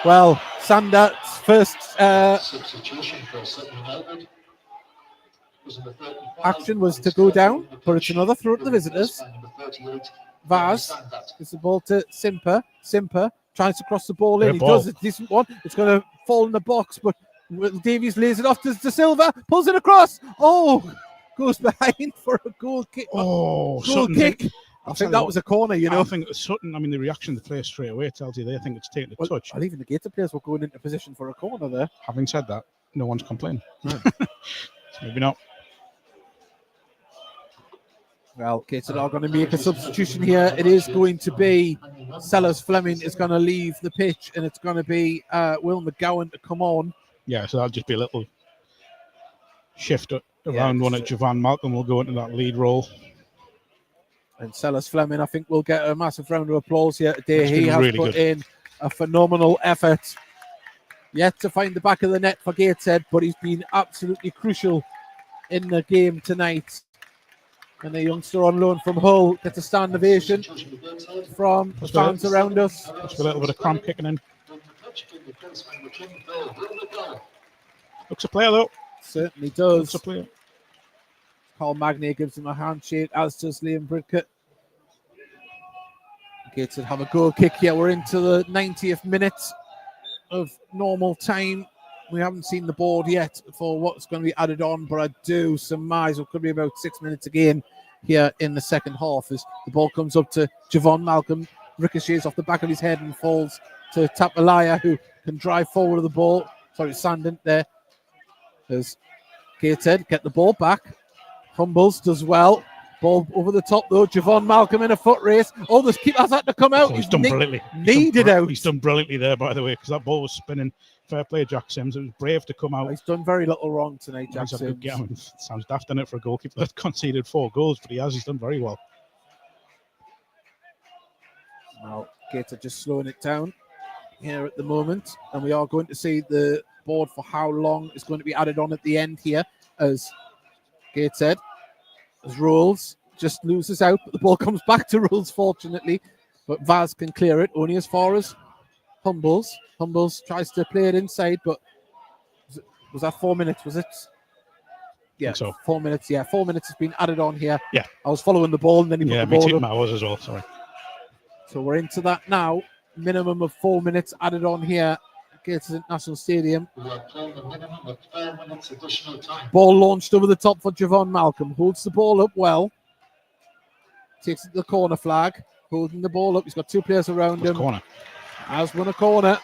well, Sander's first substitution for Sutton United. Action was to go down, but it's another throw to the visitors. Vaz gives the ball to Simper. Simper tries to cross the ball in. He does a decent one. It's going to fall in the box, but Davies lays it off to De Silva, pulls it across. Oh, goes behind for a goal kick. Oh, goal kick. I think that was a corner, you know. I think Sutton, I mean, the reaction to the player straight away tells you they think it's taken a touch. Well, even the Gateshead players were going into position for a corner there. Having said that, no one's complaining. No. So maybe not. Well, Gateshead are going to make a substitution here. It is going to be Sellers Fleming is going to leave the pitch, and it's going to be Will McGowan to come on. Yeah, so that'll just be a little shift around one at Javon Malcolm will go into that lead role. And Sellers Fleming, I think, will get a massive round of applause here today. It's He has really put good. in a phenomenal effort. Yet to find the back of the net for Gateshead, but he's been absolutely crucial in the game tonight. And the youngster on loan from Hull gets a stand ovation from the fans around us. Just a little bit of cramp kicking in. Looks a player, though. Certainly does. Looks a player. Paul Magnier gives him a handshake, as does Liam Bridcut. Gateshead have a goal kick here. We're into the 90th minute of normal time. We haven't seen the board yet for what's going to be added on, but I do surmise it could be about 6 minutes again here in the second half as the ball comes up to Javon Malcolm, ricochets off the back of his head and falls to Tapalaya, who can drive forward of the ball. Sorry, Sandin there. As Gateshead get the ball back. Humbles does well. Ball over the top though. Javon Malcolm in a foot race. Oh, the keeper has had to come out. He's done brilliantly. Needed out. He's done brilliantly there, by the way, because that ball was spinning. Fair play, Jack Sims. It was brave to come out. He's done very little wrong tonight, Jack Sims. Yeah, I mean, sounds daft in it for a goalkeeper that conceded 4 goals, but he's done very well. Now, Gateshead just slowing it down here at the moment, and we are going to see the board for how long is going to be added on at the end here as Gateshead, as Rolls just loses out, but the ball comes back to Rolls, fortunately, but Vaz can clear it only as far as Humbles. Humbles tries to play it inside, but was that 4 minutes? Was it? Yeah, so. 4 minutes. Yeah, 4 minutes has been added on here. Yeah. I was following the ball and then he put the ball up. I was as well, sorry. So we're into that now. Minimum of 4 minutes added on here at Gateshead International Stadium. We are playing a minimum of 12 minutes additional time. Ball launched over the top for Javon Malcolm. Holds the ball up well. Takes it to the corner flag. Holding the ball up. He's got 2 players around him. Corner. Has won a corner.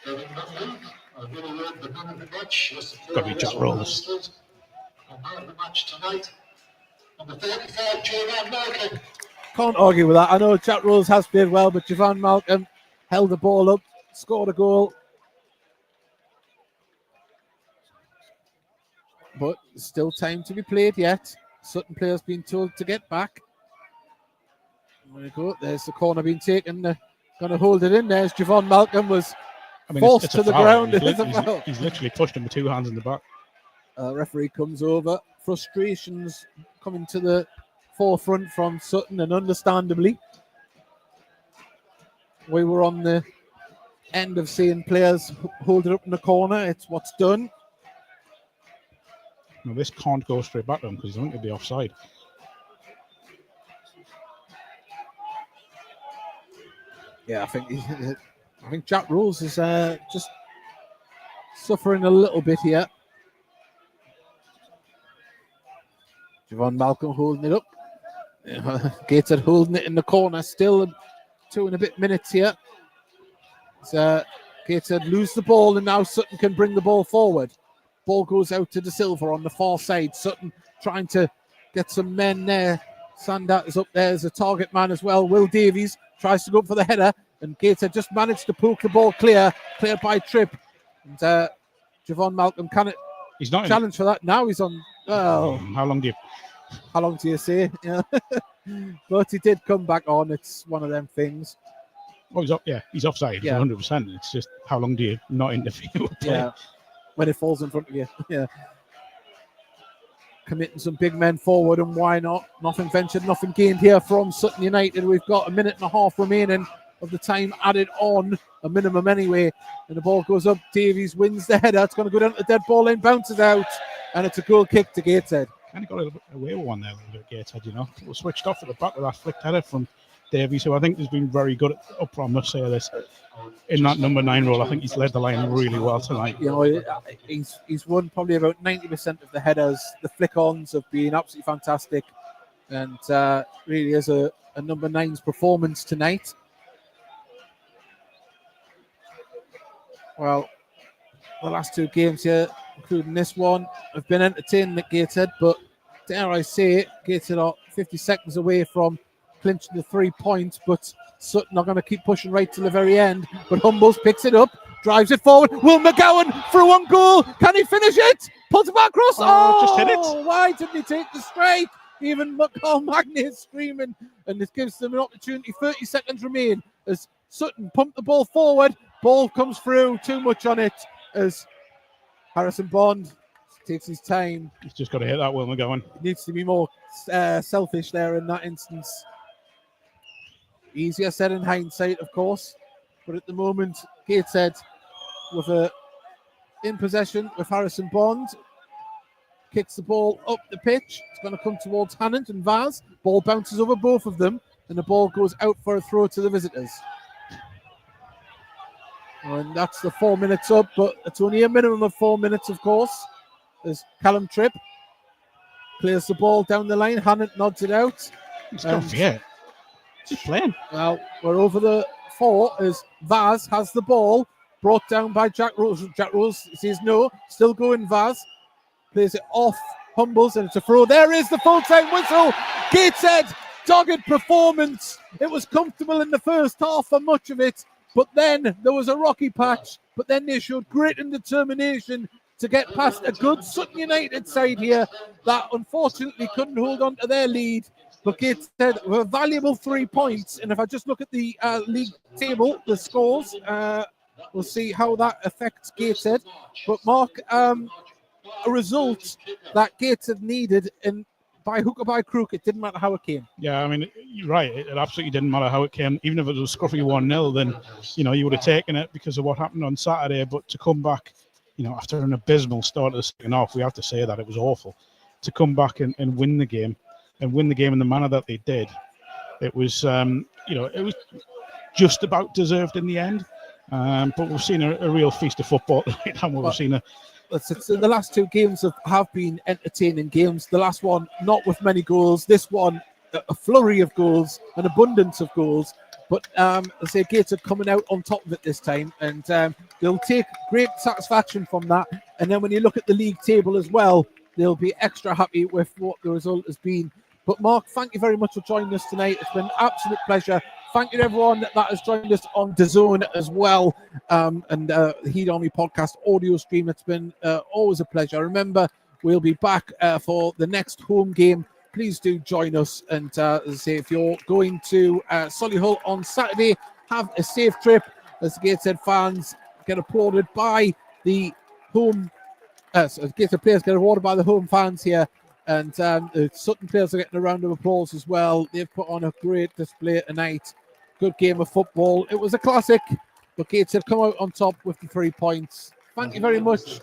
Got to be Jack Rolls. The match tonight. Number 35, Javon Malcolm. Can't argue with that. I know Jack Rolls has played well, but Javon Malcolm held the ball up, scored a goal. But still time to be played yet. Sutton players being told to get back. There we go. There's the corner being taken. Going to hold it in. There's Javon Malcolm was forced to the ground. He's literally pushed him with 2 hands in the back. Referee comes over. Frustrations coming to the forefront from Sutton, and understandably. We were on the end of seeing players hold it up in the corner. It's what's done. No, this can't go straight back to him because he's going to be offside. Yeah, I think Jack Rolls is just suffering a little bit here. Javon Malcolm holding it up. Gateshead holding it in the corner. Still 2 and a bit minutes here. So Gateshead lose the ball, and now Sutton can bring the ball forward. Ball goes out to De Silva on the far side. Sutton trying to get some men there. Sandat is up there as a target man as well. Will Davies tries to go up for the header, and Gateshead just managed to poke the ball cleared by Tripp. And Javon Malcolm he's not challenge for that. Now he's on. Oh, how long do you say? Yeah. But he did come back on. It's one of them things. Oh, he's offside. Yeah, 100%. It's just how long do you not interfere with play? Yeah, when it falls in front of you. Yeah. Committing some big men forward, and why not? Nothing ventured, nothing gained here from Sutton United. We've got a minute and a half remaining of the time added on, a minimum anyway. And the ball goes up. Davies wins the header. It's going to go down to the dead ball line, bounces out, and it's a goal kick to Gateshead. And he got a little bit away with one there, Gateshead, you know. It was switched off at the back with that flicked header from Davies, who I think has been very good up front, I must say this. In that number 9 role, I think he's led the line really well tonight. You know, he's won probably about 90% of the headers. The flick-ons have been absolutely fantastic, and really is a and number 9's performance tonight. Well, the last 2 games here, including this one, have been entertaining at Gateshead, but dare I say it, Gateshead are 50 seconds away from clinching the 3 points, but Sutton are going to keep pushing right to the very end. But Humbles picks it up, drives it forward. Will McGowan through on goal. Can he finish it? Pulls it back across. Oh, just hit it. Why didn't he take the strike? Even McCall Magny is screaming, and this gives them an opportunity. 30 seconds remain as Sutton pump the ball forward. Ball comes through, too much on it as Harrison Bond takes his time. He's just got to hit that, Will McGowan. He needs to be more selfish there in that instance. Easier said in hindsight, of course, but at the moment, Gateshead with in possession with Harrison Bond. Kicks the ball up the pitch. It's going to come towards Hannant and Vaz. Ball bounces over both of them, and the ball goes out for a throw to the visitors. And that's the 4 minutes up, but it's only a minimum of 4 minutes, of course. There's Callum Tripp. Clears the ball down the line. Hannant nods it out. He's got fear. Just playing. Well, we're over the 4 as Vaz has the ball. Brought down by Jack Rose. Jack Rose says no. Still going Vaz. Plays it off Humbles, and it's a throw. There is the full-time whistle. Gateshead, dogged performance. It was comfortable in the first half for much of it, but then there was a rocky patch. But then they showed grit and determination to get past a good Sutton United side here that unfortunately couldn't hold on to their lead. But Gateshead were a valuable 3 points. And if I just look at the league table, the scores, we'll see how that affects Gateshead. But Mark, a result that Gateshead needed, and by hook or by crook, it didn't matter how it came. Yeah, I mean, you're right. It absolutely didn't matter how it came. Even if it was a scruffy 1-0, then, you would have taken it because of what happened on Saturday. But to come back, after an abysmal start of the second half, we have to say that it was awful. To come back and win the game, and win the game in the manner that they did, it was, it was just about deserved in the end. But we've seen a real feast of football tonight, and we've seen the last 2 games have been entertaining games. The last one, not with many goals. This one, a flurry of goals, an abundance of goals. But I say Gateshead coming out on top of it this time, and they'll take great satisfaction from that. And then when you look at the league table as well, they'll be extra happy with what the result has been. But Mark, thank you very much for joining us tonight. It's been an absolute pleasure. Thank you to everyone that has joined us on DAZN as well, and the Heat Army podcast audio stream. It's been always a pleasure. Remember, we'll be back for the next home game. Please do join us. And as I say, if you're going to Solihull on Saturday, have a safe trip. As the Gateshead fans get applauded by the home, Gateshead players get awarded by the home fans here. And the Sutton players are getting a round of applause as well. They've put on a great display tonight. Good game of football. It was a classic, but Gateshead come out on top with the 3 points. Thank you very much.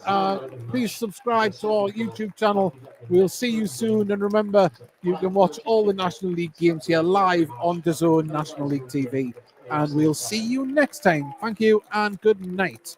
Please subscribe to our YouTube channel. We'll see you soon. And remember, you can watch all the National League games here live on DAZN National League TV. And we'll see you next time. Thank you and good night.